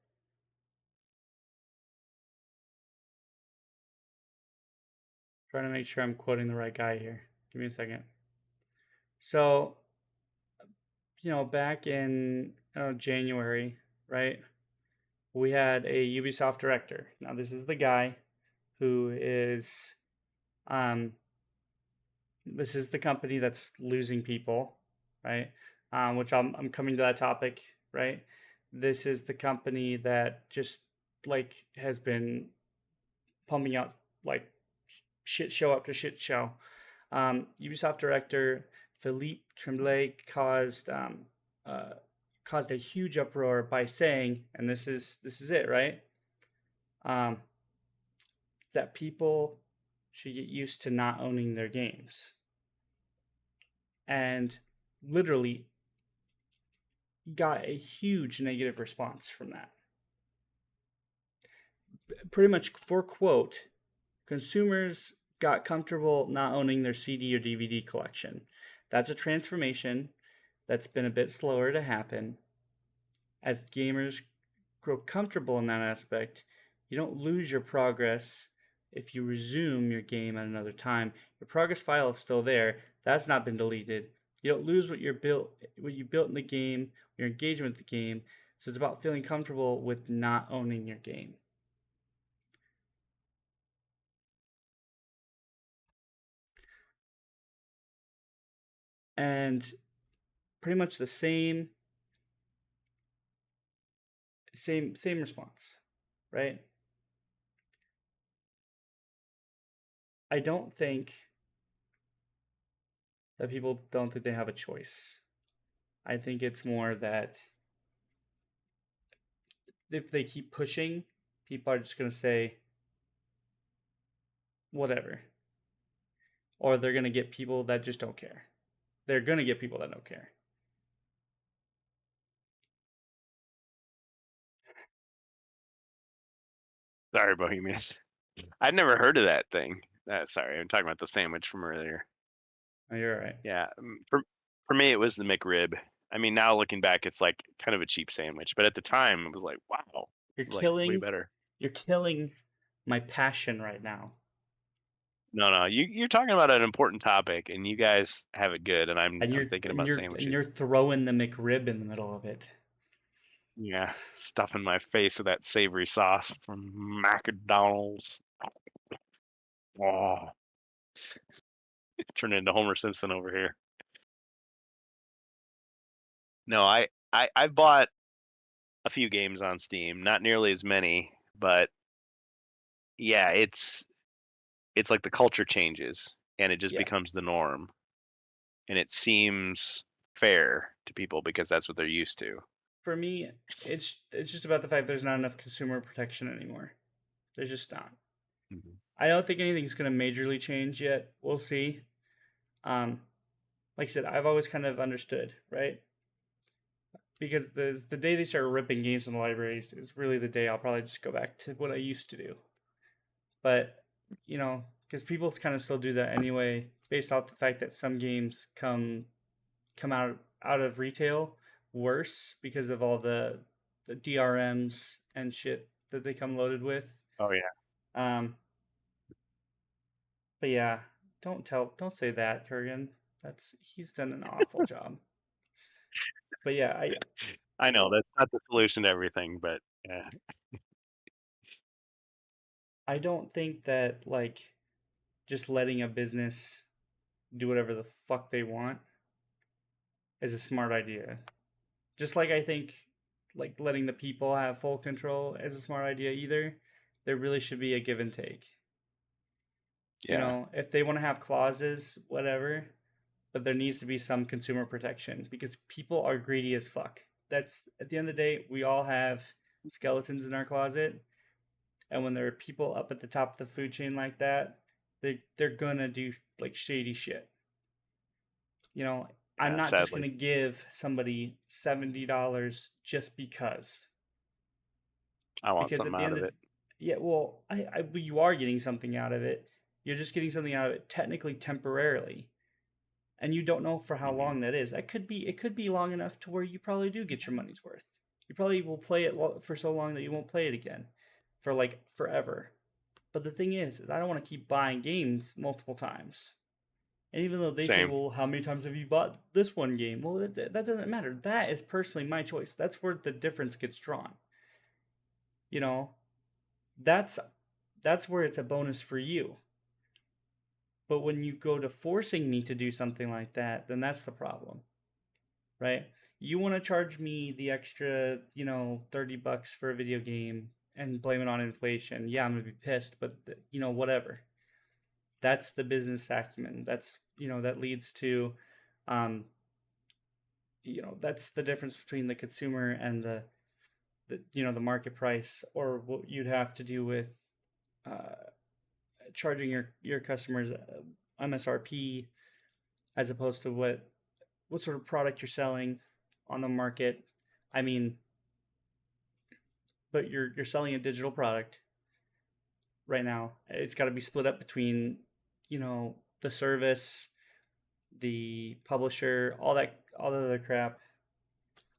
Trying to make sure I'm quoting the right guy here. Give me a second. So, back in January, right? We had a Ubisoft director. Now, this is the guy who is, um, this is the company that's losing people, right? Which I'm coming to that topic, right? This is the company that just like has been pumping out like shit show after shit show. Ubisoft director Philippe Tremblay caused caused a huge uproar by saying, and this is it, right? That people should get used to not owning their games. And literally got a huge negative response from that. Pretty much for quote, consumers got comfortable not owning their CD or DVD collection. That's a transformation that's been a bit slower to happen. As gamers grow comfortable in that aspect, you don't lose your progress if you resume your game at another time. Your progress file is still there. That's not been deleted. You don't lose what you built in the game, your engagement with the game. So it's about feeling comfortable with not owning your game. And pretty much the same response, right? I don't think that people don't think they have a choice. I think it's more that if they keep pushing, people are just going to say whatever. Or they're going to get people that just don't care. They're going to get people that don't care. Sorry, Bohemians. I'd never heard of that thing. Sorry, I'm talking about the sandwich from earlier. Oh, you're right. Yeah, for me, it was the McRib. I mean, now looking back, it's like kind of a cheap sandwich, but at the time, it was like, wow, this is like way better. You're killing my passion right now. No, you're talking about an important topic, and you guys have it good, and I'm thinking about sandwiches. And you're throwing the McRib in the middle of it. Yeah, stuffing my face with that savory sauce from McDonald's. Oh, turning into Homer Simpson over here. No, I've bought a few games on Steam, not nearly as many, but yeah, it's like the culture changes and it just becomes the norm, and it seems fair to people because that's what they're used to. For me, it's just about the fact there's not enough consumer protection anymore. There's just not. Mm-hmm. I don't think anything's going to majorly change yet. We'll see. Like I said, I've always kind of understood, right? Because the day they start ripping games from the libraries is really the day I'll probably just go back to what I used to do. But, you know, because people kind of still do that anyway, based off the fact that some games come out of retail worse because of all the DRMs and shit that they come loaded with. Oh yeah. But yeah, don't say that, Kurgan. He's done an awful job. But yeah, I know that's not the solution to everything, but yeah. I don't think that like just letting a business do whatever the fuck they want is a smart idea. Just like I think like letting the people have full control is a smart idea either. There really should be a give and take. Yeah. You know, if they want to have clauses, whatever, but there needs to be some consumer protection because people are greedy as fuck. That's at the end of the day, we all have skeletons in our closet. And when there are people up at the top of the food chain like that, they're gonna do like shady shit. You know, I'm not just gonna give somebody $70 just because. I want something out of it. Yeah, well, you are getting something out of it. You're just getting something out of it technically temporarily. And you don't know for how long that is. It could be long enough to where you probably do get your money's worth. You probably will play it for so long that you won't play it again for like forever. But the thing is I don't want to keep buying games multiple times. And even though they say, well, how many times have you bought this one game? Well, that doesn't matter. That is personally my choice. That's where the difference gets drawn. You know, that's where it's a bonus for you. But when you go to forcing me to do something like that, then that's the problem. Right? You want to charge me the extra, $30 for a video game and blame it on inflation. Yeah, I'm going to be pissed, but whatever. That's the business acumen. That's, that leads to that's the difference between the consumer and the the market price, or what you'd have to do with uh, charging your customers MSRP as opposed to what sort of product you're selling on the market. I mean, but you're selling a digital product right now. It's got to be split up between the service, the publisher, all the other crap.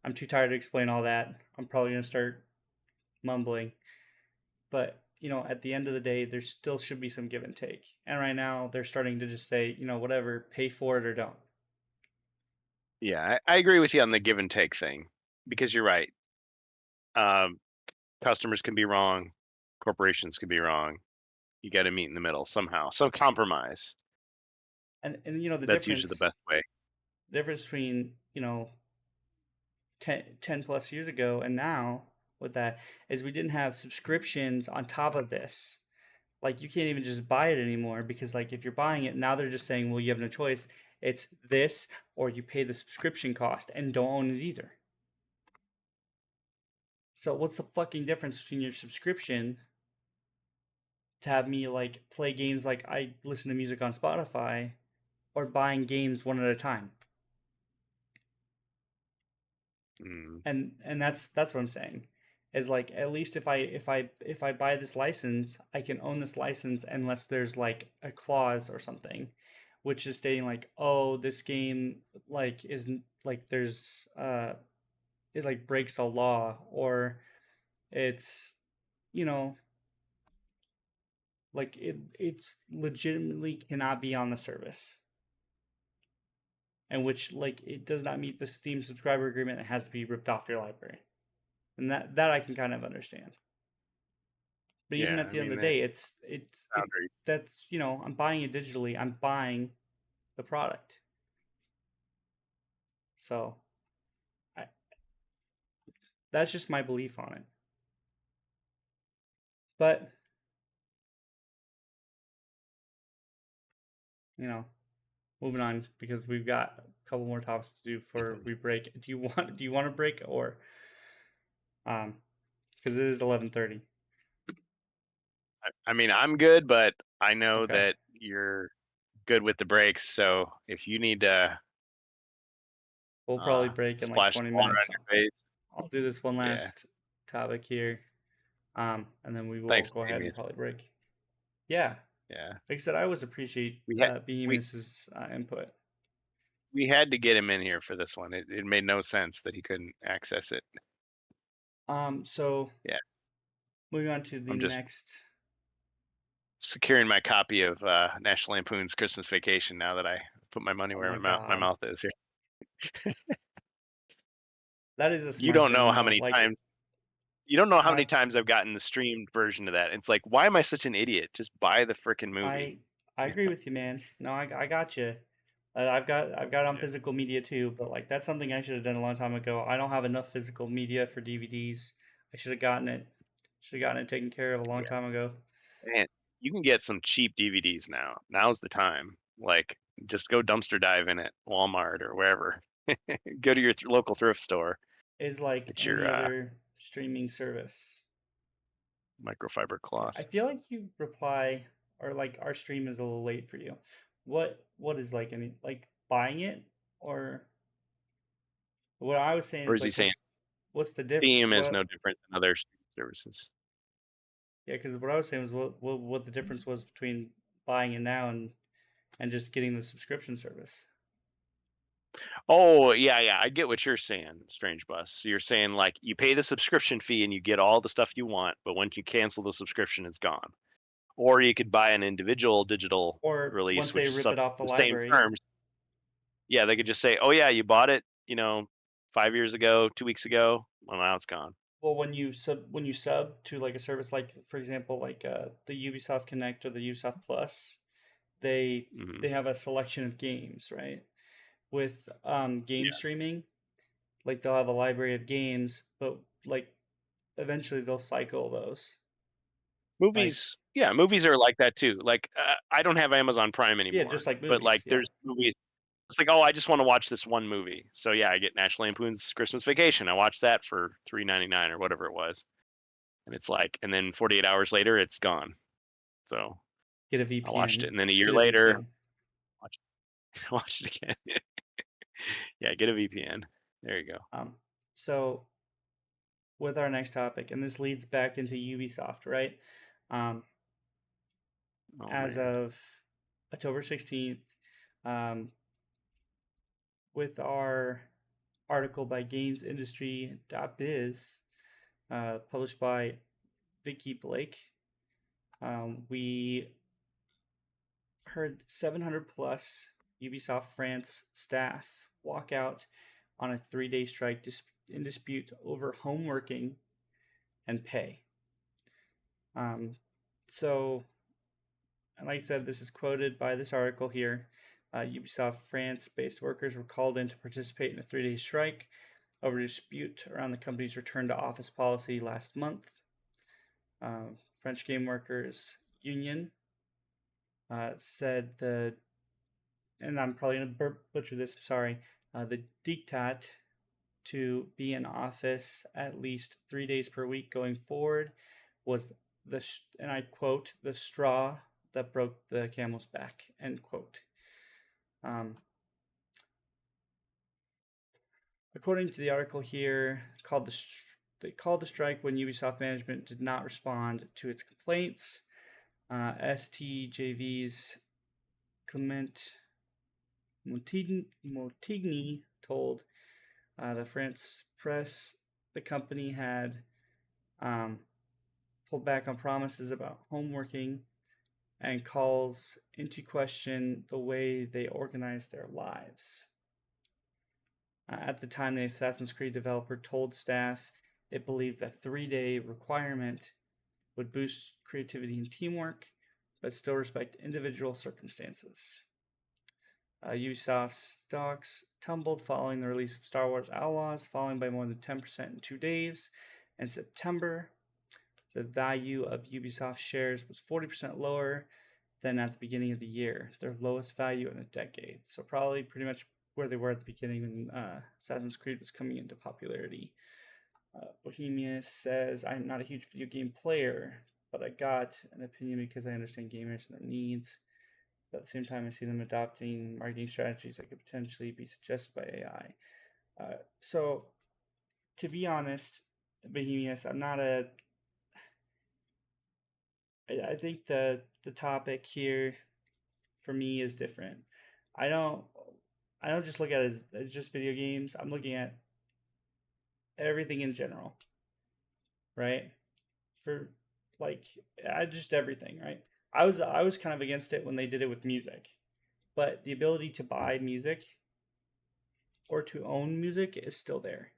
I'm too tired to explain all that. I'm probably gonna start mumbling, but at the end of the day, there still should be some give and take. And right now, they're starting to just say, whatever, pay for it or don't. Yeah, I agree with you on the give and take thing, because you're right. Customers can be wrong, corporations can be wrong. You got to meet in the middle somehow, some compromise. And the That's usually the best way. difference between 10 plus years ago and now with that is we didn't have subscriptions on top of this. Like, you can't even just buy it anymore, because like if you're buying it now, they're just saying, well, you have no choice. It's this, or you pay the subscription cost and don't own it either. So what's the fucking difference between your subscription to have me like play games like I listen to music on Spotify, or buying games one at a time? And that's what I'm saying, is like, at least if I buy this license, I can own this license unless there's like a clause or something, which is stating like, oh, this game like isn't like there's it like breaks a law, or it's you know like it's legitimately cannot be on the service, and which like it does not meet the Steam subscriber agreement. It has to be ripped off your library, and that I can kind of understand. But even at the end of the day, that's I'm buying it digitally. I'm buying the product. So that's just my belief on it. But moving on, because we've got a couple more topics to do before we break. Do you want to break, or because it is 11:30? I mean, I'm good, but I know that you're good with the breaks. So if you need to, we'll probably break in like 20 minutes. I'll do this one last topic here, and then we will go ahead and probably break. Yeah. Like I said, I always appreciate Behemoth's input. We had to get him in here for this one. It made no sense that he couldn't access it. So yeah, moving on to the next. Securing my copy of National Lampoon's Christmas Vacation now that I put my money where my mouth is here. That is a smart you don't know thing, how many times. You don't know how many times I've gotten the streamed version of that. It's like, why am I such an idiot? Just buy the freaking movie. I agree with you, man. No, I got you. I've got on physical media too, but like that's something I should have done a long time ago. I don't have enough physical media for DVDs. I should have gotten it. Should have gotten it taken care of a long time ago. Man, you can get some cheap DVDs now. Now's the time. Like, just go dumpster dive in at Walmart or wherever. Go to your local thrift store. Is like any other streaming service. Microfiber cloth. I feel like you reply, or like our stream is a little late for you. What is like any like buying it, or what I was saying? Or is he saying what's the difference? Steam is no different than other services. Yeah, because what I was saying was what the difference was between buying it now and just getting the subscription service. Oh, yeah, I get what you're saying, Strange Bus. So you're saying like you pay the subscription fee and you get all the stuff you want, but once you cancel the subscription, it's gone. Or you could buy an individual digital release, once they rip it off the library. Same terms. Yeah, they could just say, "Oh yeah, you bought it, 5 years ago, 2 weeks ago. Well, now it's gone." Well, when you sub to like a service, like for example, like the Ubisoft Connect or the Ubisoft Plus, they have a selection of games, right? With game streaming, like they'll have a library of games, but like eventually they'll cycle those. Movies, movies are like that too. Like I don't have Amazon Prime anymore. Yeah, just like movies. But like there's movies. It's like, oh, I just want to watch this one movie. So yeah, I get National Lampoon's Christmas Vacation. I watched that for $3.99 or whatever it was. And it's like, and then 48 hours later, it's gone. So Get a VPN. I watched it, and then a Just year get a later, VPN. watch it again. Yeah, get a VPN. There you go. So with our next topic, and this leads back into Ubisoft, right? As of October 16th, with our article by GamesIndustry.biz, published by Vicky Blake, we heard 700 plus Ubisoft France staff walk out on a 3-day strike in dispute over home working and pay. So, and like I said, this is quoted by this article here. Ubisoft France-based workers were called in to participate in a 3-day strike over a dispute around the company's return to office policy last month. French Game Workers Union said and I'm probably going to butcher this, sorry, the diktat to be in office at least 3 days per week going forward was and I quote, the straw that broke the camel's back, end quote. According to the article here, they called the strike when Ubisoft management did not respond to its complaints. STJV's Clement Montigny told the France press the company had pulled back on promises about home working and calls into question the way they organize their lives. At the time, the Assassin's Creed developer told staff it believed the 3-day requirement would boost creativity and teamwork, but still respect individual circumstances. Ubisoft stocks tumbled following the release of Star Wars Outlaws, falling by more than 10% in 2 days. In September, the value of Ubisoft shares was 40% lower than at the beginning of the year, their lowest value in a decade. So probably pretty much where they were at the beginning when Assassin's Creed was coming into popularity. Bohemia says, I'm not a huge video game player, but I got an opinion because I understand gamers and their needs. But at the same time, I see them adopting marketing strategies that could potentially be suggested by AI. So, to be honest, Bohemius, I'm not a. I think the topic here for me is different. I don't just look at it as just video games. I'm looking at everything in general, right? For like, just everything, right? I was kind of against it when they did it with music, but the ability to buy music or to own music is still there.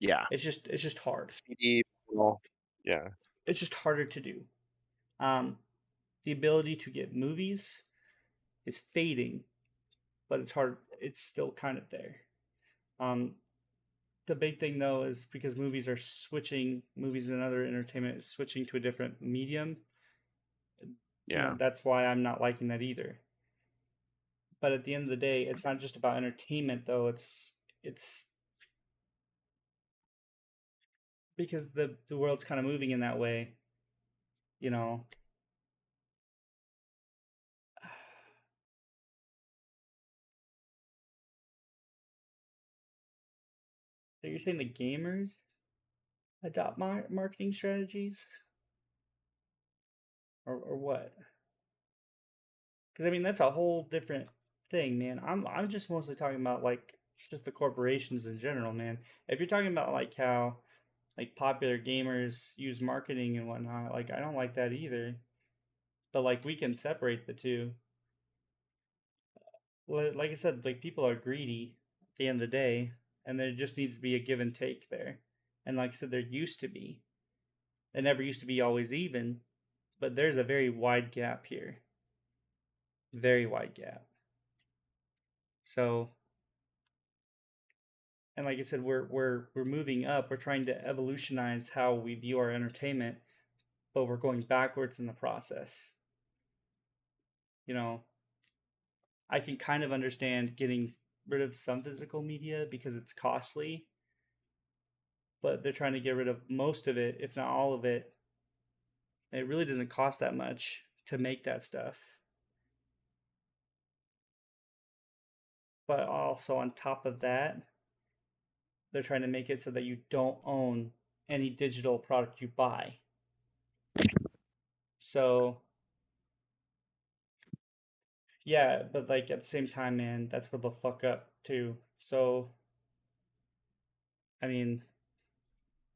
Yeah, it's just hard. CD, well, yeah, it's just harder to do. The ability to get movies is fading, but it's hard. It's still kind of there. The big thing though is because movies and other entertainment is switching to a different medium. Yeah. That's why I'm not liking that either. But at the end of the day, it's not just about entertainment though. It's because the world's kind of moving in that way. So you're saying the gamers adopt marketing strategies, or what? Because I mean that's a whole different thing, man. I'm just mostly talking about like just the corporations in general, man. If you're talking about like how like popular gamers use marketing and whatnot, like I don't like that either. But like we can separate the two. Like I said, like people are greedy at the end of the day, and there just needs to be a give and take there. And like I said, there used to be. It never used to be always even, but there's a very wide gap here. Very wide gap. So, and like I said, we're moving up. We're trying to evolutionize how we view our entertainment, but we're going backwards in the process. I can kind of understand getting rid of some physical media because it's costly, but they're trying to get rid of most of it, if not all of it. And it really doesn't cost that much to make that stuff. But also on top of that, they're trying to make it so that you don't own any digital product you buy. So yeah, but like at the same time, man, that's where they'll fuck up too. So I mean,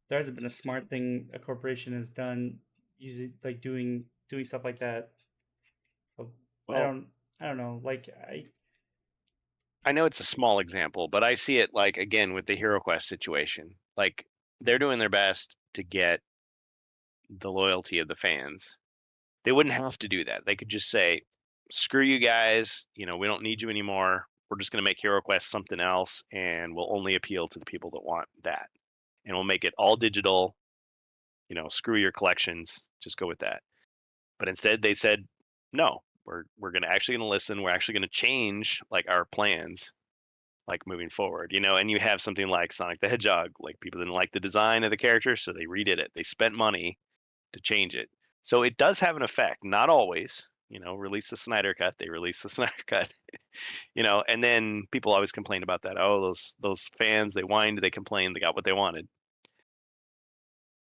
there hasn't been a smart thing a corporation has done using like doing stuff like that. So I Well, don't I don't know. Like I know it's a small example, but I see it like again with the HeroQuest situation. Like they're doing their best to get the loyalty of the fans. They wouldn't have to do that. They could just say, "Screw you guys. We don't need you anymore. We're just going to make HeroQuest something else, and we'll only appeal to the people that want that, and we'll make it all digital. Screw your collections. Just go with that." But instead, they said, "No, we're actually going to listen. We're actually going to change like our plans." Like moving forward, and you have something like Sonic the Hedgehog, like people didn't like the design of the character, so they redid it. They spent money to change it. So it does have an effect, not always. Release the Snyder cut, they release the Snyder cut, and then people always complain about that. Oh, those fans, they whined, they complained, they got what they wanted.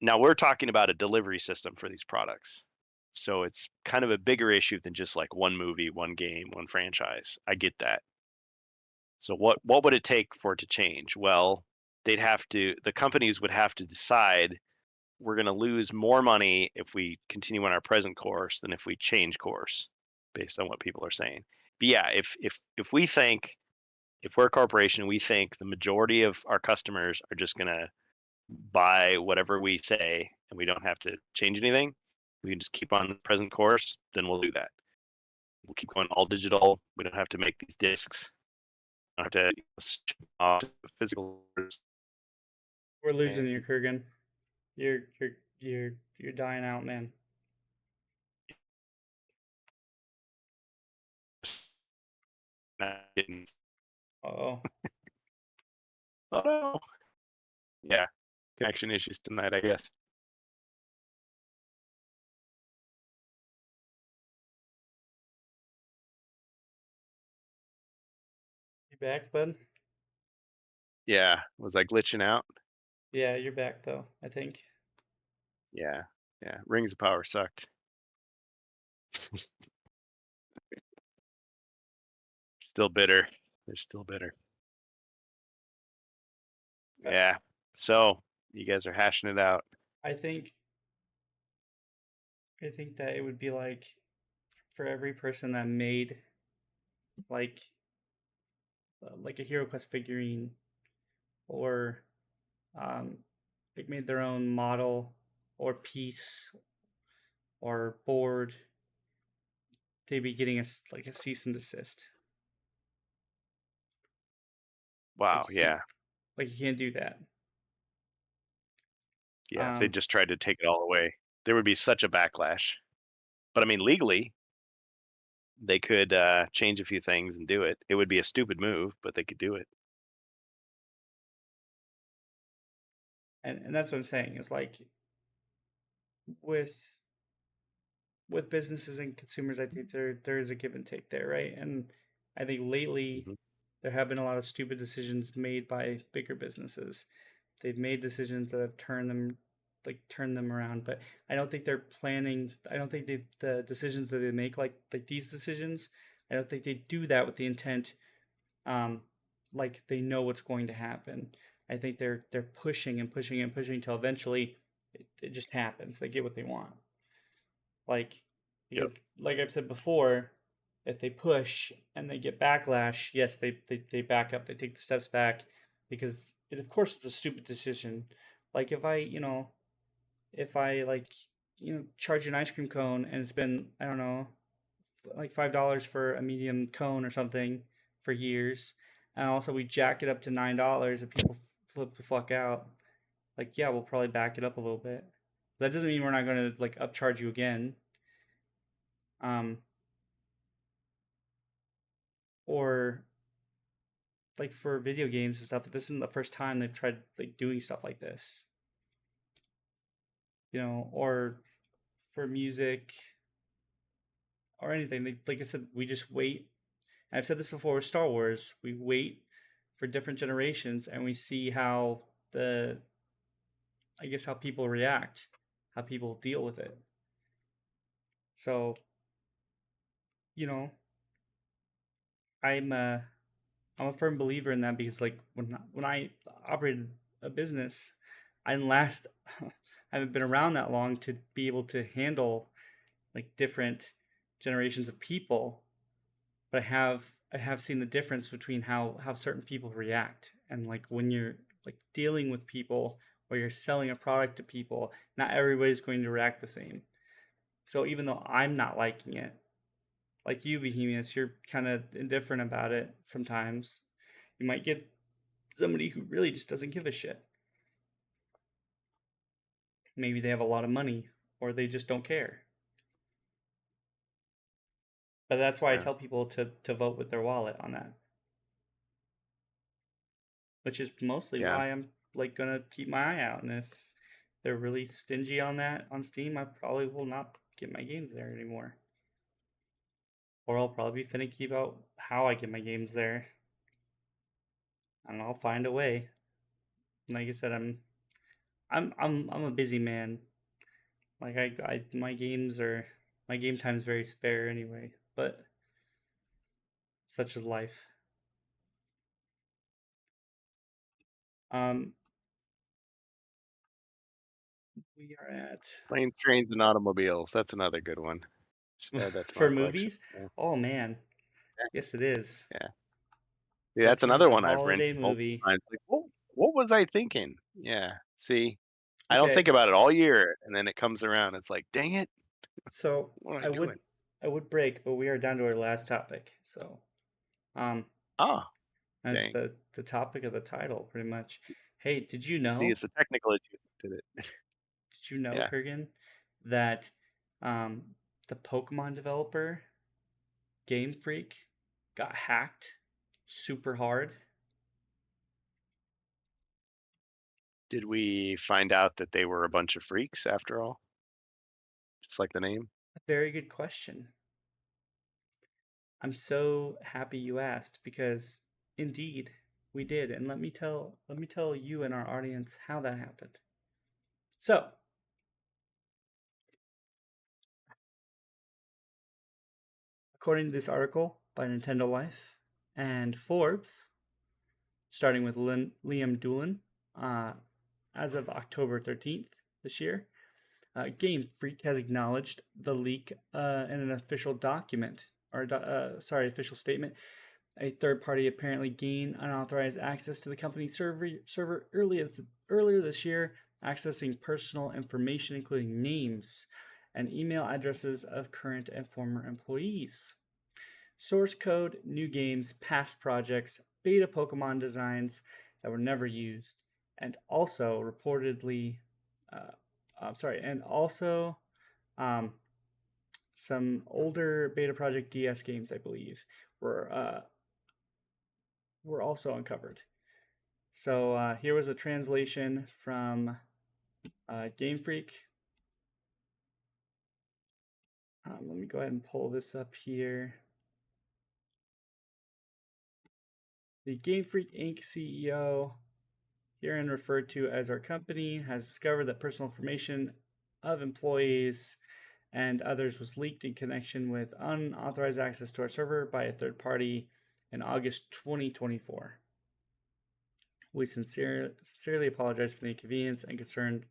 Now we're talking about a delivery system for these products. So it's kind of a bigger issue than just like one movie, one game, one franchise. I get that. So what would it take for it to change? Well, the companies would have to decide we're going to lose more money if we continue on our present course than if we change course based on what people are saying. But yeah, if we think, if we're a corporation, we think the majority of our customers are just going to buy whatever we say and we don't have to change anything, we can just keep on the present course, then we'll do that. We'll keep going all digital. We don't have to make these discs. We don't have to ship off physical. we're losing you, Kurgan. You're you're you're dying out, man. Oh, Oh no. Yeah, connection issues tonight, I guess. you back, bud? Yeah, was I glitching out? Yeah, you're back though. I think. Yeah, yeah. Rings of Power sucked. Still bitter. They're still bitter. Yeah. So you guys are hashing it out. I think that it would be like for every person that made like like a HeroQuest figurine or um, like made their own model or piece or board, they'd be getting like a cease and desist. Wow. Like you can't Yeah. like you can't do that. Yeah. If they Um, just tried to take it all away, there would be such a backlash. But I mean, legally, they could change a few things and do it. It would be a stupid move, but they could do it. and that's what I'm saying. Is like with businesses and consumers, I think there is a give and take there, right? And I think lately Hmm. there have been a lot of stupid decisions made by bigger businesses. They've made decisions that have turned them around, but I don't think they're planning. I don't think the decisions that they make, like these decisions, I don't think they do that with the intent, um, like they know what's going to happen. I think they're pushing and pushing and pushing until eventually it just happens. They get what they want. Like Yep. because like I've said before, if they push and they get backlash, yes, they back up, they take the steps back because it of course it's a stupid decision. Like if I like charge an ice cream cone and it's been I don't know like $5 for a medium cone or something for years, and also we jack it up to $9 and people flip the fuck out. Like yeah, we'll probably back it up a little bit. That doesn't mean we're not going to like upcharge you again. Um, or like for video games and stuff, this isn't the first time they've tried like doing stuff like this. Or for music or anything. Like I said, we just wait. I've said this before with Star Wars. We wait for different generations and we see how how people react, how people deal with it. So, I'm a firm believer in that because like when I operated a business, I didn't last. I haven't been around that long to be able to handle like different generations of people, but I have seen the difference between how certain people react, and like when you're like dealing with people or you're selling a product to people, not everybody's going to react the same. So even though I'm not liking it, like you, Behemoths, you're kind of indifferent about it sometimes. You might get somebody who really just doesn't give a shit. Maybe they have a lot of money or they just don't care. But that's why I tell people to vote with their wallet on that. Which is mostly why I'm like gonna keep my eye out. And if they're really stingy on that on Steam, I probably will not get my games there anymore. Or I'll probably be finicky about how I get my games there. And I'll find a way. Like I said, I'm a busy man. Like my game time's very spare anyway, but such is life. We are at Planes, Trains, and Automobiles. That's another good one. Should add that to for my collection. movies. Yeah. Oh man, yes it is. Yeah, that's another one I've rented movie. Like, what was I thinking? Yeah, see, I don't think about it all year, and then it comes around. It's like, dang it. So what am I doing? I would break, but we are down to our last topic. So, that's the topic of the title, pretty much. Hey, did you know? See, it's the technical issue to it. Did you know, Kurgan, that the Pokemon developer Game Freak got hacked super hard? Did we find out that they were a bunch of freaks after all? Just like the name? A very good question. I'm so happy you asked because indeed we did, and let me tell you and our audience how that happened. So, according to this article by Nintendo Life and Forbes, starting with Liam Doolin, as of October 13th this year, Game Freak has acknowledged the leak in an official document, or official statement. A third party apparently gained unauthorized access to the company's server earlier this year, accessing personal information including names and email addresses of current and former employees. Source code, new games, past projects, beta Pokemon designs that were never used, and also reportedly, some older beta project DS games, I believe, were also uncovered. So here was a translation from Game Freak. Let me go ahead and pull this up here. The Game Freak Inc. CEO, herein referred to as our company, has discovered that personal information of employees and others was leaked in connection with unauthorized access to our server by a third party in August 2024. We sincerely apologize for the inconvenience and concern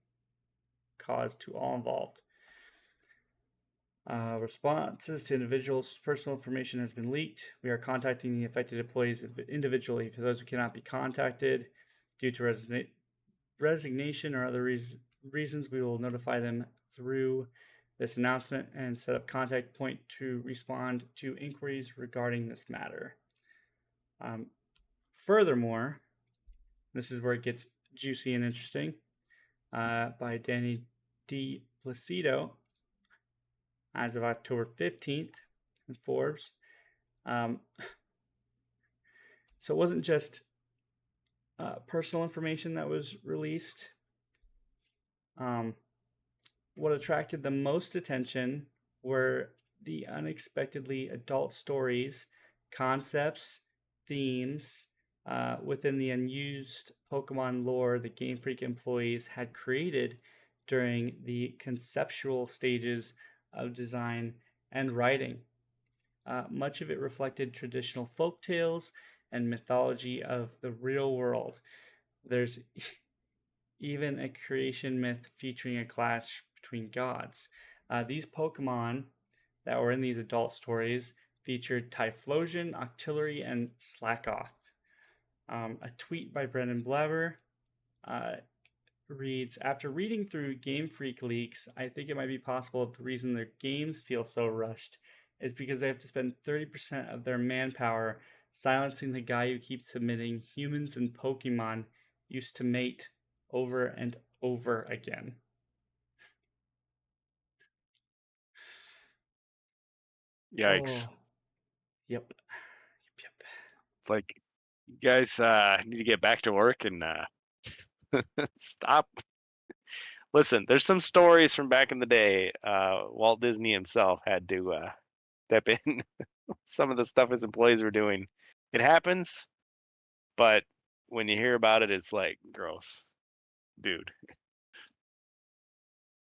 caused to all involved. Responses to individuals' personal information has been leaked. We are contacting the affected employees individually. For those who cannot be contacted due to resignation or other reasons, we will notify them through this announcement and set up contact point to respond to inquiries regarding this matter. Furthermore, this is where it gets juicy and interesting, by Danny D. Placido, as of October 15th in Forbes. So it wasn't just personal information that was released. What attracted the most attention were the unexpectedly adult stories, concepts, themes within the unused Pokemon lore the Game Freak employees had created during the conceptual stages of design and writing. Much of it reflected traditional folk tales and mythology of the real world. There's even a creation myth featuring a clash between gods. These Pokemon that were in these adult stories featured Typhlosion, Octillery, and Slackoth. A tweet by Brendan Blabber uh, reads, after reading through Game Freak leaks, I think it might be possible that the reason their games feel so rushed is because they have to spend 30% of their manpower silencing the guy who keeps submitting humans and Pokemon used to mate over and over again. Yikes. Oh, yep. Yep. It's like, you guys need to get back to work and stop. Listen, there's some stories from back in the day. Walt Disney himself had to step in. Some of the stuff his employees were doing. It happens, but when you hear about it, it's like, gross. Dude.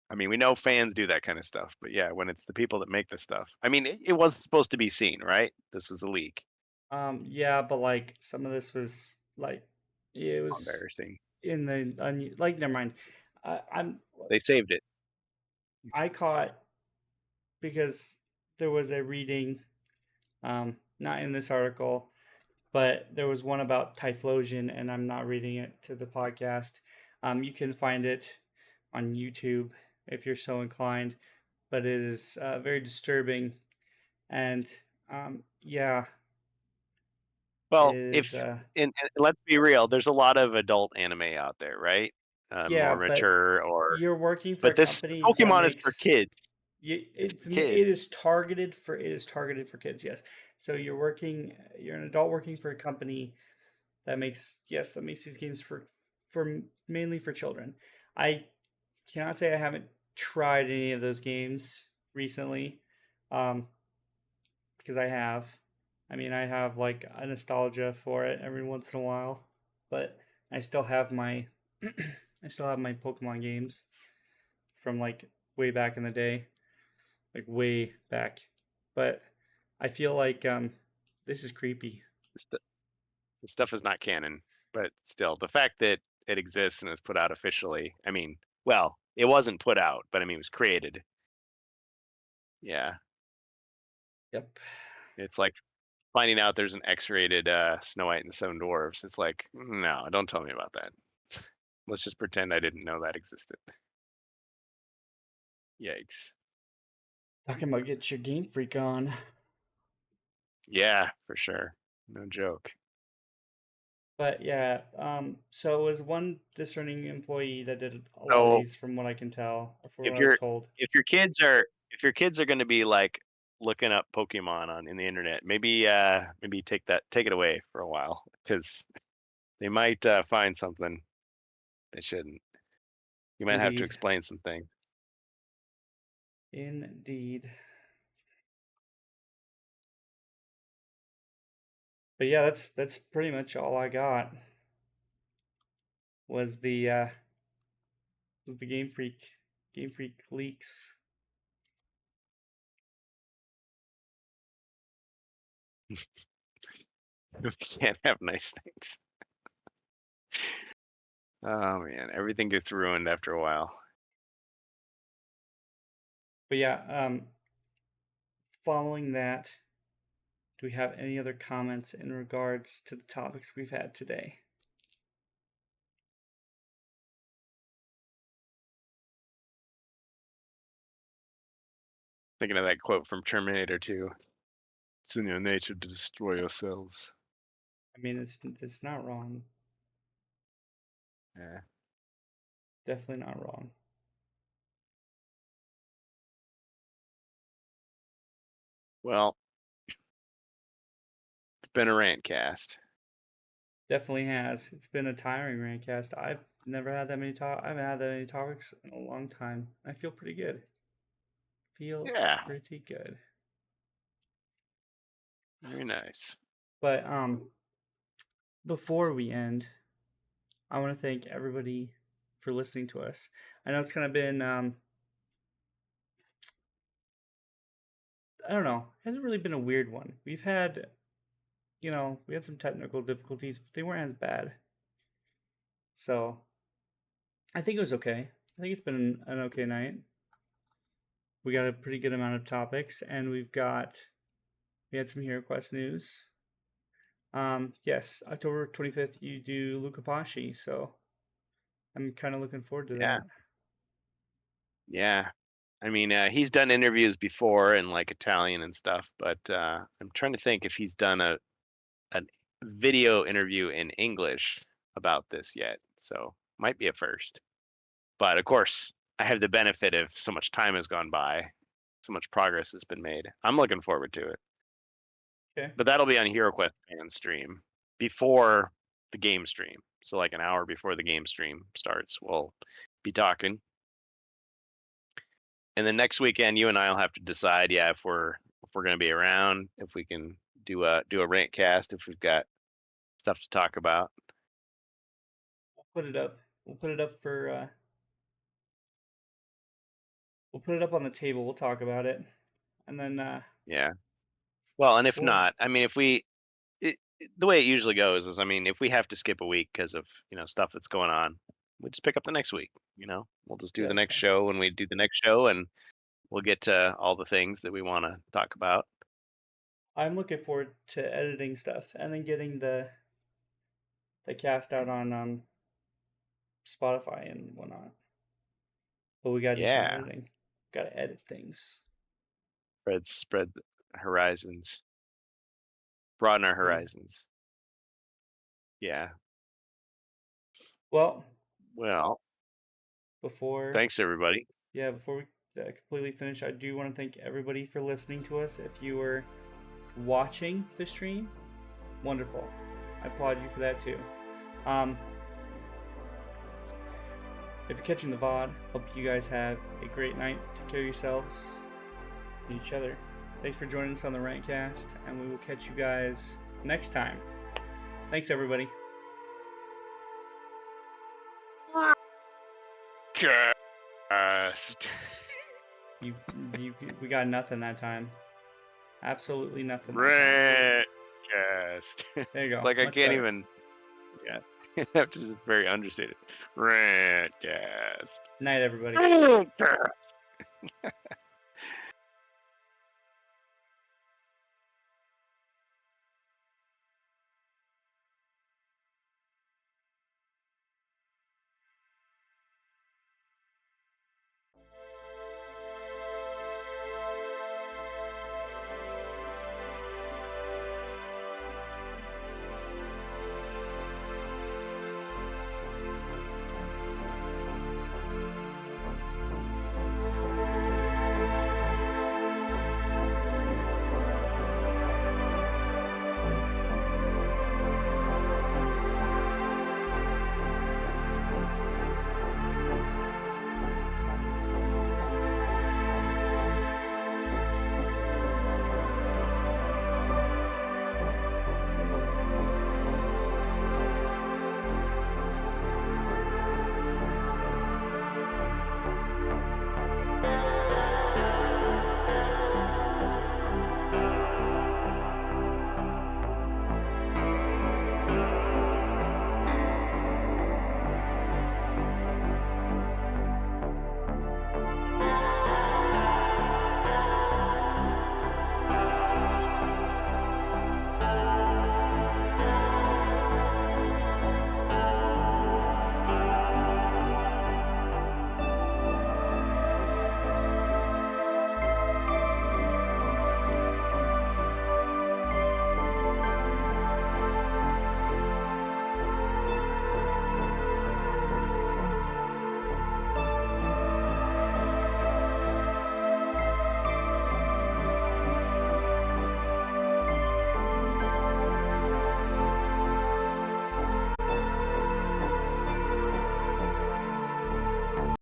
I mean, we know fans do that kind of stuff, but yeah, when it's the people that make the stuff. I mean, it was supposed to be seen, right? This was a leak. Yeah, but like some of this was like it was Embarrassing. in the like never mind. I'm They saved it. I caught because there was a reading, not in this article, but there was one about Typhlosion, and I'm not reading it to the podcast. You can find it on YouTube if you're so inclined, but it is very disturbing, and yeah, it Well, is. if and let's be real, there's a lot of adult anime out there, right? Yeah, More but mature, or you're working for but a this company that Pokemon is for makes kids. It's for it kids. is targeted for kids. Yes, so you're an adult working for a company that makes these games for mainly for children. I cannot say I haven't tried any of those games recently, um, because I have. I mean, I have like a nostalgia for it every once in a while, but I still have my I still have my Pokemon games from like way back in the day, like way back. But I feel like this is creepy. The stuff is not canon, but still, the fact that it exists and is put out officially. I mean, well, it wasn't put out, but I mean, it was created. Yeah, Yep. it's like finding out there's an X-rated Snow White and the Seven Dwarfs. It's like, no, don't tell me about that. Let's just pretend I didn't know that existed. Yikes. Talking about get your Game Freak on. Yeah, for sure. No joke. But yeah, so it was one discerning employee that did a lot of So these, from what I can tell, or from if what I was you're told. if your kids are if your kids are going to be like looking up Pokemon on in the internet, maybe take it away for a while, because they might find something they shouldn't. You might have to Indeed, explain some things. indeed. But yeah, that's pretty much all I got. Was the Game Freak leaks. We can't have nice things. Oh man, everything gets ruined after a while. But yeah, following that, do we have any other comments in regards to the topics we've had today? Thinking of that quote from Terminator 2. It's in your nature to destroy yourselves. I mean, it's not wrong. Yeah. Definitely not wrong. Well, it's been a rant cast. Definitely has. It's been a tiring rantcast. I've never had that many I haven't had that many topics in a long time. I feel pretty good. Pretty good. Very nice. But before we end, I want to thank everybody for listening to us. I know it's kind of been I don't know. It hasn't really been a weird one. We've had, we had some technical difficulties, but they weren't as bad. So I think it was okay. I think it's been an okay night. We got a pretty good amount of topics, and we had some HeroQuest news. Yes, October 25th, you do Luca Pasci, so I'm kind of looking forward to that. Yeah. I mean, he's done interviews before in like Italian and stuff, but I'm trying to think if he's done a video interview in English about this yet. So might be a first. But of course, I have the benefit of so much time has gone by, so much progress has been made. I'm looking forward to it. Okay. But that'll be on HeroQuest fan stream before the game stream. So like an hour before the game stream starts, we'll be talking. And then next weekend, you and I will have to decide, if we're going to be around, if we can do a rant cast, if we've got stuff to talk about. We'll put it up. We'll put it up for. We'll put it up on the table. We'll talk about it, and then. Yeah. Well, and if not, I mean, if we, the way it usually goes is, I mean, if we have to skip a week because of stuff that's going on, we just pick up the next week. We'll just do the next show when we do the next show, and we'll get to all the things that we want to talk about. I'm looking forward to editing stuff and then getting the cast out on Spotify and whatnot. But we gotta do some editing. Gotta edit things. Spread horizons. Broaden our horizons. Yeah. Well. Thanks everybody. Yeah, before we completely finish, I do want to thank everybody for listening to us. If you were watching the stream, wonderful. I applaud you for that too. If you're catching the VOD, hope you guys have a great night. Take care of yourselves and each other. Thanks for joining us on the Rantcast, and we will catch you guys next time. Thanks, everybody. We got nothing that time. Absolutely nothing. Rantcast. There you go. It's like I can't even. Yeah, that's just very understated. Rantcast. Night, everybody.